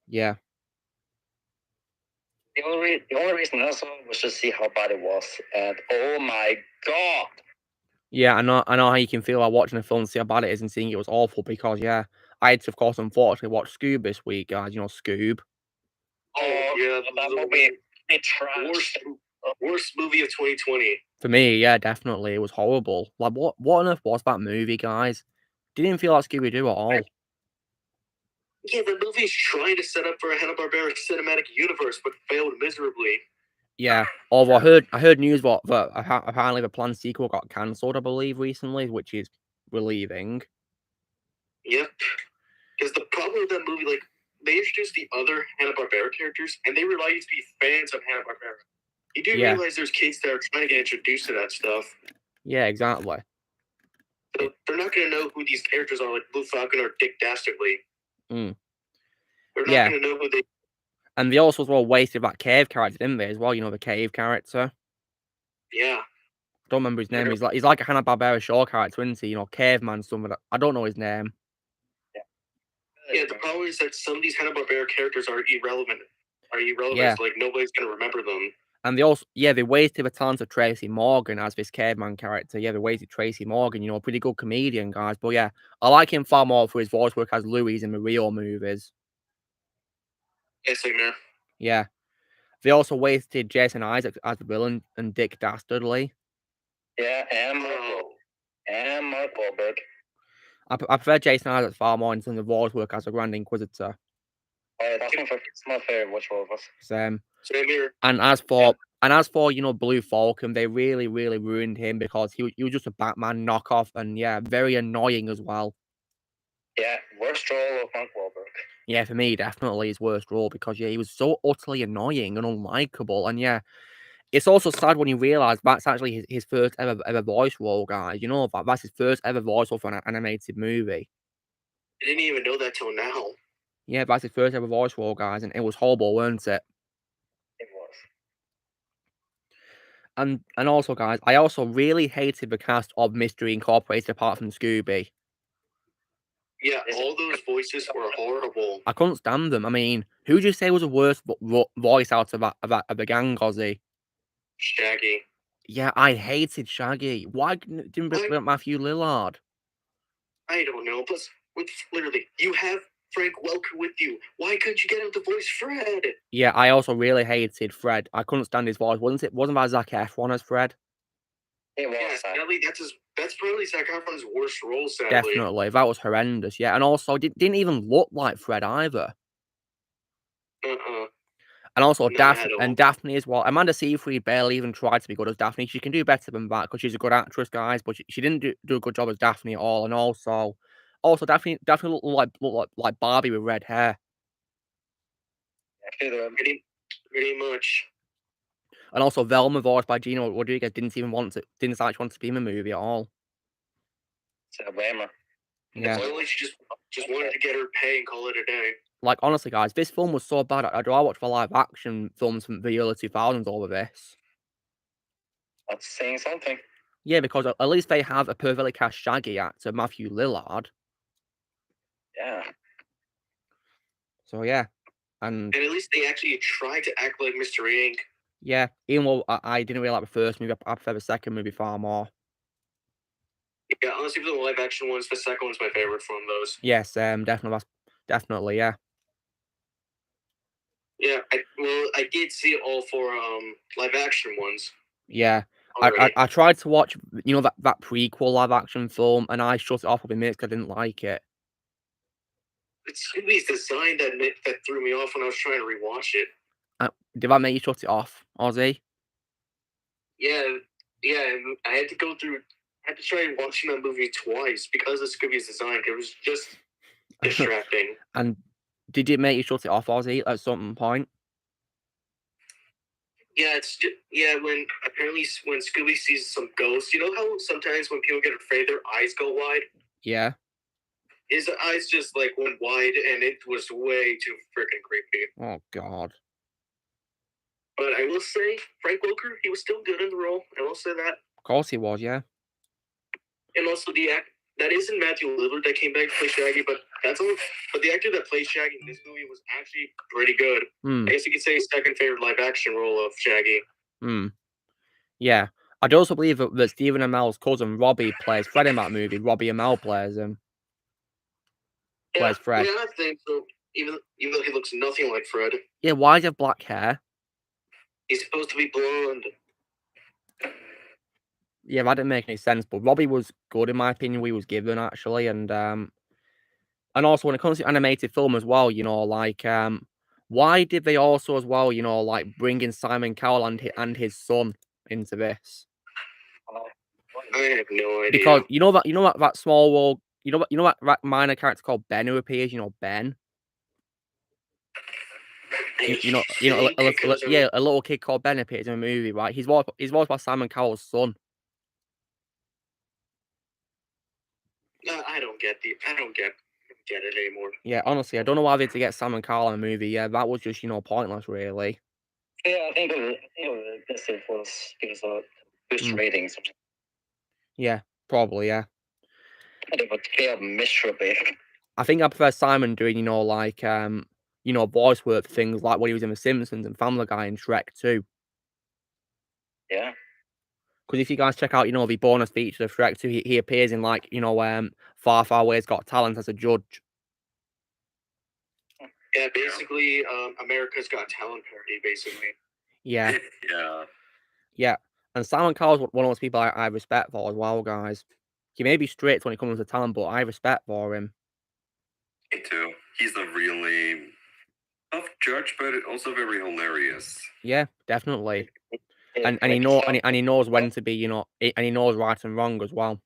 Yeah. The only reason I saw it was to see how bad it was, and oh my god! Yeah, I know how you can feel like watching a film and see how bad it is and seeing it was awful because, yeah, I had to, of course, unfortunately watch Scoob this week, guys. You know, Scoob. Oh, yeah, that movie. Worst movie of 2020. For me, yeah, definitely. It was horrible. Like, what on earth was that movie, guys? Didn't even feel like Scooby-Doo at all. Yeah, the movie's trying to set up for a Hanna-Barbera cinematic universe, but failed miserably. Yeah, although I heard news that apparently the planned sequel got cancelled, I believe, recently, which is relieving. Yep. Because the problem with that movie, like, they introduced the other Hanna-Barbera characters, and they rely you to be fans of Hanna-Barbera. You do realize there's kids that are trying to get introduced to that stuff. Yeah, exactly. So they're not going to know who these characters are, like Blue Falcon or Dick Dastardly. Mm. They're not going to know who they. And they also as well wasted that cave character, didn't they? As well, you know, the cave character. Yeah. I don't remember his name. He's like a Hanna-Barbera show character, isn't he? You know, caveman, something. I don't know his name. Yeah, the problem is that some of these Hanna-Barbera characters are irrelevant. Yeah. Like, nobody's going to remember them. And they also, they wasted the talent of Tracy Morgan as this caveman character. Yeah, they wasted Tracy Morgan, you know, a pretty good comedian, guys. But yeah, I like him far more for his voice work as Louis in the real movies. Yeah, same here. Yeah. They also wasted Jason Isaacs as the villain and Dick Dastardly. Yeah, and Mark Wahlberg. I prefer Jason Isaacs far more in terms of voice work as a Grand Inquisitor. Oh, that's my favorite. Which one was? Same here. And as for you know, Blue Falcon, they really ruined him because he was just a Batman knockoff, and yeah, very annoying as well. Yeah, worst role of Mark Wahlberg. Yeah, for me, definitely his worst role because he was so utterly annoying and unlikable, and yeah, it's also sad when you realise that's actually his first ever voice role, guys. You know, that's his first ever voice role for an animated movie. I didn't even know that till now. Yeah, that's his first ever voice role, guys, and it was horrible, weren't it? It was. And also, guys, I also really hated the cast of Mystery Incorporated apart from Scooby. Yeah, all those voices were horrible. I couldn't stand them. I mean, who would you say was the worst voice out of the gang, Ozzy? Shaggy. Yeah, I hated Shaggy. Why didn't bring Matthew Lillard? I don't know, but literally, you have Frank Welker with you. Why couldn't you get him to voice Fred? Yeah, I also really hated Fred. I couldn't stand his voice. Wasn't that Zac Efron as Fred? It was. Yeah, sadly, that's probably Zac Efron's worst role, sadly. Definitely. That was horrendous, yeah. And also, didn't even look like Fred either. And also, Daphne as well. Amanda Seyfried barely even tried to be good as Daphne. She can do better than that because she's a good actress, guys. But she didn't do a good job as Daphne at all. And also Daphne looked like Barbie with red hair. Pretty much. And also, Velma, voiced by Gina Rodriguez, didn't actually want to be in the movie at all. It's a bummer. Yeah. Well, she just wanted to get her pay and call it a day. Like, honestly, guys, this film was so bad. I'd rather watch the live action films from the early 2000s over this. That's saying something. Yeah, because at least they have a perfectly cast Shaggy actor, Matthew Lillard. Yeah. So, yeah. And at least they actually tried to act like Mr. Ink. Yeah, even though I didn't really like the first movie, I prefer the second movie far more. Yeah, honestly, for the live action ones, the second one's my favorite from those. Yes, definitely, yeah. Yeah, I did see all 4 live action ones. Yeah, I tried to watch, you know, that prequel live action film, and I shut it off within minutes because I didn't like it. It's Scooby's design that threw me off when I was trying to rewatch it. Did that make you shut it off, Ozzy? Yeah, I had to try watching that movie twice because of Scooby's design. It was just distracting. And did it make you shut it off, Ozzy, at some point? Yeah, when Scooby sees some ghosts, you know how sometimes when people get afraid, their eyes go wide? Yeah. His eyes just like went wide, and it was way too freaking creepy. Oh God. But I will say, Frank Welker, he was still good in the role. I will say that. Of course he was, yeah. And also that isn't Matthew Lillard that came back to play Shaggy, but the actor that plays Shaggy in this movie was actually pretty good. I guess you could say his second favorite live action role of Shaggy. Yeah. I'd also believe that Stephen Amell's cousin Robbie plays Fred in that movie. Robbie Amell plays him. Plays Fred. Yeah, I think so. Even though he looks nothing like Fred. Yeah, why does he have black hair? He's supposed to be blonde. Yeah, that didn't make any sense, but Robbie was good in my opinion. We was given actually, and also when it comes to animated film as well, you know, like why did they also as well, you know, like bring in Simon Cowell and his son into this? I have no idea. Because you know that small world, you know that minor character called Ben who appears, you know, Ben. a little kid called Ben appears in a movie, right? He's voiced by Simon Cowell's son. No, I don't get it anymore. Yeah, honestly, I don't know why they had to get Simon Cowell in a movie. Yeah, that was just pointless, really. Yeah, I think it was because of boost ratings. Yeah, probably, yeah. And it would fail miserably. I think I prefer Simon doing, voice work for things like when he was in The Simpsons and Family Guy and Shrek 2. Yeah. Because if you guys check out, the bonus feature of Shrek 2, he appears in, Far Far Away's Got Talent as a judge. Yeah, basically, America's Got Talent parody, basically. Yeah. Yeah. Yeah. And Simon Cowell's one of those people I respect for as well, guys. He may be strict when it comes to talent, but I respect for him. Me too. He's a really tough judge, but also very hilarious. Yeah, definitely. And he knows when to be, and he knows right and wrong as well.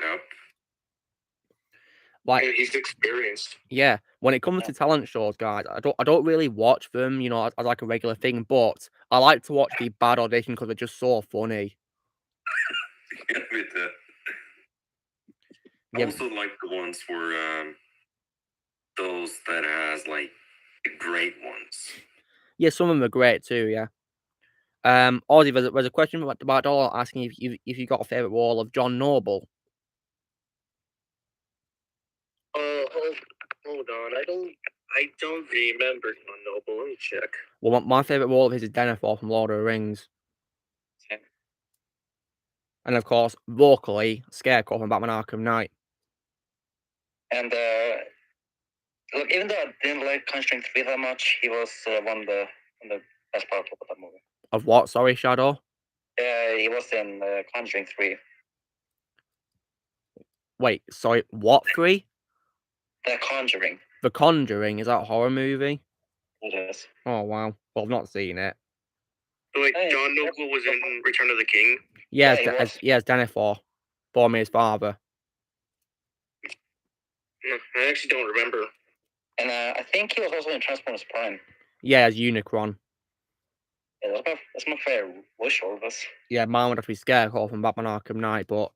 Yep. Like, he's experienced. Yeah, when it comes to talent shows, guys, I don't really watch them, as like a regular thing, but I like to watch the bad auditions because they're just so funny. Yeah, me too. I also like the ones where those that has like the great ones. Yeah, some of them are great too. Yeah. Ozzy, there's a question about all asking if you got a favorite role of John Noble. Hold on. I don't remember John Noble. Let me check. Well, my favorite role of his is Denethor from Lord of the Rings. Okay. And of course, vocally, Scarecrow from Batman Arkham Knight. And look, even though I didn't like Conjuring 3 that much, he was one of the best part of that movie. Of what? Sorry, Shadow? Yeah, he was in Conjuring 3. Wait, sorry, what 3? The Conjuring. The Conjuring, is that a horror movie? It is. Oh, wow. Well, I've not seen it. So, wait, John Noble was in Return of the King? Yeah, as Denethor. Boromir's father. I actually don't remember. And I think he was also in Transformers Prime. Yeah, as Unicron. Yeah, that's my favorite wish of this. Yeah, mine would have to be Scarecrow from Batman Arkham Knight, but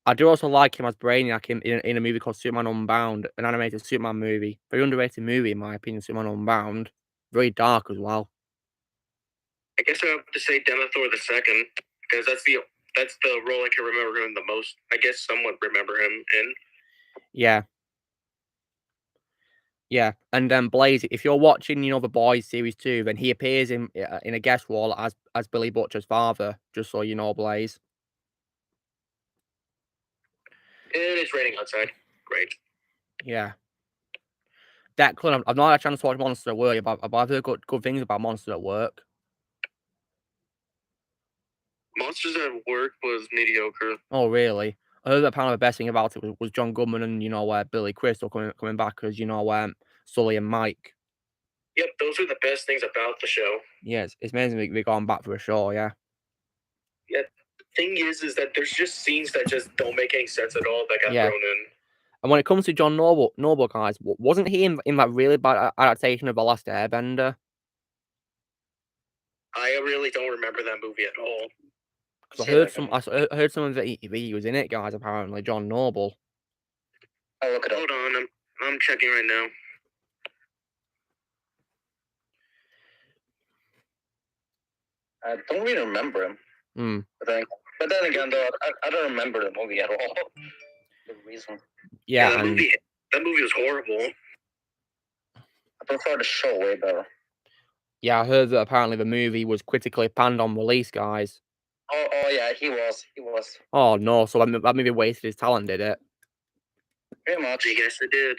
I do also like him as Brainiac in a movie called Superman Unbound, an animated Superman movie. Very underrated movie, in my opinion, Superman Unbound. Very dark as well. I guess I have to say Denethor the Second, because that's the role I can remember him the most. I guess someone remember him in. Yeah. Yeah, and then Blaze, if you're watching, The Boys series 2, then he appears in a guest role as Billy Butcher's father, just so you know, Blaze. And it's raining outside. Great. Yeah. Declan, I've not had a chance to watch Monster at Work, but I've heard good things about Monster at Work. Monsters at Work was mediocre. Oh, really? I heard that apparently the best thing about it was John Goodman and, Billy Crystal coming back as, Sully and Mike. Yep, those are the best things about the show. Yeah, it's amazing they're going back for a show, yeah. Yeah, the thing is that there's just scenes that just don't make any sense at all that got thrown in. And when it comes to John Noble, guys, wasn't he in that really bad adaptation of The Last Airbender? I really don't remember that movie at all. I heard someone that he was in it, guys. Apparently, John Noble. I'll look it up. Hold on, I'm checking right now. I don't really remember him. But then again, though, I don't remember the movie at all. The reason. Yeah, that movie was horrible. I prefer the show way better. Yeah, I heard that apparently the movie was critically panned on release, guys. Oh yeah, he was. Oh no, so that movie wasted his talent, did it? Pretty much. I guess it did.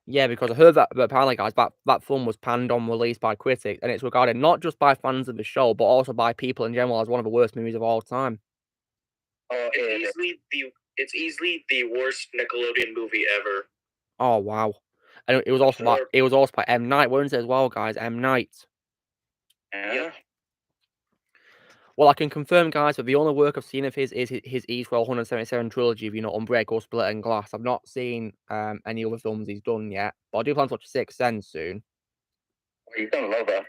Yeah, because I heard that apparently, guys, that film was panned on release by critics, and it's regarded not just by fans of the show, but also by people in general as one of the worst movies of all time. Oh, it's easily the worst Nickelodeon movie ever. Oh wow. And it was also by M. Night, wasn't it, as well, guys? M. Night. Yeah. Well, I can confirm, guys, that the only work I've seen of his is his E-Swell 177 trilogy of, Unbreakable, Split, and Glass. I've not seen any other films he's done yet, but I do plan to watch Sixth Sense soon. You're gonna love that.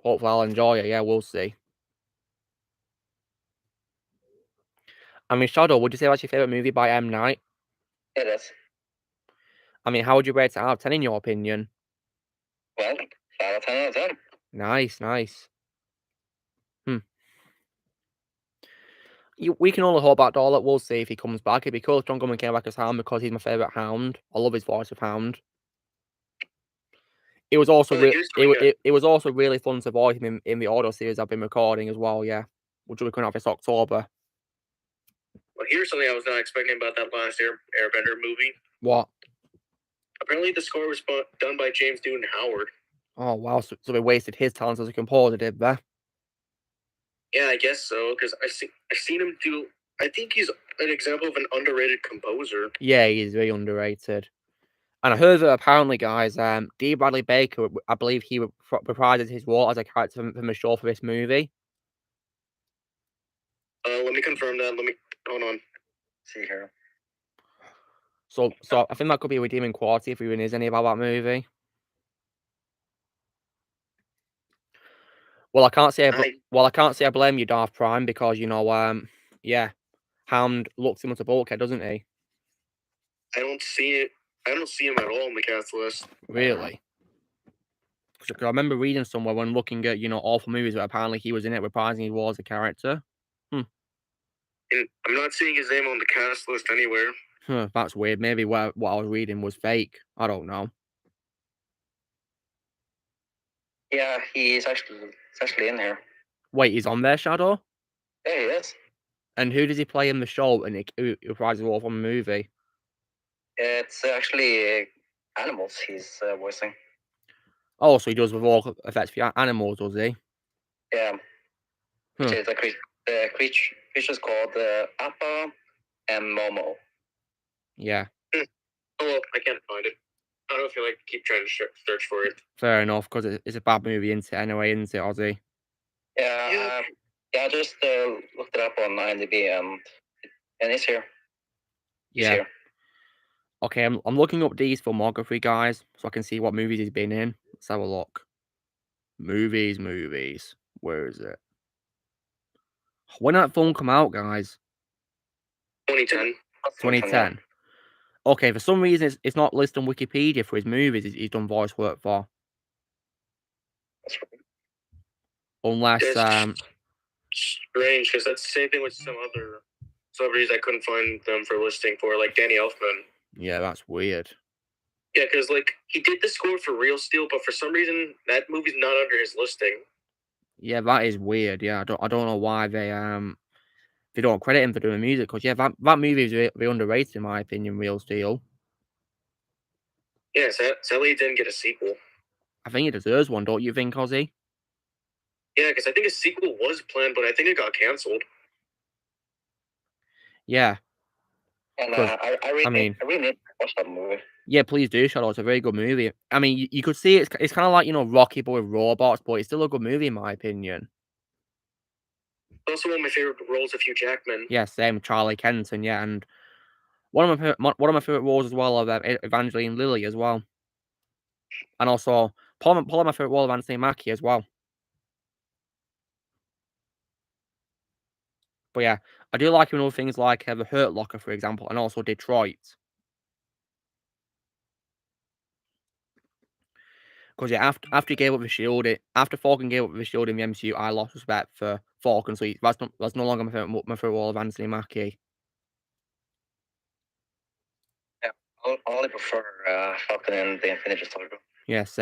Hopefully I'll enjoy it. Yeah, we'll see. I mean, Shadow, would you say that's your favourite movie by M. Night? It is. I mean, how would you rate it out of 10 in your opinion? Well, 5 out of 10 out of 10. Nice. We can only hope that Dorlet. We'll see if he comes back. It'd be cool if John Goodman came back as Hound because he's my favourite Hound. I love his voice of Hound. It was also it was also really fun to voice him in the audio series I've been recording as well. Yeah, which will be coming out this October. Well, here's something I was not expecting about that last Airbender movie. What? Apparently, the score was done by James Newton Howard. Oh wow! So they wasted his talents as a composer, did they? Yeah, I guess so. Because I've seen him do. I think he's an example of an underrated composer. Yeah, he's very underrated. And I heard that apparently, guys, D. Bradley Baker, I believe he reprised his role as a character from a show for this movie. Let me confirm that. Hold on. See here. So I think that could be a redeeming quality if he even is any about that movie. Well, I can't say I blame you, Darth Prime, because you know, yeah, Hound looks similar to Bulkhead, doesn't he? I don't see him at all in the cast list. Really? Because I remember reading somewhere when looking at, you know, awful movies that apparently he was in it reprising his role as a character. And I'm not seeing his name on the cast list anywhere. That's weird. Maybe what I was reading was fake. I don't know. Yeah, he's actually in here. Wait, he's on there, Shadow? Yeah, he is. And who does he play in the show and who reprises his role from the movie? It's actually animals he's voicing. Oh, so he does with all effects for animals, does he? Yeah. The creature's called Appa and Momo. Yeah. Oh, well, I can't find it. I don't feel like keep trying to search for it. Fair enough, because it's a bad movie, isn't it? Anyway, isn't it, Ozzy? Yeah. I just looked it up on IMDb and it's here. He's here. Okay, I'm looking up D's filmography, guys, so I can see what movies he's been in. Let's have a look. Movies. Where is it? When did that film come out, guys? 2010. 2010. Okay, for some reason it's not listed on Wikipedia for his movies he's done voice work for. That's right. Unless strange, because that's the same thing with some other celebrities I couldn't find them for listing for, like Danny Elfman. Yeah, that's weird. Yeah, because like he did the score for Real Steel, but for some reason that movie's not under his listing. Yeah, that is weird. Yeah, I don't know why they don't credit him for doing music, because yeah, that movie is really underrated in my opinion. Real Steel. Yeah, sadly it didn't get a sequel. I think it deserves one, don't you think, Ozzy? Yeah, because I think a sequel was planned, but I think it got cancelled. Yeah. And I really need to watch that movie. Yeah, please do, Shadow. It's a very good movie. I mean, you could see it's kind of like, you know, Rocky but with robots, but it's still a good movie in my opinion. Also, one of my favorite roles of Hugh Jackman. Yeah, same. Charlie Kenton, yeah, and one of my favorite roles as well of Evangeline Lilly as well, and also Paul my favorite role of Anthony Mackie as well. But yeah, I do like him in other things like The Hurt Locker, for example, and also Detroit. Because yeah, after he gave up the shield, after Falcon gave up the shield in the MCU, I lost respect for Falcon. So that's no longer my favorite role of Anthony Mackie. Yeah, I only prefer Falcon and the Infinity Saga. Yes,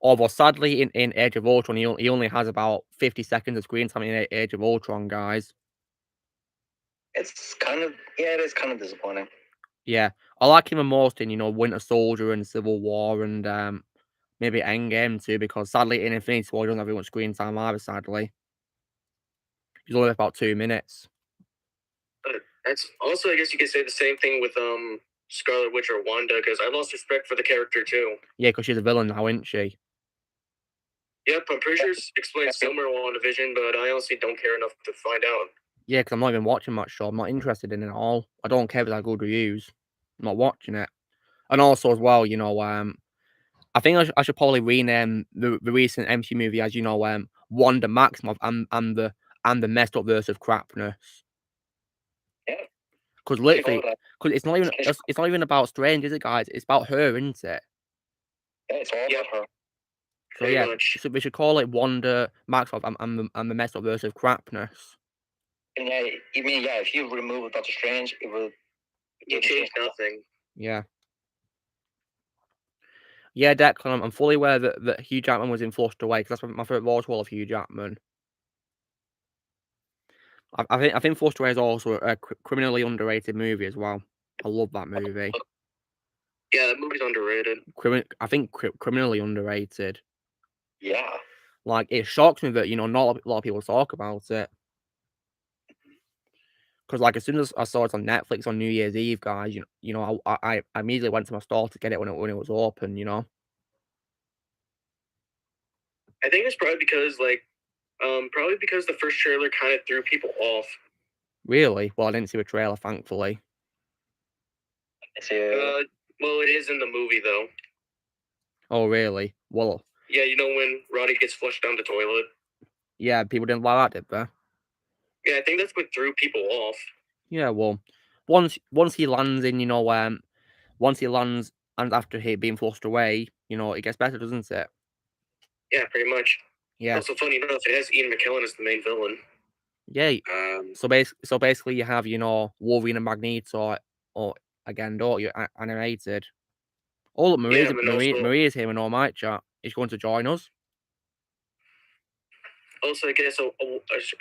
although sadly in Age of Ultron, he only has about 50 seconds of screen time in Age of Ultron, guys. It is kind of disappointing. Yeah, I like him the most in, you know, Winter Soldier and Civil War and maybe Endgame too, because sadly in Infinity War he doesn't have very much screen time either, sadly. He's only about 2 minutes. That's also, I guess you could say the same thing with Scarlet Witch or Wanda, because I lost respect for the character too. Yeah, because she's a villain now, isn't she? Yep, I'm pretty sure it's explained somewhere on WandaVision, but I honestly don't care enough to find out. Yeah, because I'm not even watching much show. I'm not interested in it at all. I don't care if it's got good reviews. I'm not watching it. And also as well, you know, I think I should probably rename the recent MCU movie as, you know, Wanda Maximoff and the messed up verse of crapness. Yeah. Because literally, because it's not even about Strange, is it, guys? It's about her, isn't it? Yeah, it's all about her. So yeah, so we should call it Wanda Maximoff and the messed up verse of crapness. And yeah, if you remove Doctor Strange, it will. You change nothing. Yeah. Yeah, Declan, I'm fully aware that Hugh Jackman was in Flushed Away, because that's my favourite waterfall of Hugh Jackman. I think Flushed Away is also a criminally underrated movie as well. I love that movie. Yeah, that movie's underrated. I think criminally underrated. Yeah. Like, it shocks me that, you know, not a lot of people talk about it. Because, like, as soon as I saw it on Netflix on New Year's Eve, guys, you know, I immediately went to my store to get it when it was open, you know. I think it's probably because, the first trailer kind of threw people off. Really? Well, I didn't see a trailer, thankfully. Well, it is in the movie, though. Oh, really? Well... Yeah, you know when Roddy gets flushed down the toilet? Yeah, people didn't like that, did they? Yeah, I think that's what threw people off. Yeah, well, once he lands in, you know, once he lands and after he being flushed away, you know, it gets better, doesn't it? Yeah, pretty much. Yeah. Also, funny enough, it has Ian McKellen as the main villain. Yeah. So basically, you have, you know, Wolverine and Magneto, or again, don't you, animated. Oh, look, Maria's here in all my chat. Is she going to join us? Also, I guess a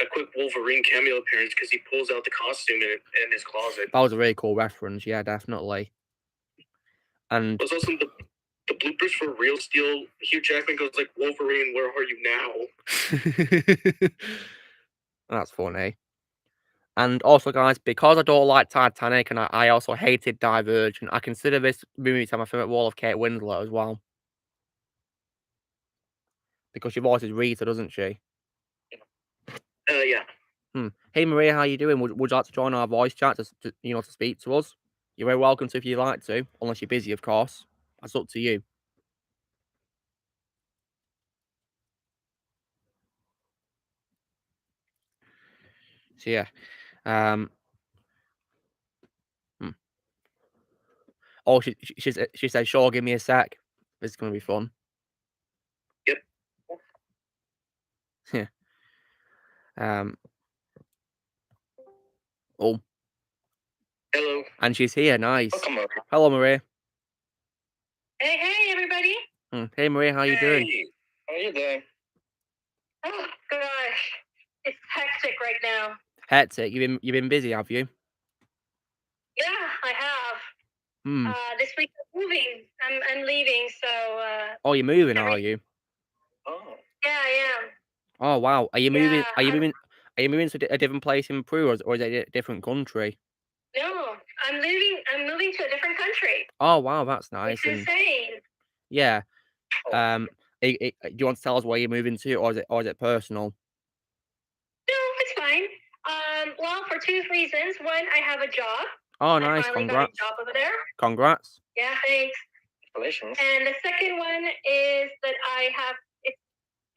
quick Wolverine cameo appearance because he pulls out the costume in his closet. That was a really cool reference. Yeah, definitely. And there's also the bloopers for Real Steel. Hugh Jackman goes like, "Wolverine, where are you now?" That's funny. And also, guys, because I don't like Titanic and I also hated Divergent, I consider this movie to my favourite role of Kate Winslet as well. Because she voices Rita, doesn't she? Yeah. Hey, Maria, how you doing? Would you like to join our voice chat to speak to us? You're very welcome to if you'd like to, unless you're busy, of course. That's up to you. So yeah, Oh, she said, "Sure, give me a sec. This is gonna be fun." Yep. Yeah. Oh. Hello. And she's here. Nice. Welcome, Maria. Hello, Maria. Hey, everybody. Hey, Maria, how you doing? How are you doing? Oh gosh, it's hectic right now. Hectic. You've been busy, have you? Yeah, I have. This week I'm moving. I'm leaving, so. Oh, you're moving, are you? Oh. Yeah, I am. Oh wow. Are you moving? Yeah, Are you moving to a different place in Peru, or is it a different country? No, I'm moving to a different country. Oh wow, that's nice. It's insane. Yeah. Do you want to tell us where you're moving to, or is it personal? No, it's fine. Well, for two reasons. One, I have a job. Oh, nice. I finally Congrats. got a job over there. Congrats. Yeah, thanks. Congratulations. And the second one is that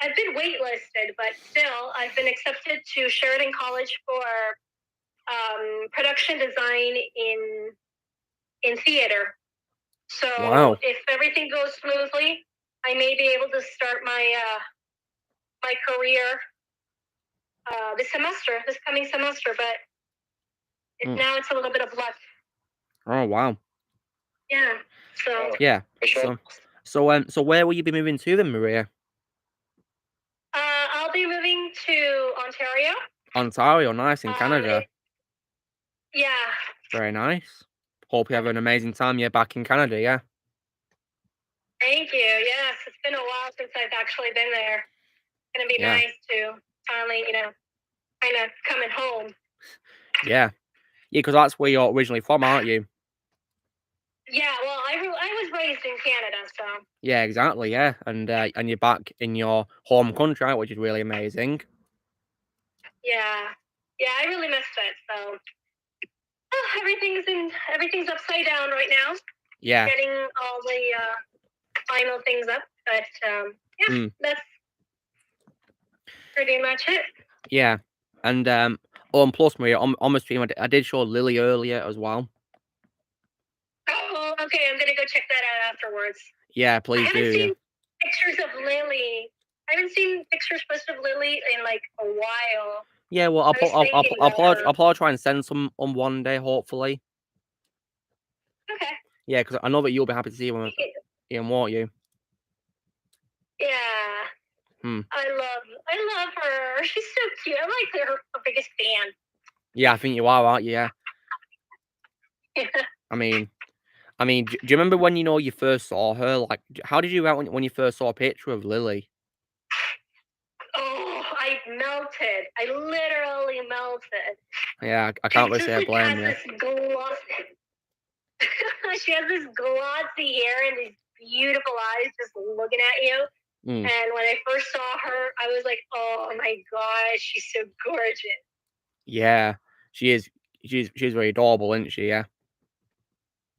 I've been waitlisted, but still, I've been accepted to Sheridan College for production design in theater. So wow. If everything goes smoothly, I may be able to start my my career this coming semester. But now it's a little bit of luck. Oh wow. Yeah. So. Yeah. So where will you be moving to then, Maria? I'll be moving to Ontario. Ontario, nice, in Canada. Yeah. Very nice. Hope you have an amazing time. You're back in Canada, yeah? Thank you. Yes, it's been a while since I've actually been there. It's going to be nice to finally, kind of coming home. Yeah. Yeah, because that's where you're originally from, aren't you? Yeah, well, I was raised in Canada, so. Yeah, exactly, yeah. And you're back in your home country, which is really amazing. Yeah. Yeah, I really missed it, so. Oh, everything's upside down right now. Yeah. Getting all the final things up. But yeah, that's pretty much it. Yeah, and and plus, Maria, on my stream, I did show Lily earlier as well. Oh, okay. I'm gonna go check that out afterwards. Yeah, please do. I haven't seen pictures of Lily. I haven't seen pictures posted of Lily in like a while. Yeah, well, I'll probably try and send some on one day, hopefully. Okay. Yeah, because I know that you'll be happy to see one, Ian, won't you? Yeah. Hmm. I love her. She's so cute. I'm like her biggest fan. Yeah, I think you are, aren't you? Yeah. Yeah. I mean, do you remember when you first saw her? Like, how did you react when you first saw a picture of Lily? Oh, I melted. I literally melted. Yeah, I can't really say I blame you. She has this glossy hair and these beautiful eyes just looking at you. And when I first saw her, I was like, oh my gosh, she's so gorgeous. Yeah, she is. She's very adorable, isn't she? Yeah.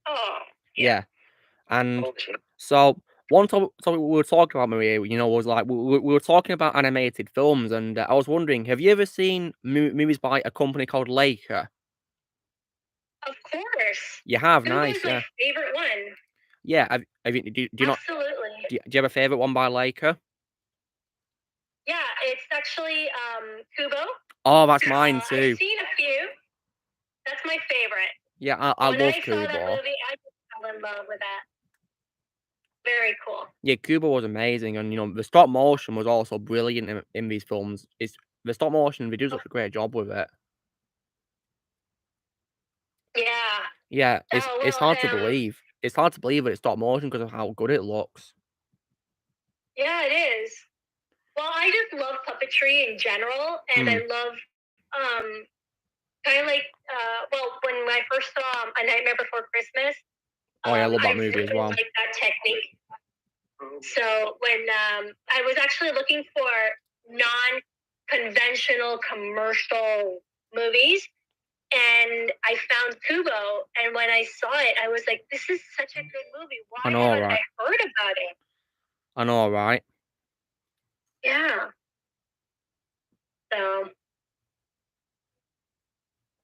Oh. Yeah. And so one topic we were talking about, Maria, was like we were talking about animated films, and I was wondering, have you ever seen movies by a company called Leica? Of course. You have, Who nice. was Yeah. my favorite one? Yeah. Do you not? Absolutely. Do you have a favorite one by Leica? Yeah, it's actually Kubo. Oh, that's mine too. I've seen a few. That's my favorite. Yeah, I love Kubo. When I saw that movie, I just fell in love with that. Very cool. Yeah, Kubo was amazing, and the stop motion was also brilliant in these films. The stop motion, they do such a great job with it. Yeah. Yeah, it's hard to believe. It's hard to believe that it's stop motion because of how good it looks. Yeah, it is. Well, I just love puppetry in general, and I love kind of like when I first saw A Nightmare Before Christmas. Oh yeah, I love that movie as well. Like that technique. So when I was actually looking for non-conventional commercial movies, and I found Kubo, and when I saw it, I was like, "This is such a good movie. Why haven't I heard about it?" I know, right? Yeah. So.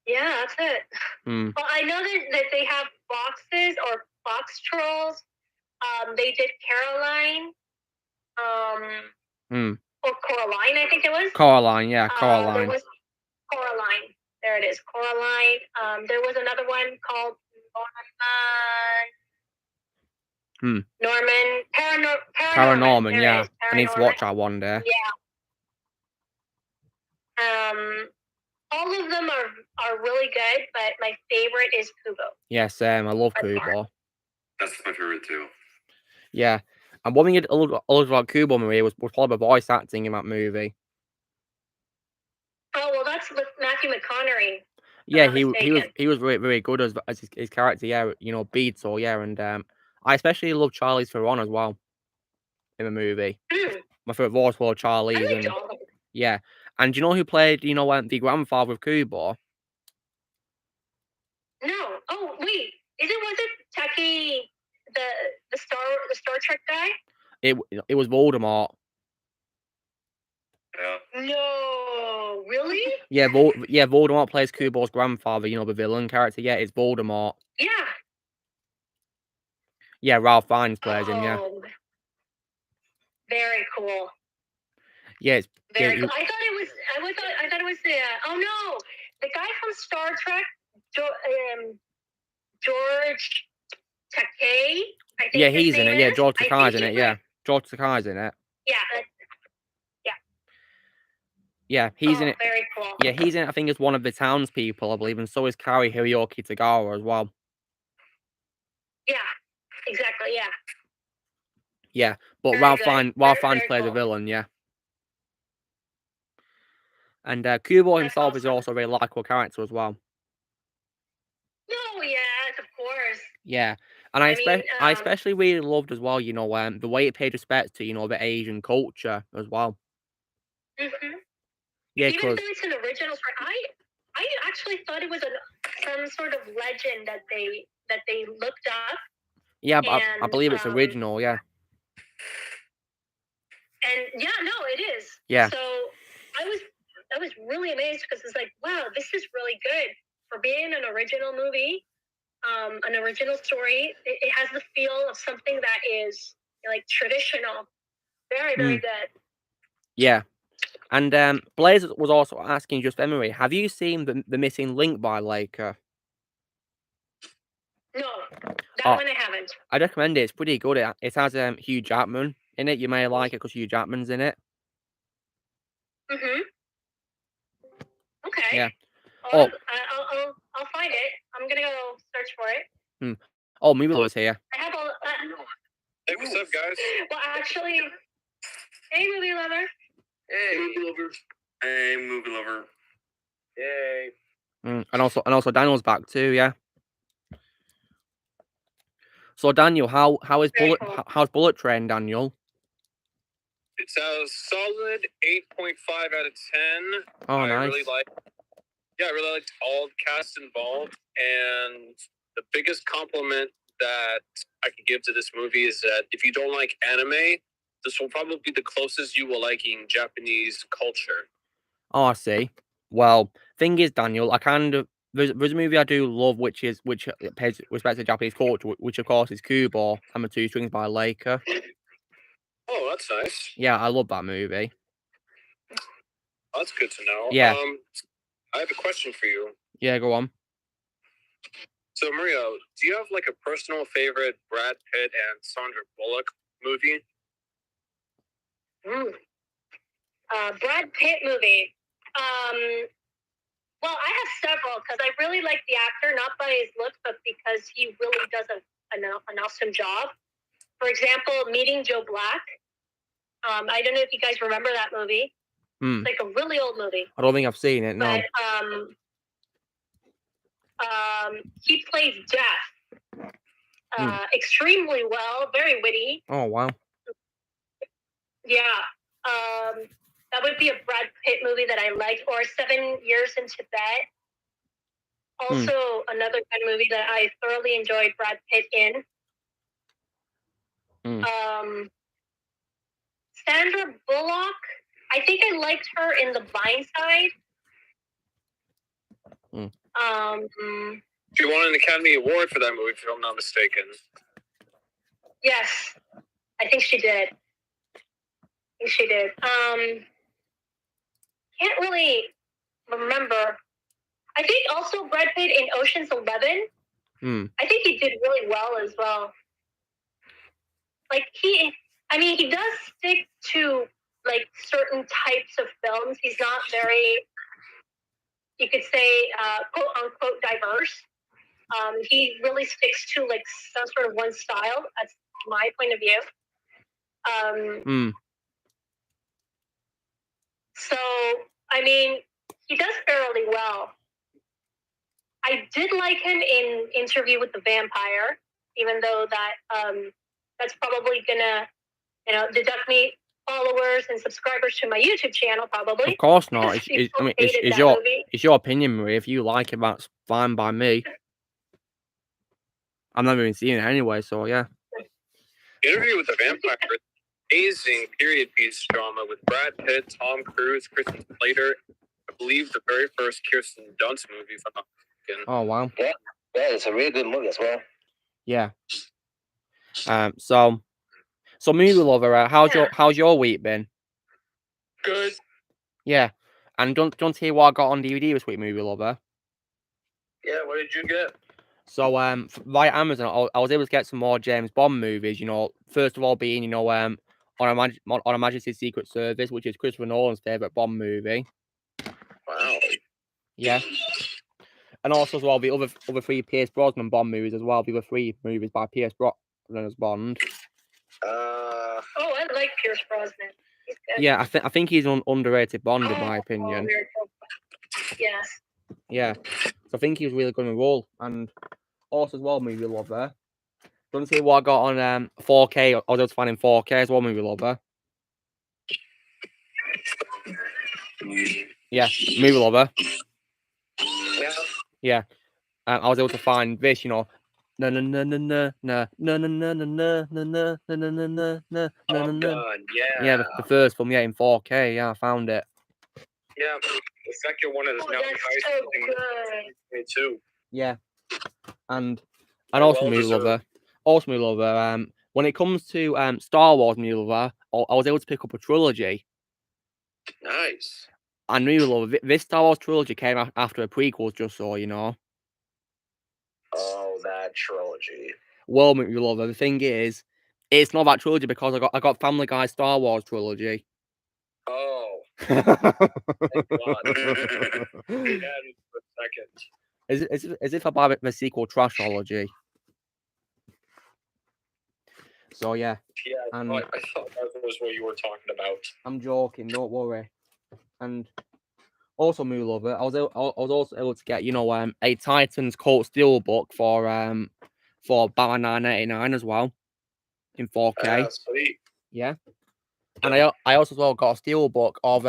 Yeah, that's it. Well, I know that they have boxes or box trolls. They did Caroline. Or Coraline, I think it was. Coraline, yeah, Coraline. There was Coraline. There it is, Coraline. There was another one called Norman. Paranorman, yeah. I need to watch that one day. Yeah. All of them are really good, but my favorite is Kubo. Yeah, same. I love Kubo. That's my favorite too. Yeah. And one thing I loved about Kubo, Maria, was probably the voice acting in that movie. Oh, well, that's with Matthew McConaughey. Yeah, he was very, very good as his character, yeah, Beatle, yeah, and I especially love Charlie's Theron as well in the movie. My favorite voice was Charlie's, and yeah. And do you know who played, the grandfather of Kubo? No. Oh, wait. Was it Taki, the Star Trek guy? It was Voldemort. Yeah. No, really? Yeah, Voldemort plays Kubo's grandfather, the villain character. Yeah, it's Voldemort. Yeah. Yeah, Ralph Fiennes plays him, yeah. Very cool. Yeah, it's very cool. I thought it was the oh no, the guy from Star Trek, George Takei. I think yeah, he's in it. Yeah, George Takei's in it. Yeah, George Takei's in it. Yeah. Yeah, he's in it. Very cool. Yeah, he's in it, I think, as one of the townspeople, I believe, and so is Kari Hiroyuki Tagawa as well. Yeah, exactly, yeah. Yeah, but Ralph Fiennes plays a villain, yeah. And Kubo himself is also a very likable character as well. Oh, yes, of course. Yeah, and I especially really loved as well, the way it paid respect to, the Asian culture as well. Yeah, even though it's an original story, I actually thought it was some sort of legend that they looked up. Yeah, but I believe it's original. Yeah. Yeah, no, it is. Yeah. So I was really amazed because it's like, wow, this is really good for being an original movie, an original story. It has the feel of something that is like traditional. Very, very good. Yeah. And Blaze was also asking just Emery, have you seen the Missing Link by Leica? No, that one I haven't. I'd recommend it. It's pretty good. It has Hugh Jackman in it. You may like it because Hugh Jackman's in it. Mm-hmm. Okay. Yeah. I'll find it. I'm gonna go search for it. Oh, Movie Lover's here. I have all. Hey, what's up, guys? Well, actually, hey, Movie Lover. Hey, movie lover. Hey, movie lover. Yay. And also Daniel's back too. Yeah. So Daniel, how's Bullet Train, Daniel? It's a solid 8.5 out of 10. Oh, I nice. I really liked all the cast involved, and the biggest compliment that I could give to this movie is that if you don't like anime, this will probably be the closest you will liking Japanese culture. Oh, I see. Well, thing is, Daniel, I kind of there's a movie I do love, which pays respect to Japanese culture, which of course is Kubo and the Two Strings by Leica. Oh, that's nice. Yeah, I love that movie. That's good to know. Yeah. I have a question for you. Yeah, go on. So, Maria, do you have like a personal favorite Brad Pitt and Sandra Bullock movie? Brad Pitt movie. Well, I have several because I really like the actor, not by his looks, but because he really does an awesome job. For example, Meeting Joe Black. I don't know if you guys remember that movie. It's like a really old movie. I don't think I've seen it. No. But he plays Jeff extremely well, very witty. Oh wow. Yeah. That would be a Brad Pitt movie that I liked, or 7 Years in Tibet. Also, another good movie that I thoroughly enjoyed Brad Pitt in. Sandra Bullock, I think I liked her in The Blind Side. She won an Academy Award for that movie, if I'm not mistaken. Yes, I think she did. Can't really remember. I think also Brad Pitt in Ocean's 11. I think he did really well as well. Like he does stick to like certain types of films. He's not very, you could say, quote unquote diverse. He really sticks to like some sort of one style. That's my point of view. So, I mean, he does fairly well. I did like him in Interview with the Vampire, even though that that's probably gonna, deduct me followers and subscribers to my YouTube channel, probably. Of course not. It's your opinion, Marie. If you like it, that's fine by me. I'm not even seeing it anyway, so yeah. Interview with the Vampire, amazing period piece drama with Brad Pitt, Tom Cruise, Christian Slater. I believe the very first Kirsten Dunst movie. If I'm not mistaken. Oh wow. Yeah, it's a really good movie as well. Yeah. So Movie Lover, how's your week been? Good. Yeah. And don't hear what I got on DVD this week, Movie Lover. Yeah, what did you get? So via Amazon, I was able to get some more James Bond movies. First of all being On Her Majesty's Secret Service, which is Christopher Nolan's favorite Bond movie. Wow. Yeah. And also as well the other three Pierce Brosnan Bond movies as well. The other three movies by Pierce Brosnan as Bond. I like Pierce Brosnan. He's good. Yeah, I think he's an underrated Bond in my opinion. Yes. Yeah. So I think he was really good in the role. And also as well, Movie Lover. Don't see what I got on 4K. I was able to find in 4K as well, Movie Lover. Yeah, Movie Lover. Yeah. Yeah. I was able to find this, No no no no no no no no no no no no no no no no no no Oh no. God, yeah. Yeah, the first film, yeah, in 4K. Yeah, I found it. Yeah, the second one is Oh, now that's so good. Me too. Yeah, and Well also movie deserved. lover. Also movie lover. When it comes to Star Wars movie lover, I was able to pick up a trilogy. Nice. And movie lover, this Star Wars trilogy came after a prequel, just so you know. Oh, that trilogy. Well, movie lover, the thing is, it's not that trilogy because I got Family Guy Star Wars trilogy. Oh, Thank God. Yeah, for a second. as if I buy the sequel trashology. So yeah. Yeah, And I thought that was what you were talking about. I'm joking, don't worry. And also, movie lover, I was also able to get, you know, a Titans Cult Steelbook for Batman 989 as well in 4K. Sweet. Yeah. And I also as well got a steelbook of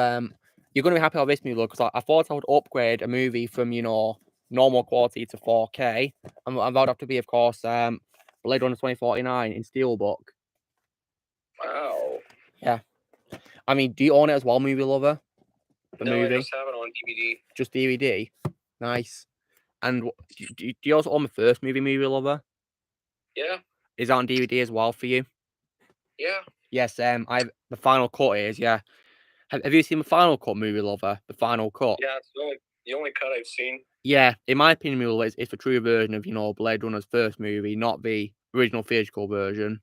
you're gonna be happy with this movie because I thought I would upgrade a movie from, you know, normal quality to 4K, and that would have to be, of course, Blade Runner 2049 in steelbook. Wow. Yeah. I mean, do you own it as well, movie lover? The movie? I just have it on DVD. Just DVD. Nice. And do you also own the first movie lover? Yeah. Is that on DVD as well for you? Yeah. Yes. The final cut is, yeah. Have you seen the final cut, movie lover? The final cut. Yeah, it's the only cut I've seen. Yeah, in my opinion, movie lover, it's the true version of, you know, Blade Runner's first movie, not the original theatrical version.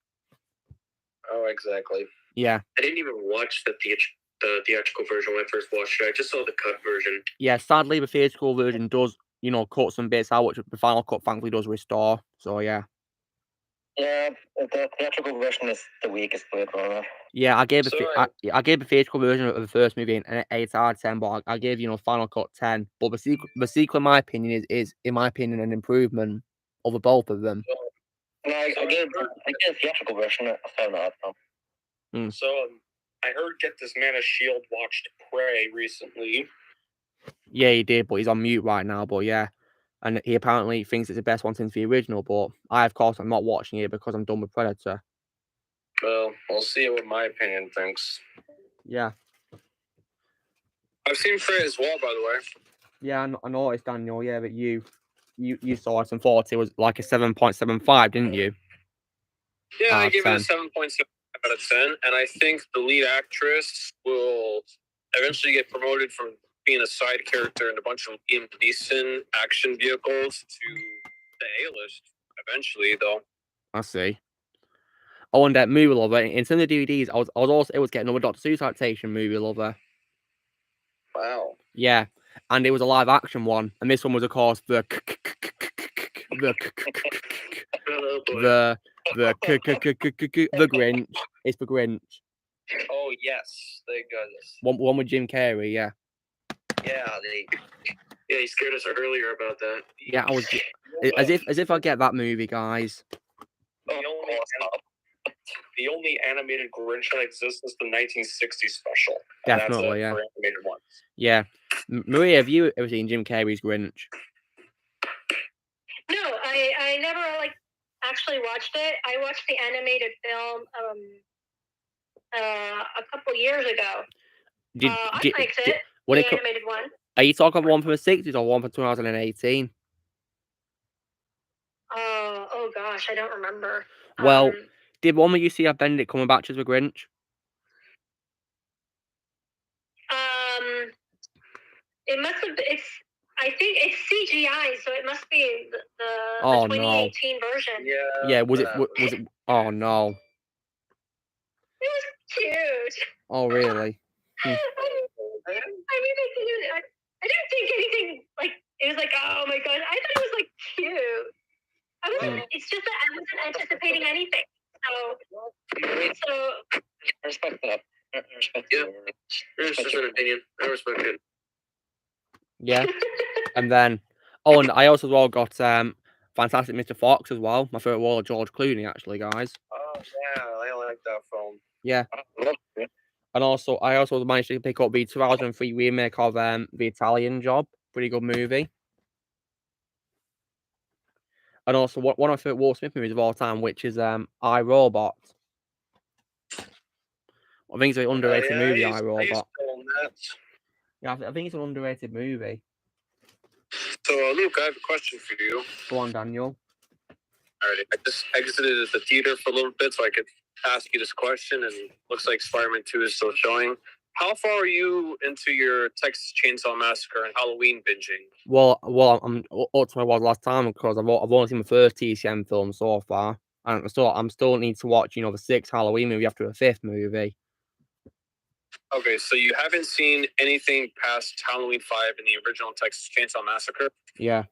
Oh, exactly. Yeah. I didn't even watch the theatrical version when I first watched it. I just saw the cut version. Yeah, sadly, the theatrical version does, you know, cut some bits out, which the final cut thankfully does restore. So yeah. Yeah, the theatrical version is the weakest Blade Runner. Yeah, I gave I gave the theatrical version of the first movie an 8 out of 10, but I gave, you know, Final Cut 10. But the sequel, in my opinion, is in my opinion an improvement over both of them. No, I gave the theatrical version a 7 out of 10. So I heard Get This Man a Shield watched Prey recently. Yeah, he did, but he's on mute right now. But yeah, and he apparently thinks it's the best one since the original. But I, of course, I'm not watching it because I'm done with Predator. Well, we'll see what my opinion thinks. Yeah. I've seen Prey as well, by the way. Yeah, I noticed, Daniel. Yeah, but you saw it and thought it was like a 7.75, didn't you? Yeah, I gave it a 7.7 out of 10, and I think the lead actress will eventually get promoted from being a side character in a bunch of Liam Neeson action vehicles to the A-list eventually, though. I see. Oh, and that movie lover. In some of the DVDs, I was also able to get another Dr. Seuss adaptation, movie lover. Wow. Yeah, and it was a live action one, and this one was, of course, the Grinch. It's the Grinch. Oh yes, thank goodness. One with Jim Carrey, yeah. Yeah, he scared us earlier about that. Yeah, I was as if I get that movie, guys. The only animated Grinch that exists is the 1960s special. Definitely, that's yeah. for animated ones. Yeah, Maria, have you ever seen Jim Carrey's Grinch? No, I never actually watched it. I watched the animated film a couple years ago. I liked it. The animated one. Are you talking about one from the 60s or one from 2018? Oh gosh, I don't remember. Well, did one where you see Benedict Cumberbatch as the Grinch? It must have. I think it's CGI, so it must be the 2018 version. Yeah. Yeah. Was it? Oh no. It was cute. Oh really? I mean, I didn't think anything it was like, oh my god. I thought it was cute. It's just that I wasn't anticipating anything. So I respect that. It's just an opinion. I respect it. Yeah. And then, and I also as well got Fantastic Mr. Fox as well. My favorite role of George Clooney, actually, guys. Oh yeah, I like that film. Yeah. And also, I also managed to pick up the 2003 remake of The Italian Job. Pretty good movie. And also one of my favorite Will Smith movies of all time, which is I, Robot. I think it's an underrated movie, I, Robot. Yeah, I think it's an underrated movie. So, Luke, I have a question for you. Go on, Daniel. Alrighty, I just exited the theater for a little bit so I could ask you this question, and looks like Spider-Man 2 is still showing. How far are you into your Texas Chainsaw Massacre and Halloween binging? Well, I'm up to where I was last time because I've only seen the first TCM film so far, and I'm still need to watch the 6th Halloween movie after the 5th movie. Okay, so you haven't seen anything past Halloween 5 in the original Texas Chainsaw Massacre? Yeah.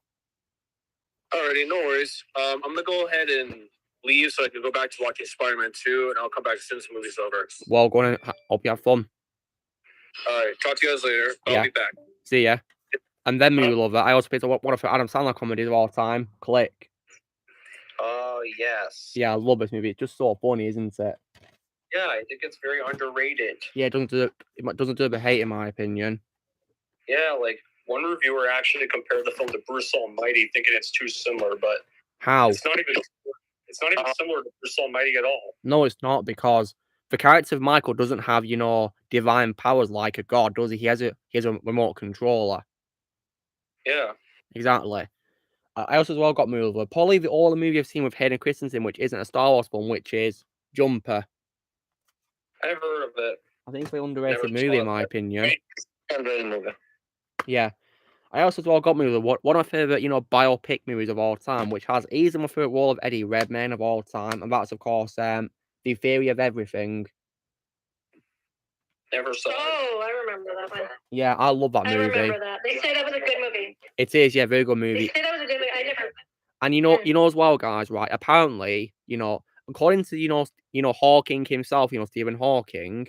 Alrighty, no worries. I'm gonna go ahead and leave so I can go back to watching Spider-Man 2, and I'll come back as soon as the movie's over. Well, go on. Hope you have fun. Alright, talk to you guys later. I'll be back. See ya. And then movie lover, I also picked up one of Adam Sandler comedies of all time, Click. Oh, yes. Yeah, I love this movie. It's just so funny, isn't it? Yeah, I think it's very underrated. Yeah, it doesn't deserve a hate in my opinion. Yeah, like one reviewer actually compared the film to Bruce Almighty, thinking it's too similar, but How? it's not even similar to Bruce Almighty at all. No, it's not, because the character of Michael doesn't have, divine powers like a god, does he? He has a remote controller. Yeah. Exactly. I also as well got moved over. Probably the only movie I've seen with Hayden Christensen, which isn't a Star Wars film, which is Jumper. I've heard of it. I think it's an underrated movie in my opinion. Underrated movie. Yeah. I also as well got moved over one of my favourite, biopic movies of all time, which has easily my favourite role of Eddie Redmayne of all time, and that's of course The Theory of Everything. Never saw it. Oh, I remember that one. Yeah, I love that movie. I remember that. They say that was a good movie. It is, yeah, very good movie. They say that was a good movie. I never. And you know as well, guys, right? Apparently, according to Hawking himself, Stephen Hawking,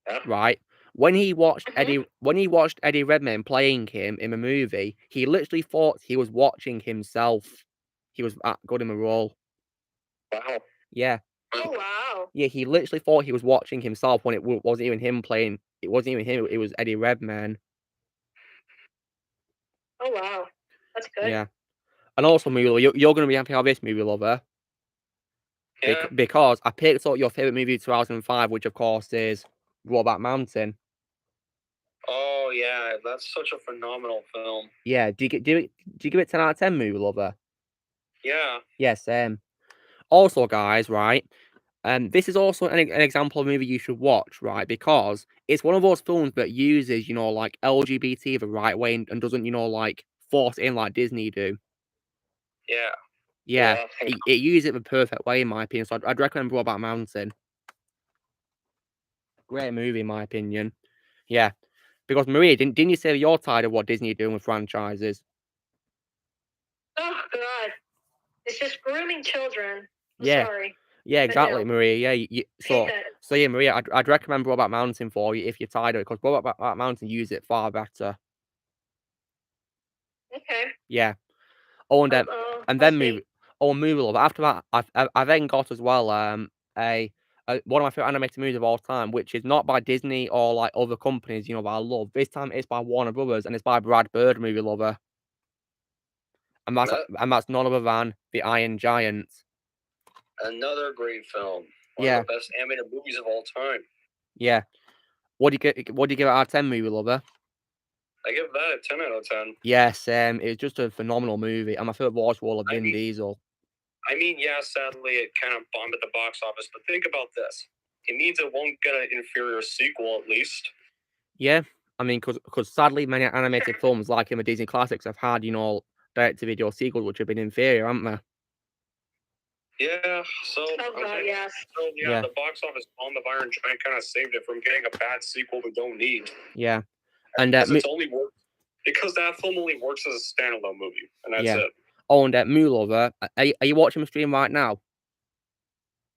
Yeah. right? When he watched Eddie Redmayne playing him in a movie, he literally thought he was watching himself. He was that good in the role. Wow. Yeah. Oh wow. Yeah, he literally thought he was watching himself when it wasn't even him playing. It wasn't even him. It was Eddie Redmayne. Oh wow. That's good. Yeah. And also, movie, you're going to be happy about this movie, lover. Yeah. Because I picked up your favorite movie of 2005, which of course is Brokeback Mountain. Oh yeah, that's such a phenomenal film. Yeah, do you give it 10 out of 10, movie lover? Yeah. Yes. Also, guys, right? This is also an example of a movie you should watch, right? Because it's one of those films that uses, like LGBT the right way and doesn't, like force it in like Disney do. Yeah. Yeah, it uses it the perfect way, in my opinion. So I'd recommend Brokeback Mountain. Great movie, in my opinion. Yeah, because Maria, didn't you say you're tired of what Disney are doing with franchises? Oh God, it's just grooming children. I'm Yeah. sorry. Yeah, exactly, no. Maria. Yeah, so yeah, Maria, I'd recommend Brokeback Mountain for you if you're tired of it, because Brokeback Mountain use it far better. Okay. Yeah. Oh, and then movie. Oh, movie love. After that, I then got as well one of my favorite animated movies of all time, which is not by Disney or like other companies, that I love. This time it's by Warner Brothers and it's by Brad Bird, movie lover. And that's none other than The Iron Giant. Another great film. One Yeah. of the best animated movies of all time. Yeah. What do you give it out of 10, movie lover? I give that a 10 out of 10. Yes, it's just a phenomenal movie. And my favorite watch wall of Vin Diesel. I mean, yeah, sadly it kind of bombed at the box office, but think about this. It means it won't get an inferior sequel, at least. Yeah, I mean, because sadly many animated films like in the Disney classics have had, direct-to-video sequels which have been inferior, haven't they? Yeah, so yes. So, yeah, the box office bomb of Iron Giant kind of saved it from getting a bad sequel we don't need. Yeah, and because it's only because that film only works as a standalone movie, and that's it. Oh, and Moolover, are you watching the stream right now?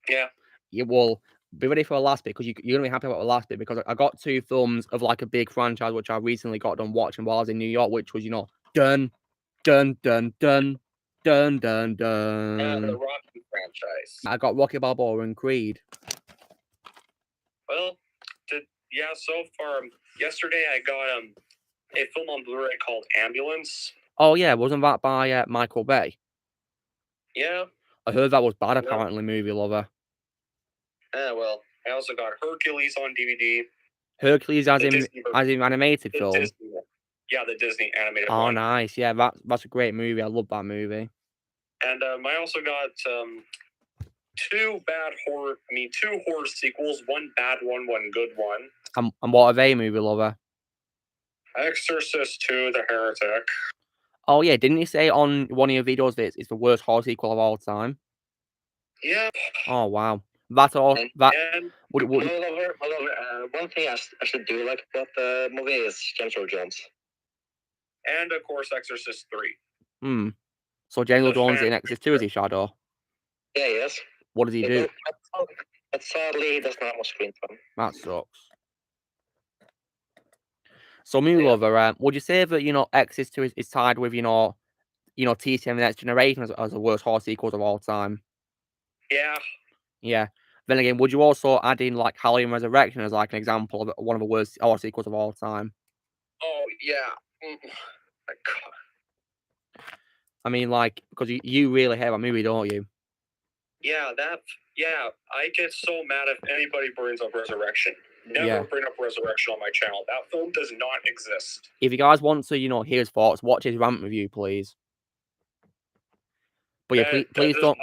Yeah. You will be ready for the last bit, because you're gonna be happy about the last bit, because I got 2 films of like a big franchise which I recently got done watching while I was in New York, which was dun dun dun dun dun dun dun. The Rocky franchise. I got Rocky Balboa and Creed. Well, so far yesterday I got a film on Blu-ray called Ambulance. Oh yeah, wasn't that by Michael Bay? Yeah. I heard that was bad. Apparently, movie lover. Well, I also got Hercules on DVD. Hercules as in animated film. Disney, yeah, the Disney animated Oh, one. nice. Yeah, that's a great movie. I love that movie. And I also got two horror sequels. One bad one, one good one. And what are they, movie lover? Exorcist 2, The Heretic. Oh yeah, didn't you say on one of your videos that it's the worst horror sequel of all time? Yeah. Oh wow, that's all. One thing I should do like about the movie is James Earl Jones. And of course, Exorcist 3. So James Earl Jones in Exorcist 2 is he, Shadow? Yeah, yes. What does he do? But sadly, he does not have much screen time. That sucks. So, movie lover, would you say that Exorcist 2 is tied with TCM Next Generation as the worst horror sequels of all time? Yeah. Yeah. Then again, would you also add in like Halloween Resurrection as like an example of one of the worst horror sequels of all time? Oh yeah. My God. I mean, like, because you really hate that movie, don't you? Yeah, I get so mad if anybody brings up Resurrection. Never bring up Resurrection on my channel. That film does not exist. If you guys want to, hear his thoughts, watch his rant review, please. But yeah, please don't.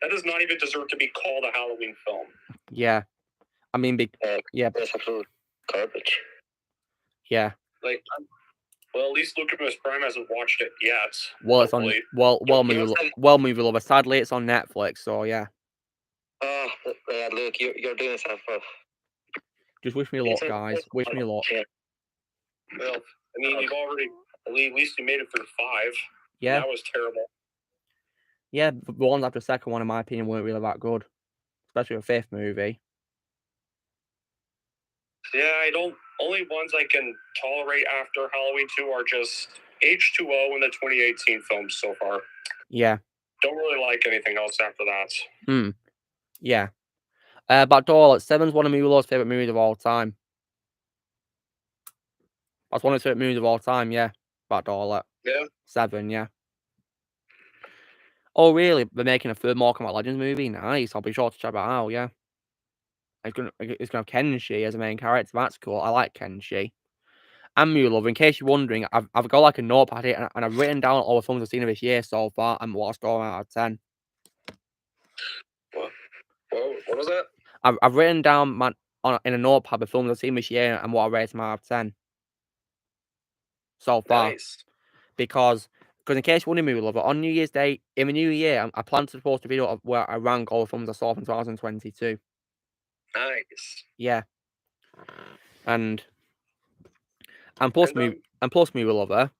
That does not even deserve to be called a Halloween film. Yeah, I mean, that's absolute garbage. Yeah. Like, well, at least Lucas Prime hasn't watched it yet. Well, it's on. Movie lover. Sadly, it's on Netflix. So yeah. Oh, Luke, you're doing stuff. Just wish me luck, guys. Wish me luck. Well, I mean, you've already at least you made it through 5. Yeah. That was terrible. Yeah, the ones after the second one, in my opinion, weren't really that good, especially the 5th movie. Yeah, only ones I can tolerate after Halloween 2 are just H2O and the 2018 films so far. Yeah. Don't really like anything else after that. Yeah. But Doyle, 7's one of Movie Lord's favorite movies of all time. That's one of his favorite movies of all time, yeah. Back Doyle. Yeah. 7, yeah. Oh, really? They're making a third Mortal Kombat Legends movie? Nice. I'll be sure to check that out, yeah. It's gonna have Kenshi as a main character. That's cool. I like Kenshi. And Movie Lover, in case you're wondering, I've got like a notepad here and I've written down all the films I've seen of this year so far and what I score out of 10. What was that? I've written down in a notepad the films I've seen this year and what I rate them out of 10. So far. Nice. Because in case you're wondering, Movie Lover, on New Year's Day, in the new year, I plan to post a video of where I rank all the films I saw from 2022. Nice. Yeah. And plus Movie Lover.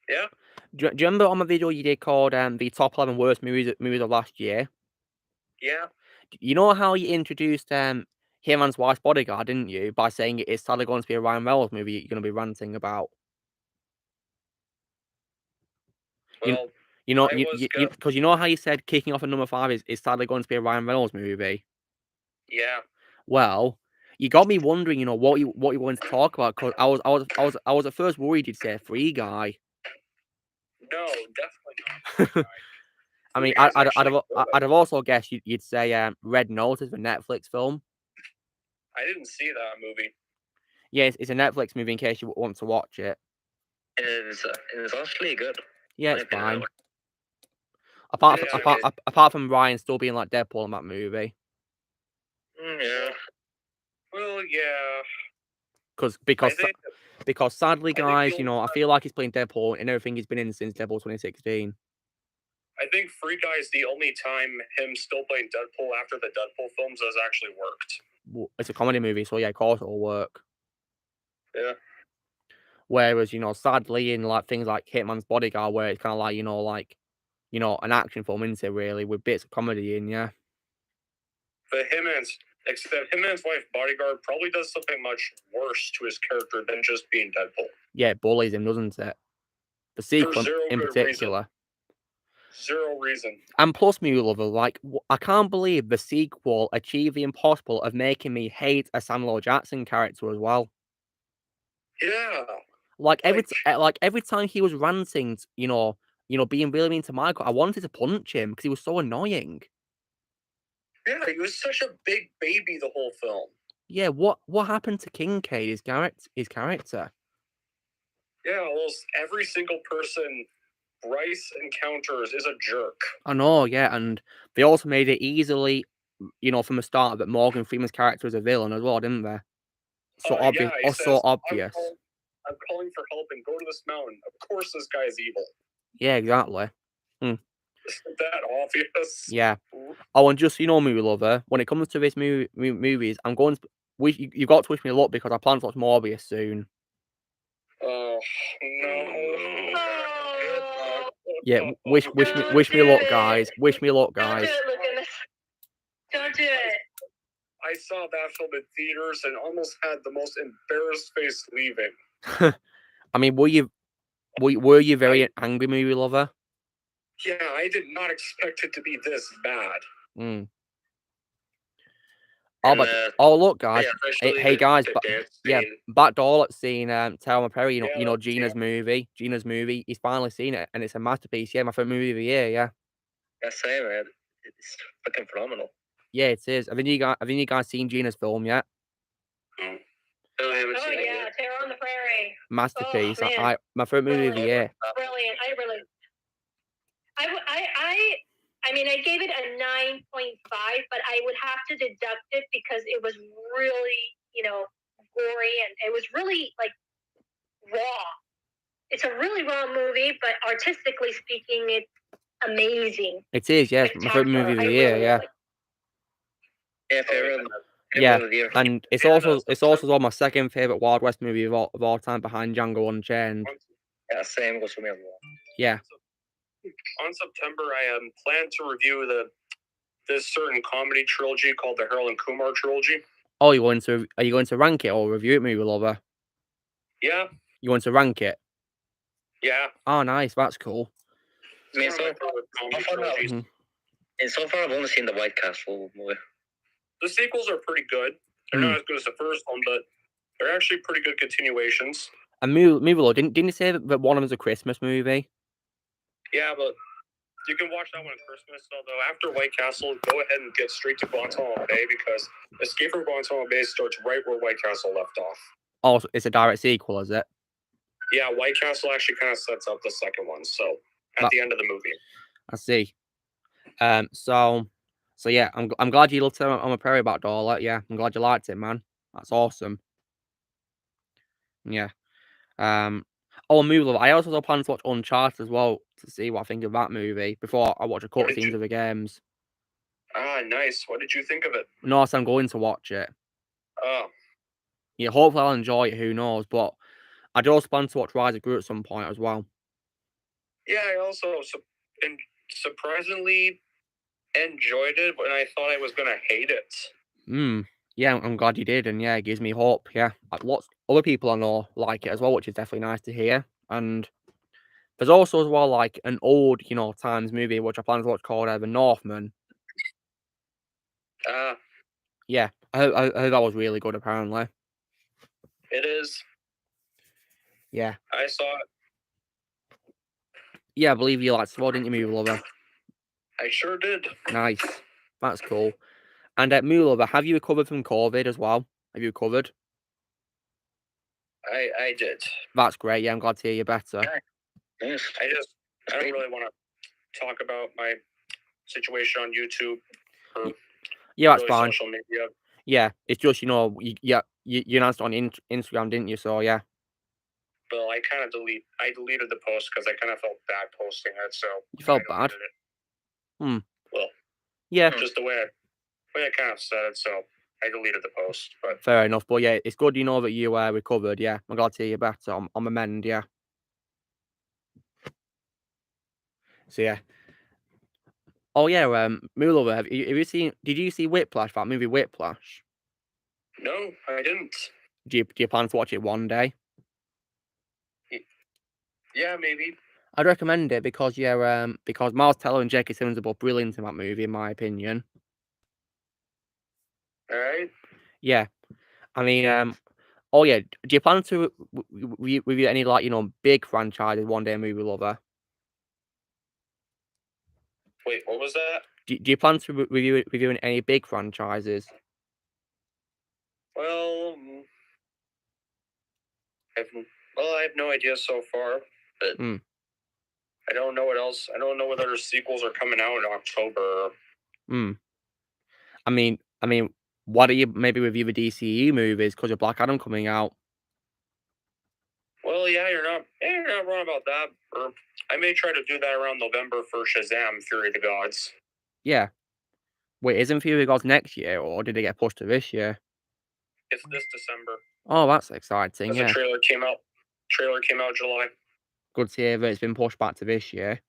Yeah. Do you remember on the video you did called the top 11 worst movies of last year? Yeah. You know how you introduced him and his wife's Bodyguard, didn't you? By saying it's sadly going to be a Ryan Reynolds movie you're going to be ranting about. Well, because you know how you said kicking off at number 5 is sadly going to be a Ryan Reynolds movie. Yeah. Well, you got me wondering, what you wanted to talk about. Because I was at first worried you'd say Free Guy. No, definitely not. I mean, I'd have also guessed you'd say Red Notice, the Netflix film. I didn't see that movie. Yeah, it's a Netflix movie in case you want to watch it. It's actually good. Yeah, it's fine. Apart from Ryan still being like Deadpool in that movie. Yeah. Well, yeah. Because sadly, guys, I feel like he's playing Deadpool in everything he's been in since Deadpool 2016. I think Free Guy is the only time him still playing Deadpool after the Deadpool films has actually worked. Well, it's a comedy movie, so yeah, of course it'll work. Yeah. Whereas, sadly, in like things like Hitman's Bodyguard, where it's kind of like, an action film, isn't it, really, with bits of comedy in, yeah. But him and his wife Bodyguard probably does something much worse to his character than just being Deadpool. Yeah, it bullies him, doesn't it? The sequel in particular. Zero reason. And plus, Movie Lover, like, I can't believe the sequel achieved the impossible of making me hate a Samuel L. Jackson character as well. Yeah. every time he was ranting, being really mean to Michael, I wanted to punch him because he was so annoying. Yeah, he was such a big baby the whole film. Yeah, what happened to Kincaid, his character? Yeah, almost every single person Bryce encounters is a jerk. I know, yeah, and they also made it easily, from the start that Morgan Freeman's character was a villain as well, didn't they? So obvious. Yeah, he Or so says, obvious. I'm calling for help and go to this mountain. Of course this guy is evil. Yeah, exactly. Isn't that obvious? Yeah. Oh, and just, movie lover, when it comes to this movies, I'm going to... You've got to wish me luck because I plan to watch Morbius soon. Oh, no. Yeah, wish me luck, guys. Wish me luck, guys. Don't do it, Lucas. Don't do it. I saw that film in theaters and almost had the most embarrassed face leaving. I mean, were you very angry movie lover? Yeah, I did not expect it to be this bad. Oh, look, guys. Hey, guys. Back door, let's see Thelma Perry, Gina's movie. He's finally seen it, and it's a masterpiece. Yeah, my favorite movie of the year, yeah. I say, man, it's fucking phenomenal. Yeah, it is. Have you guys seen Gina's film yet? No, I haven't seen it yeah, yet. Terror on the Prairie. Masterpiece. Oh, my favorite movie of the year. Brilliant. I mean, I gave it a 9.5, but I would have to deduct it because it was really, gory, and it was really, raw. It's a really raw movie, but artistically speaking, it's amazing. It is, yes. My favorite movie of the year, yeah. Yeah, and it's also my second favorite Wild West movie of all time, behind Django Unchained. Yeah, same goes for me as well. Yeah. On September, I plan to review this certain comedy trilogy called the Harold and Kumar trilogy. Oh, are you going to rank it or review it, movie lover? Yeah. You want to rank it? Yeah. Oh, nice. That's cool. I mean, so far, I've only seen the White Castle movie. The sequels are pretty good. They're not as good as the first one, but they're actually pretty good continuations. And movie lover, didn't you say that one of them is a Christmas movie? Yeah, but you can watch that one at Christmas. Although after White Castle, go ahead and get straight to Guantanamo Bay because Escape from Guantanamo Bay starts right where White Castle left off. Oh, so it's a direct sequel, is it? Yeah, White Castle actually kind of sets up the second one. So at the end of the movie. I see. So yeah, I'm glad you loved on a Prairie, Back door. Yeah, I'm glad you liked it, man. That's awesome. Yeah. Oh, movie lover. I also plan to watch Uncharted as well to see what I think of that movie before I watch a cutscenes of the games. Ah, nice. What did you think of it? No, so I'm going to watch it. Oh. Yeah, hopefully I'll enjoy it. Who knows? But I do also plan to watch Rise of Gru at some point as well. Yeah, I also surprisingly enjoyed it, but I thought I was gonna hate it. Yeah, I'm glad you did, and yeah, it gives me hope. Yeah, lots other people I know like it as well, which is definitely nice to hear. And there's also as well like an old, times movie which I plan to watch called The Northman. Yeah, I heard that was really good. Apparently, it is. Yeah, I saw it. Yeah, I believe you liked it, didn't you, movie lover? I sure did. Nice, that's cool. And movie lover, have you recovered from COVID as well? Have you recovered? I did. That's great. Yeah, I'm glad to hear you better. Yes. I don't really want to talk about my situation on YouTube. Yeah, that's fine. Social media. Yeah, it's just you announced it on Instagram, didn't you? So yeah. Well, I deleted the post because I kind of felt bad posting it. So you felt bad. Well, yeah, just the way I kind of said it. So I deleted the post. But fair enough. But yeah, it's good that you recovered. Yeah, I'm glad to hear you better. I'm a mend. Yeah. So yeah. Oh yeah, movie lover, have you seen? Did you see Whiplash? That movie Whiplash? No, I didn't. Do you plan to watch it one day? Yeah, maybe. I'd recommend it because because Miles Teller and J.K. Simmons are both brilliant in that movie, in my opinion. All right. Yeah, I mean, Oh yeah, do you plan to review any like big franchises one day, movie lover? Wait, what was that? Do you plan to reviewing any big franchises? Well, I have no idea so far, but I don't know what else. I don't know what other sequels are coming out in October. I mean, why do you maybe review the DCU movies because of Black Adam coming out? Well, yeah, you're not wrong about that. Or I may try to do that around November for Shazam: Fury of the Gods. Yeah. Wait, isn't Fury of the Gods next year, or did it get pushed to this year? It's this December. Oh, that's exciting. Yeah. The trailer came out. Trailer came out July. Good to hear that it's been pushed back to this year.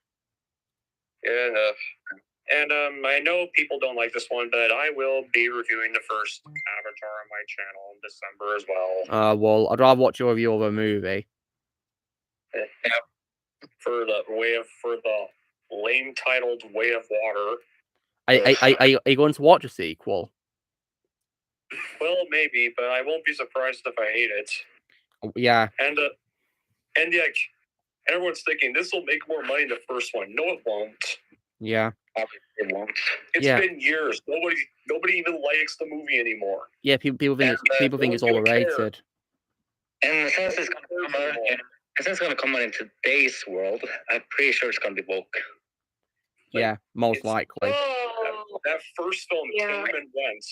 Yeah, and I know people don't like this one, but I will be reviewing the first Avatar on my channel in December as well. Well, I'd rather watch your review of a movie. Yeah. For the lame titled Way of Water. Are you going to watch a sequel? Well, maybe, but I won't be surprised if I hate it. Yeah. And everyone's thinking this will make more money than the first one. No, it won't. Yeah. It won't. It's been years. Nobody even likes the movie anymore. Yeah, people think it's overrated. And since it's gonna come out in today's world, I'm pretty sure it's gonna be woke. Yeah, most likely. That first film came and went.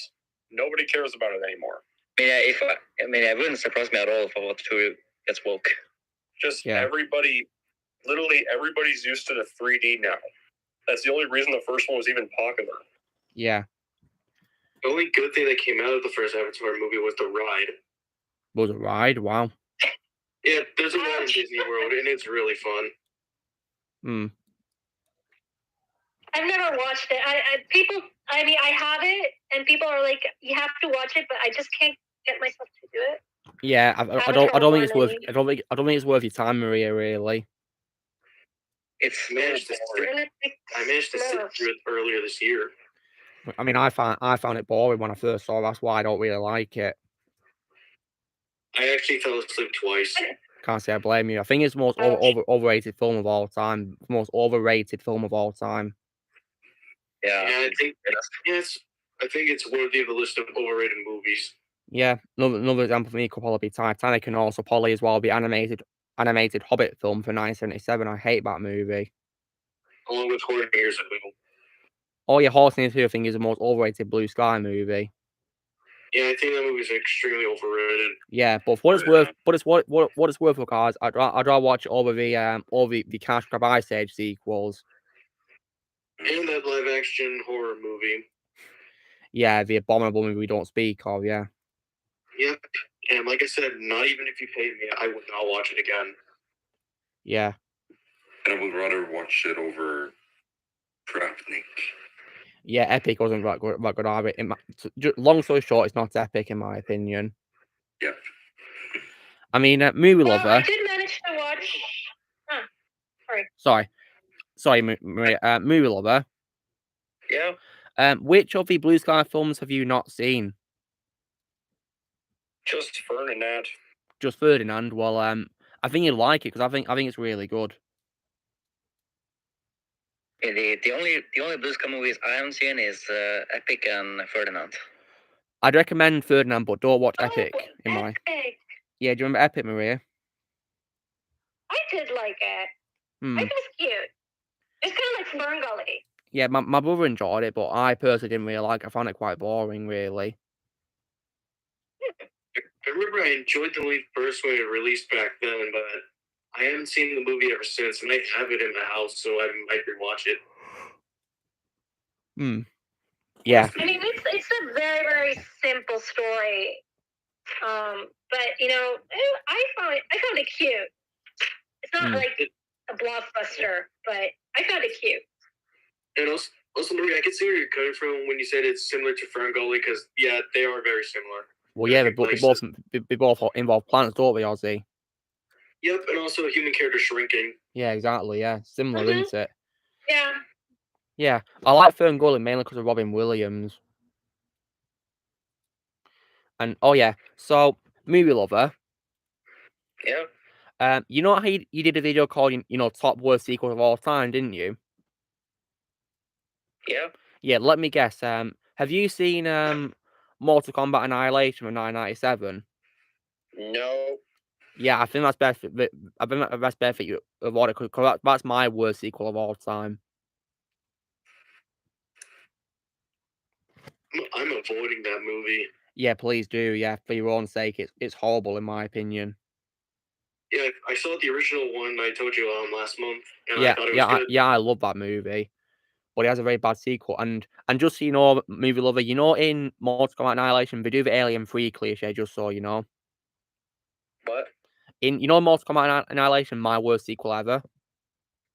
Nobody cares about it anymore. It wouldn't surprise me at all if Avatar 2 gets woke. Just literally everybody's used to the 3D now. That's the only reason the first one was even popular. Yeah. The only good thing that came out of the first Avatar movie was the ride. Was a ride? Wow. Yeah, there's a ride in Disney World, and it's really fun. I've never watched it. I have it, and people are like, "You have to watch it," but I just can't get myself to do it. Yeah, I don't think it's worth. I don't think it's worth your time, Maria. Really. I managed to sit through it earlier this year. I mean, I found it boring when I first saw it. That's why I don't really like it. I actually fell asleep twice. Can't say I blame you. I think it's the most overrated film of all time. Most overrated film of all time. Yeah, I think it's worthy of a list of overrated movies. Yeah, another example for me could probably be Titanic, and also probably as well the animated Hobbit film for 1977. I hate that movie. Along with Horse and Years Ago. Oh yeah, Horse and Years Ago is the most overrated Blue Sky movie. Yeah, I think that movie's extremely overrated. Yeah, but for what it's worth, guys, I'd rather watch over the Cash Grab Ice Age sequels. And that live action horror movie. Yeah, the abominable movie we don't speak of. Yeah. Yep, and like I said, not even if you paid me, I would not watch it again. Yeah. And I would rather watch it over Trapnik. Yeah, Epic wasn't that good either. Long story short, it's not Epic in my opinion. Yep. I mean, movie lover. I did manage to watch. Sorry, Maria. Movie lover. Yeah. Which of the Blue Sky films have you not seen? Just Ferdinand. Just Ferdinand. Well, I think you'd like it because I think it's really good. The only Blue Sky movies I haven't seen is Epic and Ferdinand. I'd recommend Ferdinand, but don't watch Epic. Yeah, do you remember Epic, Maria? I did like it. I think it was cute. It's kind of like Fern Gully. Yeah, my brother enjoyed it, but I personally didn't really like it. I found it quite boring, really. I remember I enjoyed the movie first when it released back then, but I haven't seen the movie ever since, and I have it in the house, so I might rewatch it. Yeah. I mean, it's a very, very simple story, but I found it cute. It's not like a blockbuster, but I found it cute. And also, Marie, I can see where you're coming from when you said it's similar to Fern Gully, because they are very similar. Well, yeah, they both involve planets, don't they, Ozzy? Yep, and also a human character shrinking. Yeah, exactly. Yeah, similar, isn't it? Yeah. Yeah, I like Fern Gully mainly because of Robin Williams. And oh yeah, so Movie Lover. Yeah. You know how you did a video called, top worst sequels of all time, didn't you? Yeah. Yeah, let me guess. Have you seen Mortal Kombat Annihilation from 1997? No. Yeah, I think that's best. I think that's best for you of all, because that's my worst sequel of all time. I'm avoiding that movie. Yeah, please do. Yeah, for your own sake, it's horrible in my opinion. Yeah, I saw the original one I told you last month, and Yeah, I thought it was good. I love that movie, but it has a very bad sequel. And just so you know, Movie Lover, in Mortal Kombat Annihilation, they do the Alien 3 cliche, just so you know. What? In Mortal Kombat Annihilation, my worst sequel ever.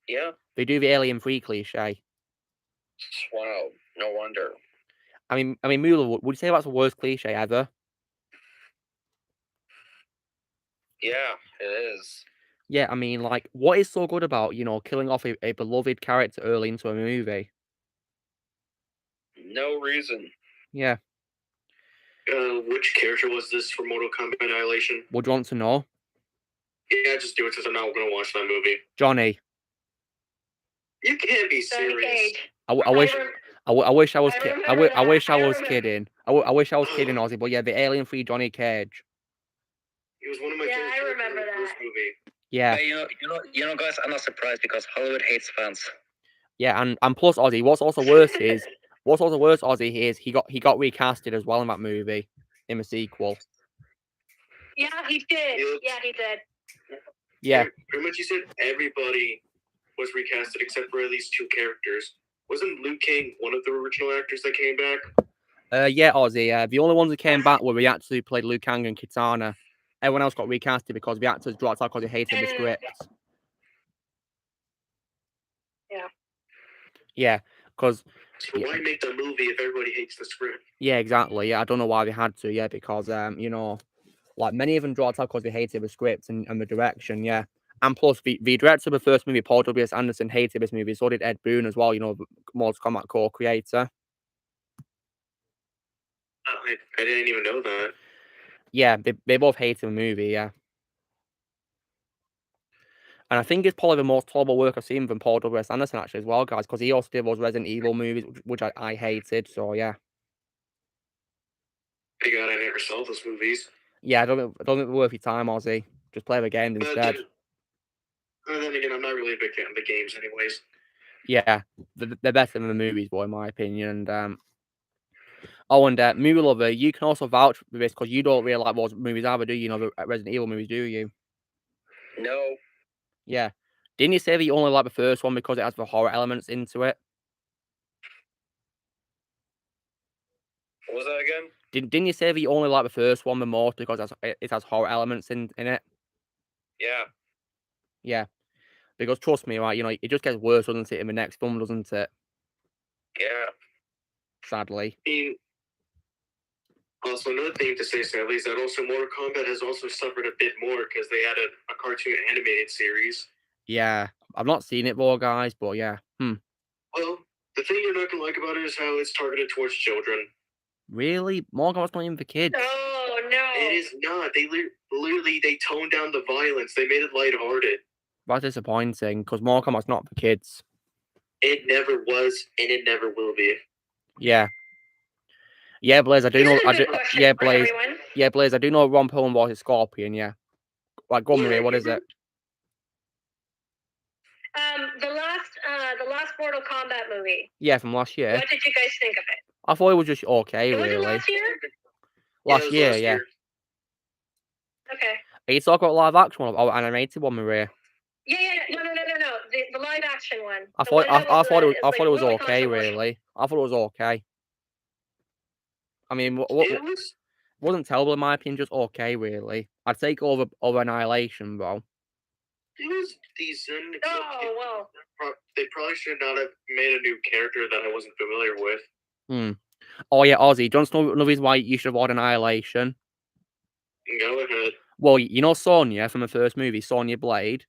Yeah. They do the Alien 3 cliche. Wow. No wonder. I mean, Movie Lover, would you say that's the worst cliche ever? Yeah, it is. Yeah, I mean, like, what is so good about, killing off a beloved character early into a movie? No reason. Yeah. Which character was this for Mortal Kombat Annihilation? Would you want to know? Yeah, just do it since I'm not going to watch that movie. Johnny. You can't be serious. I wish I was kidding. I wish I was kidding. I wish I was kidding, Ozzy. But yeah, the Alien 3 Johnny Cage. He was one of my favorite I remember characters in the that first movie. Yeah. But guys, I'm not surprised because Hollywood hates fans. Yeah, and plus Ozzy, what's also worse, Ozzy, is he got recasted as well in that movie, in the sequel. Yeah, he did. Yeah, he did. Yeah. Pretty much, you said everybody was recasted except for at least 2 characters. Wasn't Liu Kang one of the original actors that came back? Yeah, Ozzy. The only ones that came back were the actors who played Liu Kang and Kitana. Everyone else got recasted because the actors dropped out because they hated the script. Yeah. Yeah, because... So why make the movie if everybody hates the script? Yeah, exactly. Yeah, I don't know why they had to. Yeah, because like many of them dropped out because they hated the script and the direction. Yeah, and plus the director of the first movie, Paul W.S. Anderson, hated this movie. So did Ed Boon as well. Mortal Kombat co-creator. I didn't even know that. Yeah, they both hated the movie. Yeah. And I think it's probably the most horrible work I've seen from Paul W.S. Anderson, actually, as well, guys, because he also did those Resident Evil movies, which I hated, so yeah. Thank God I never saw those movies. Yeah, I don't think they're worth your time, Ozzy. Just play the game instead. Then again, I'm not really a big fan of the games anyways. Yeah, they're better than the movies, boy, in my opinion. And Movie Lover, you can also vouch for this, because you don't really like those movies either, do you? The Resident Evil movies, do you? No. Yeah. Didn't you say that you only like the first one because it has the horror elements into it? What was that again? Didn't you say that you only like the first one the most because it has horror elements in it? Yeah. Yeah. Because trust me, right, it just gets worse, doesn't it, in the next film, doesn't it? Yeah. Sadly. Also, another thing to say sadly is that also Mortal Kombat has also suffered a bit more because they had a cartoon animated series. Yeah. I've not seen it though, guys, but yeah. Well, the thing you're not going to like about it is how it's targeted towards children. Really? Mortal Kombat's not even for kids. Oh, no. It is not. They literally toned down the violence. They made it lighthearted. That's disappointing, because Mortal Kombat's not for kids. It never was, and it never will be. Yeah. Yeah, Blaze, I do know. Yeah, Blaze. Yeah, Blaze, I do know Ron Perlman was a Scorpion. Yeah. Like, go on, Maria. What is it? The last Mortal Kombat movie. Yeah, from last year. What did you guys think of it? I thought it was just okay, really. Was it last year? Last year, yeah. Okay. Are you talking about live action one or animated one, Maria? Yeah. No. The live action one. I thought it was okay, really. I thought it was okay. I mean, it wasn't terrible in my opinion, just okay, really. I'd take over Annihilation, though. It was decent. Oh, well. They probably should not have made a new character that I wasn't familiar with. Oh, yeah, Ozzy, do you want to know another reason why you should avoid Annihilation? Go ahead. Well, you know Sonya from the first movie, Sonya Blade?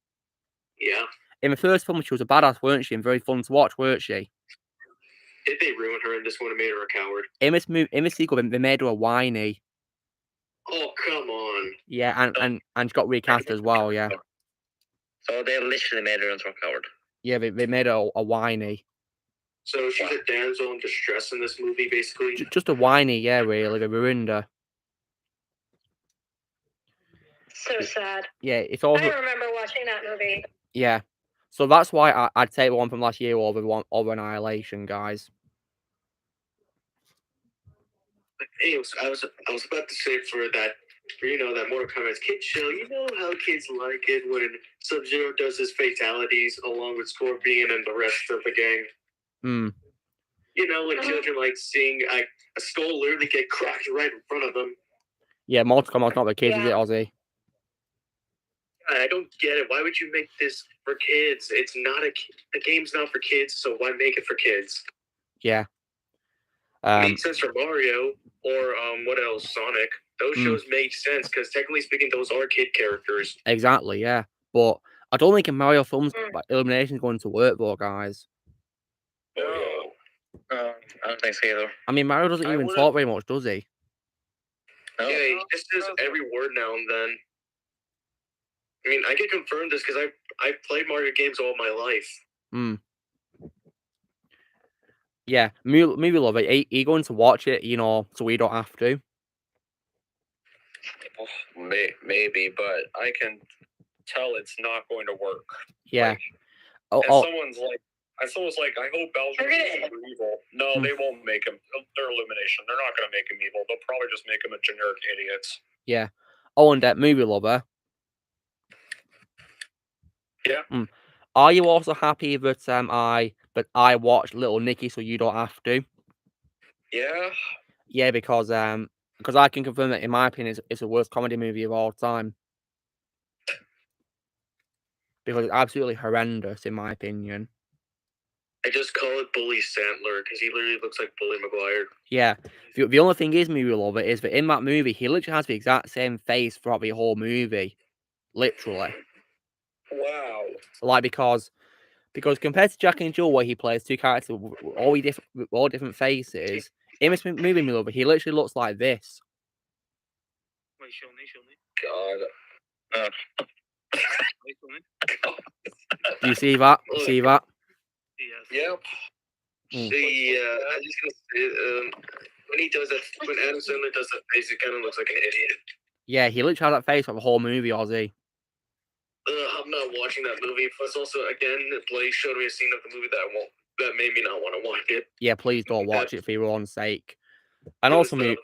Yeah. In the first film, she was a badass, weren't she? And very fun to watch, weren't she? Did they ruin her in this one and made her a coward? In this sequel, they made her a whiny. Oh, come on. Yeah, and she got recast as well, yeah. So they literally made her into a coward. Yeah, they made her a whiny. So she's a damsel in distress in this movie, basically? Just a whiny, yeah, really. They ruined her. So sad. Yeah, it's also... I remember watching that movie. Yeah. So that's why I'd take one from last year over Annihilation, guys. Hey, I was about to say for that Mortal Kombat kids show, you know how kids like it when Sub-Zero does his fatalities along with Scorpion and the rest of the gang. Hmm. You know, when children like seeing a skull literally get cracked right in front of them. Yeah, Mortal Kombat's not for kids, is it, Ozzy? I don't get it. Why would you make this for kids? It's not the game's not for kids, so why make it for kids? Yeah. It makes sense for Mario or what else? Sonic. Those shows made sense because technically speaking, those are kid characters. Exactly, yeah. But I don't think in Mario films Illumination's going to work though, guys. No. I don't think so either. I mean, Mario doesn't even talk very much, does he? No. Yeah, he just says every word now and then. I mean, I can confirm this because I've played Mario games all my life. Yeah, movie lover. Are you going to watch it, so we don't have to? Maybe, but I can tell it's not going to work. Yeah. Someone's like, I hope Bowser is evil. No, they won't make him. They're Illumination. They're not going to make him evil. They'll probably just make him a generic idiot. Yeah. Oh, and that movie lover. Yeah. Are you also happy that I watched Little Nicky so you don't have to? Yeah. Yeah, because I can confirm that in my opinion it's the worst comedy movie of all time. Because it's absolutely horrendous in my opinion. I just call it Bully Sandler because he literally looks like Bully Maguire. Yeah. The only thing is, movie lover, is that in that movie he literally has the exact same face throughout the whole movie. Literally. Wow. Like because compared to Jack and Jill, where he plays two characters with all different faces, in this movie, lover, he literally looks like this. Wait, show me. God. Do you see that? See that? Yes. Yep. I'm just gonna say, when he does that, when Adam Sandler does that face, he kind of looks like an idiot. Yeah, he literally has that face for the whole movie, Ozzy. I'm not watching that movie. Plus, also, again, Blaze showed me a scene of the movie that made me not want to watch it. Yeah, please don't watch it for your own sake. And also, movie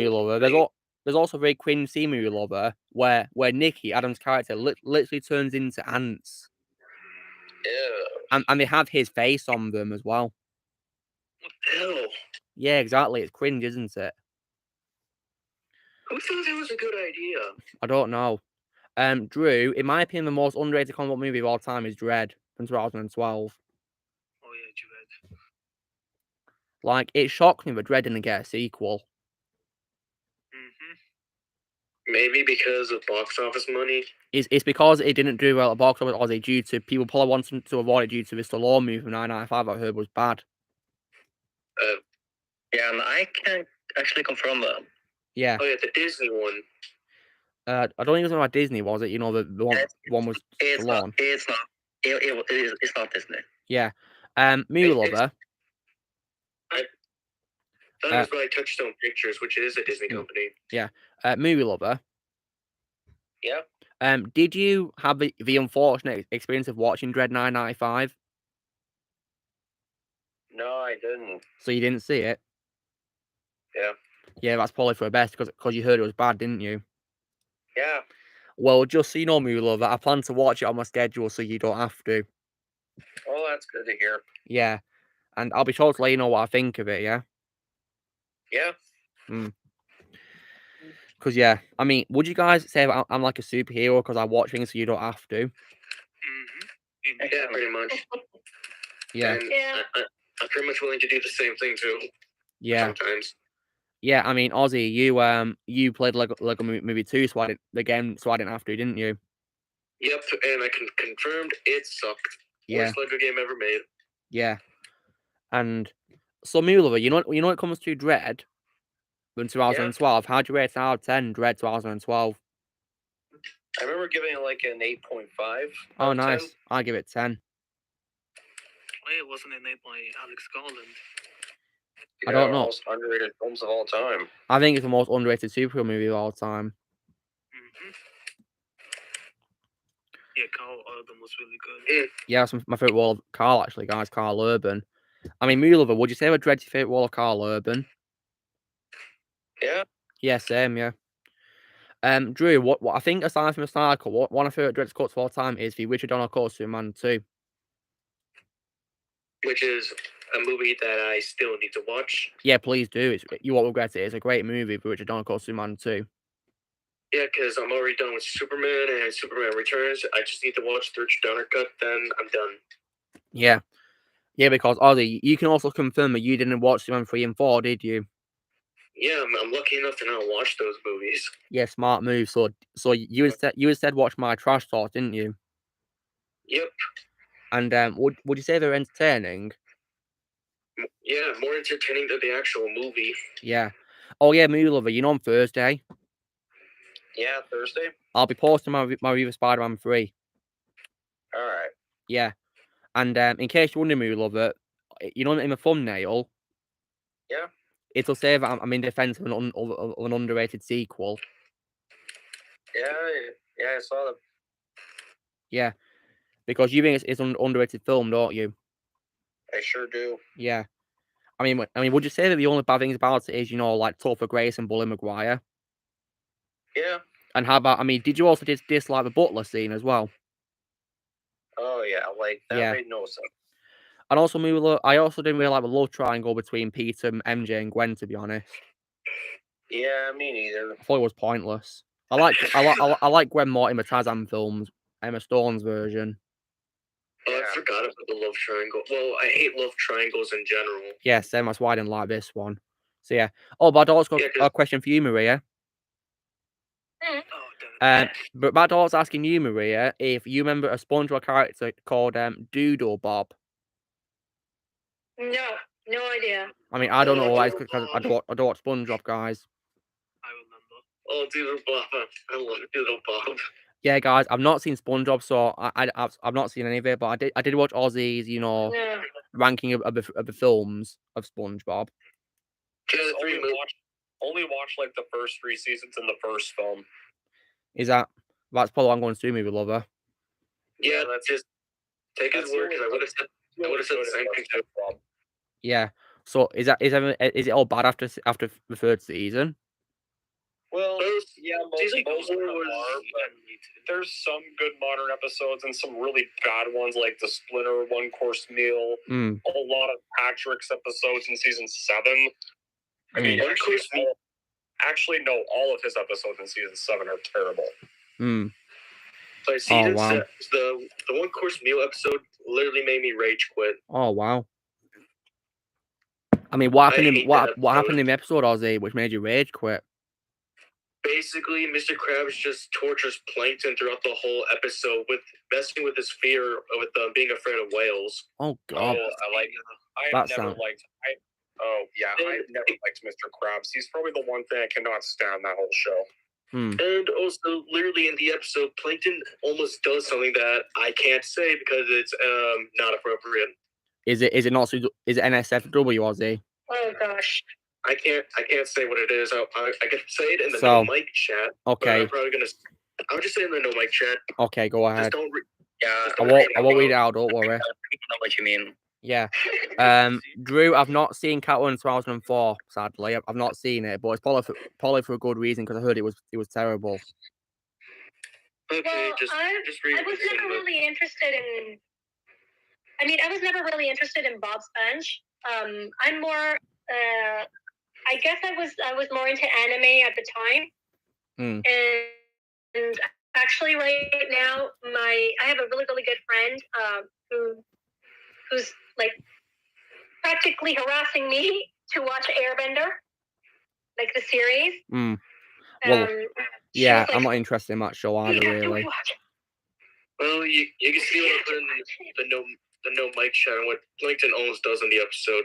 lover, there's also a very cringe scene, movie lover, where Nicky, Adam's character, literally turns into ants. Yeah. And they have his face on them as well. What the hell? Yeah, exactly. It's cringe, isn't it? Who thought that was a good idea? I don't know. Drew, in my opinion, the most underrated comic book movie of all time is Dredd from 2012. Oh yeah, Dredd. Like, it shocked me that Dredd didn't get a sequel. Maybe because of box office money. It's because it didn't do well at box office, or due to people probably wanting to avoid it due to the Stallone movie from 1995 I heard was bad. Yeah, and I can actually confirm that. Yeah. Oh yeah, the Disney one. I don't think it was about Disney, was it? The one was Stallone. It's not. It's not Disney. Yeah. Movie lover. That was by Touchstone Pictures, which is a Disney company. Yeah. Movie lover. Yeah. Did you have the unfortunate experience of watching Dredd 995? No, I didn't. So you didn't see it? Yeah. Yeah, that's probably for the best because you heard it was bad, didn't you? Yeah. Well, just so you know, movie lover, I plan to watch it on my schedule so you don't have to. Well, that's good to hear. Yeah. And I'll be sure to let you know what I think of it, yeah? Yeah. Because, yeah, I mean, would you guys say I'm like a superhero because I watch things so you don't have to? Yeah, pretty much. Yeah. And I'm pretty much willing to do the same thing too. Yeah. Sometimes. Yeah, I mean, Ozzy, you played Lego Movie 2, so I didn't have to, didn't you? Yep, and I can confirmed it sucked. Yeah. Worst Lego game ever made. Yeah. And so, movie lover, you know when it comes to Dredd, from 2012. How'd you rate it out of 10, Dread 2012? I remember giving it like an 8.5. Oh, nice. 10. I give it 10. Why it wasn't made by Alex Garland? I don't know. Most underrated films of all time. I think it's the most underrated superhero movie of all time. Yeah, Carl Urban was really good. Yeah, that's my favourite role of Carl, actually, guys. Carl Urban. I mean, movie lover, would you say a Dread's your favourite role of Carl Urban? Yeah. Yeah, same, yeah. Drew, what I think, aside from the Snyder Cut, one of my favourite Dread's cuts of all time is the Richard Donner-Cut Superman 2. Which is a movie that I still need to watch. Yeah, please do. You won't regret it. It's a great movie, the Richard Donner-Cut Superman 2. Yeah, because I'm already done with Superman and Superman Returns. I just need to watch the Richard Donner cut, then I'm done. Yeah. Yeah, because, Ozzy, you can also confirm that you didn't watch Superman 3 and 4, did you? Yeah, I'm lucky enough to not watch those movies. Yeah, smart move. So you instead watched my trash talk, didn't you? Yep. And would you say they're entertaining? Yeah, more entertaining than the actual movie. Yeah. Oh yeah, movie lover. You know, on Thursday. Yeah, Thursday. I'll be posting my review of Spider-Man 3. All right. Yeah. And in case you're wondering, movie lover, you know, in the thumbnail. Yeah. It'll say that I'm in defense of an underrated sequel. Yeah, I saw them. Yeah, because you think it's an underrated film, don't you? I sure do. Yeah. I mean, would you say that the only bad things about it is, you know, like Topher Grace and Bully Maguire? Yeah. And how about, I mean, did you also dislike the Butler scene as well? Oh yeah, like that made no sense. And also, I also didn't really like the love triangle between Peter, MJ, and Gwen, to be honest. Yeah, me neither. I thought it was pointless. I like Gwen more in the Tarzan films, Emma Stone's version. Oh, I forgot about the love triangle. Well, I hate love triangles in general. Yeah, same. That's why I didn't like this one. So yeah. Oh, but I'd also got a question for you, Maria. But my daughter's asking you, Maria, if you remember a SpongeBob character called Doodle Bob. No idea. I mean, I don't know why, because I don't watch SpongeBob, guys. I remember. Oh, Doodle Bob. I love Doodle Bob. Yeah, guys, I've not seen SpongeBob, so I've not seen any of it, but I did watch Ozzy's, you know, ranking of the films of SpongeBob. Just only watch like the first 3 seasons in the first film. That's probably what I'm going to do, movie lover. Yeah, that's just take his word, because I would have said the same thing too. Yeah. So is it all bad after the 3rd season? Well, yeah, most of them are, but there's some good modern episodes and some really bad ones, like the Splinter one-course meal. A lot of Patrick's episodes in season 7. I mean, actually, no, all of his episodes in season 7 are terrible. So season the one-course meal episode literally made me rage quit. Oh wow! I mean, what happened in the episode, Ozzy, which made you rage quit? Basically, Mr. Krabs just tortures Plankton throughout the whole episode with messing with his fear with being afraid of whales. Oh God! I've never liked Mr. Krabs. He's probably the one thing I cannot stand that whole show. And also, literally in the episode, Plankton almost does something that I can't say because it's not appropriate. Is it NSFW, Ozzy? Oh gosh. I can't say what it is. I can say it in the no mic chat. Okay. I'll just say in the no mic chat. Okay, go ahead. I won't read it out. Don't worry. I know what you mean. Yeah. Drew, I've not seen Catwoman 2004. Sadly, I've not seen it, but it's probably for a good reason because I heard it was terrible. Okay, well, just read. I was never really interested in. I mean, I was never really interested in Bob's Bunch. I'm more. I guess I was more into anime at the time, and actually right now I have a really really good friend who's like practically harassing me to watch Airbender, like the series. Well, yeah, like, I'm not interested in that show either, really. Well, you can see what I put in the no mic chat and what Plankton almost does in the episode.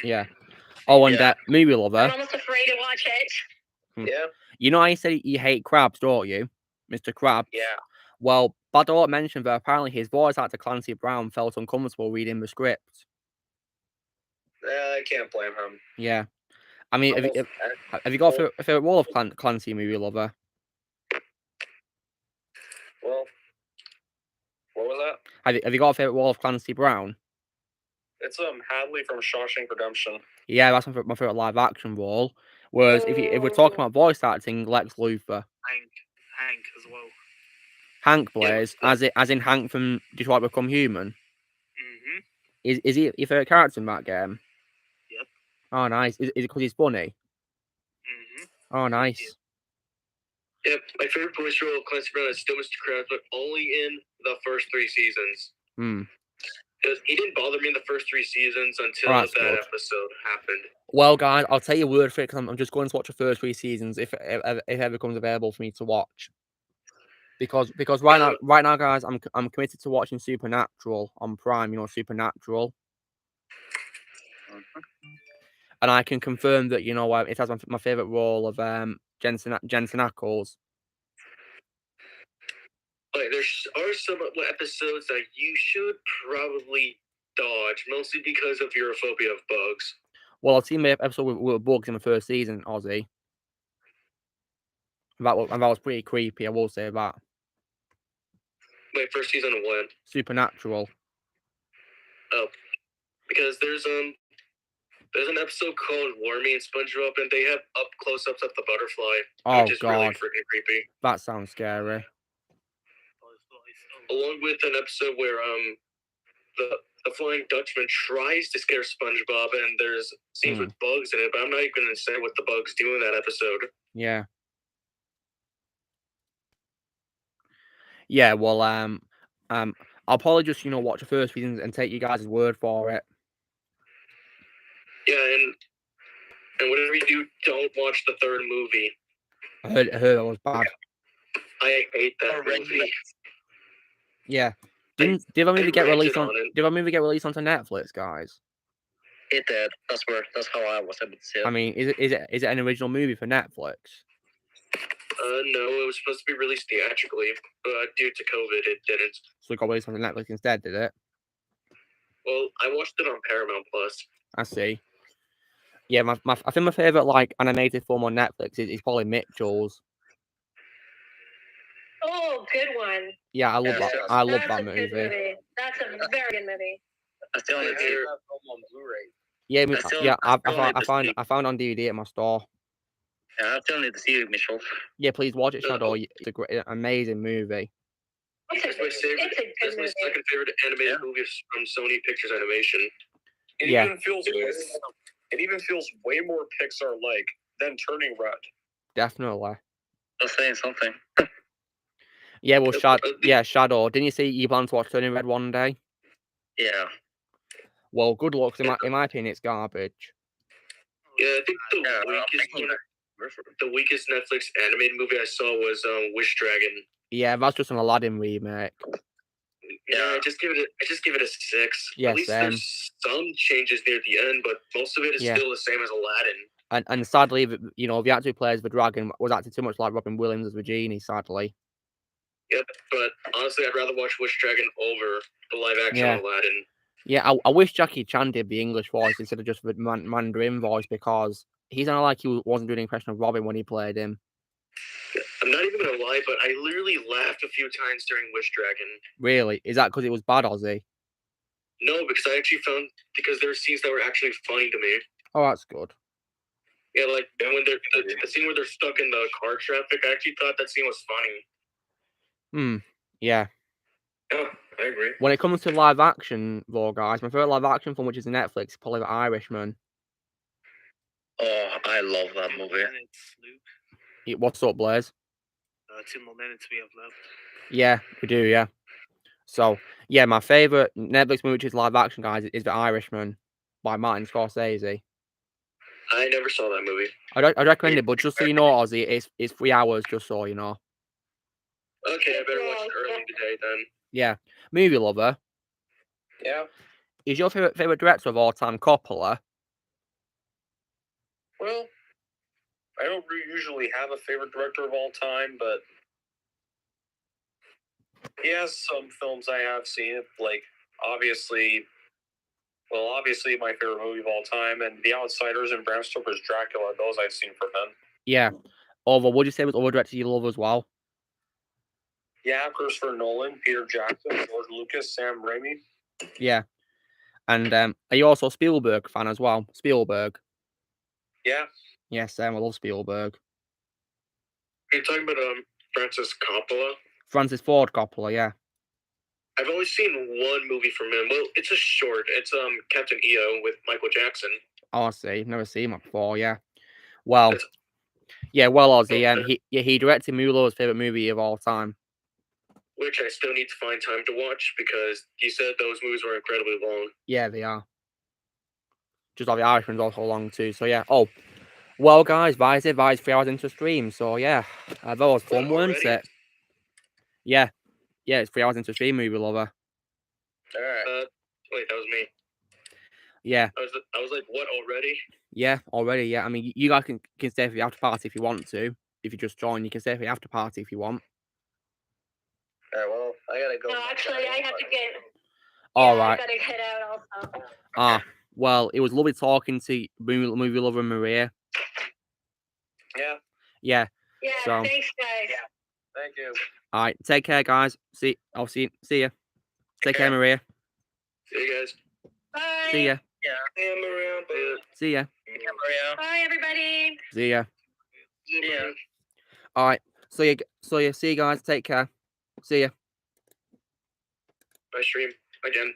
Yeah. Oh, and Yeah. movie I'm lover. almost afraid to watch it. Yeah. You know how you say you hate Krabs, don't you, Mr. Krabs? Yeah. Well, Bador mentioned that apparently his voice actor Clancy Brown felt uncomfortable reading the script. I can't blame him. Yeah. I mean, Almost- have you got a favorite role of Clancy movie lover? Well, what was that? Have you got a favorite role of Clancy Brown? It's Hadley from Shawshank Redemption. Yeah, that's my favorite live action role. Whereas if we're talking about voice acting, Lex Luthor. Hank as well. Hank Blaze, as in Hank from Detroit Become Human. Mm-hmm. Is he your favorite character in that game? Yep. Oh, nice. Is it because he's funny? Mm-hmm. Oh, nice. Yep, my favorite voice role of Clancy Brown is still Mr. Krabs, but only in the first 3 seasons. Because he didn't bother me in the first 3 seasons until that episode happened. Well, guys, I'll tell you a word for it because I'm just going to watch the first 3 seasons if it ever becomes available for me to watch. Because right now, guys, I'm committed to watching Supernatural on Prime. You know, Supernatural. And I can confirm that, you know, it has my favorite role of Jensen Ackles. Okay, there are some episodes that you should probably dodge, mostly because of your phobia of bugs. Well, I've seen the episode with bugs in the first season, Ozzy. That was pretty creepy, I will say that. Wait, first season of what? Supernatural. Oh, because there's an episode called Wormy and SpongeBob, and they have up close-ups of the butterfly, which is really freaking creepy. That sounds scary. Along with an episode where the Flying Dutchman tries to scare SpongeBob, and there's scenes with bugs in it, but I'm not even going to say what the bugs do in that episode. Yeah. Yeah, well, I'll probably just, you know, watch the first season and take you guys' word for it. Yeah, and whatever you do, don't watch the 3rd movie. I heard it was bad. I hate that movie. Yeah. Did that movie get released onto Netflix, guys? It did. That's how I was able to see it. I mean, is it an original movie for Netflix? No, it was supposed to be released theatrically, but due to COVID, it didn't. So it got released onto Netflix instead, did it? Well, I watched it on Paramount Plus. I see. Yeah, I think my favorite like animated film on Netflix is probably Mitchell's. Oh, good one. Yeah, I love that. I love that movie. That's a very good movie. I still need to see it on Blu-ray. Yeah, I found on DVD at my store. Yeah, I still need to see it, Mitchell. Yeah, please watch it, Shadow. It's a great, amazing movie. It's my second favorite animated movie from Sony Pictures Animation. It even feels way more Pixar-like than Turning Red. Definitely. That's saying something. Yeah, well, Shadow. Didn't you say you plan to watch Turning Red one day? Yeah. Well, good luck. In my opinion, it's garbage. Yeah, I think the weakest Netflix animated movie I saw was Wish Dragon. Yeah, that's just an Aladdin remake. Yeah, I just give it a 6. Yeah, at least there's some changes near the end, but most of it is still the same as Aladdin. And sadly, you know, the actor who plays the dragon was acting too much like Robin Williams as the genie. Sadly. Yep, but honestly, I'd rather watch Wish Dragon over the live action Aladdin. Yeah, I wish Jackie Chan did the English voice instead of just the Mandarin voice, because he's not like he wasn't doing an impression of Robin when he played him. I'm not even gonna lie, but I literally laughed a few times during Wish Dragon. Really? Is that because it was bad, Ozzy? No, because I actually found there were scenes that were actually funny to me. Oh, that's good. Yeah, like when they're the scene where they're stuck in the car traffic. I actually thought that scene was funny. Yeah. Yeah, I agree. When it comes to live action, though, guys, my favorite live action film, which is Netflix, is probably The Irishman. Oh, I love that movie. What's up, Blaze? 2 more minutes we have left. Yeah, we do, yeah. So, yeah, my favorite Netflix movie, which is live action, guys, is The Irishman by Martin Scorsese. I never saw that movie. I'd recommend it, but just so you know, Ozzy, it's 3 hours, just so you know. Okay, I better watch it early today then. Yeah. Movie lover. Yeah. Is your favorite director of all time Coppola? Well, I don't usually have a favorite director of all time, but he has some films I have seen. Like, obviously, my favorite movie of all time, and The Outsiders and Bram Stoker's Dracula. Those I've seen from him. Yeah. Although, what do you say was other directors you love as well? Yeah, Christopher Nolan, Peter Jackson, George Lucas, Sam Raimi. Yeah. And are you also a Spielberg fan as well? Spielberg. Yeah. Yes, I love Spielberg. You're talking about Francis Coppola? Francis Ford Coppola, yeah. I've only seen one movie from him. Well, it's a short. It's Captain EO with Michael Jackson. Oh, I see. Never seen that before, yeah. Well, Ozzy, he directed Muller's favorite movie of all time. Which I still need to find time to watch because he said those movies were incredibly long. Yeah, they are. Just like The Irishman's also long too. So yeah. Oh, well, guys, that is 3 hours into stream. So yeah, that was fun, wasn't it? Yeah, it's 3 hours into stream, movie lover. All right. Wait, that was me. Yeah. I was like, what, already? Yeah, already. Yeah. I mean, you guys can stay for the after party if you want to. If you just join, you can stay for the after party if you want. Well, I gotta go. No, actually, I have to get. All right. I gotta get out also. Ah, well, it was lovely talking to movie lover Maria. Yeah. Yeah. Yeah. So, thanks, guys. Yeah. Thank you. All right. Take care, guys. I'll see you. Take care, Maria. See you guys. Bye. See ya. Yeah. See ya. Maria. Bye, everybody. See ya. Yeah. All right. So you see you guys. Take care. See ya. Bye, stream again.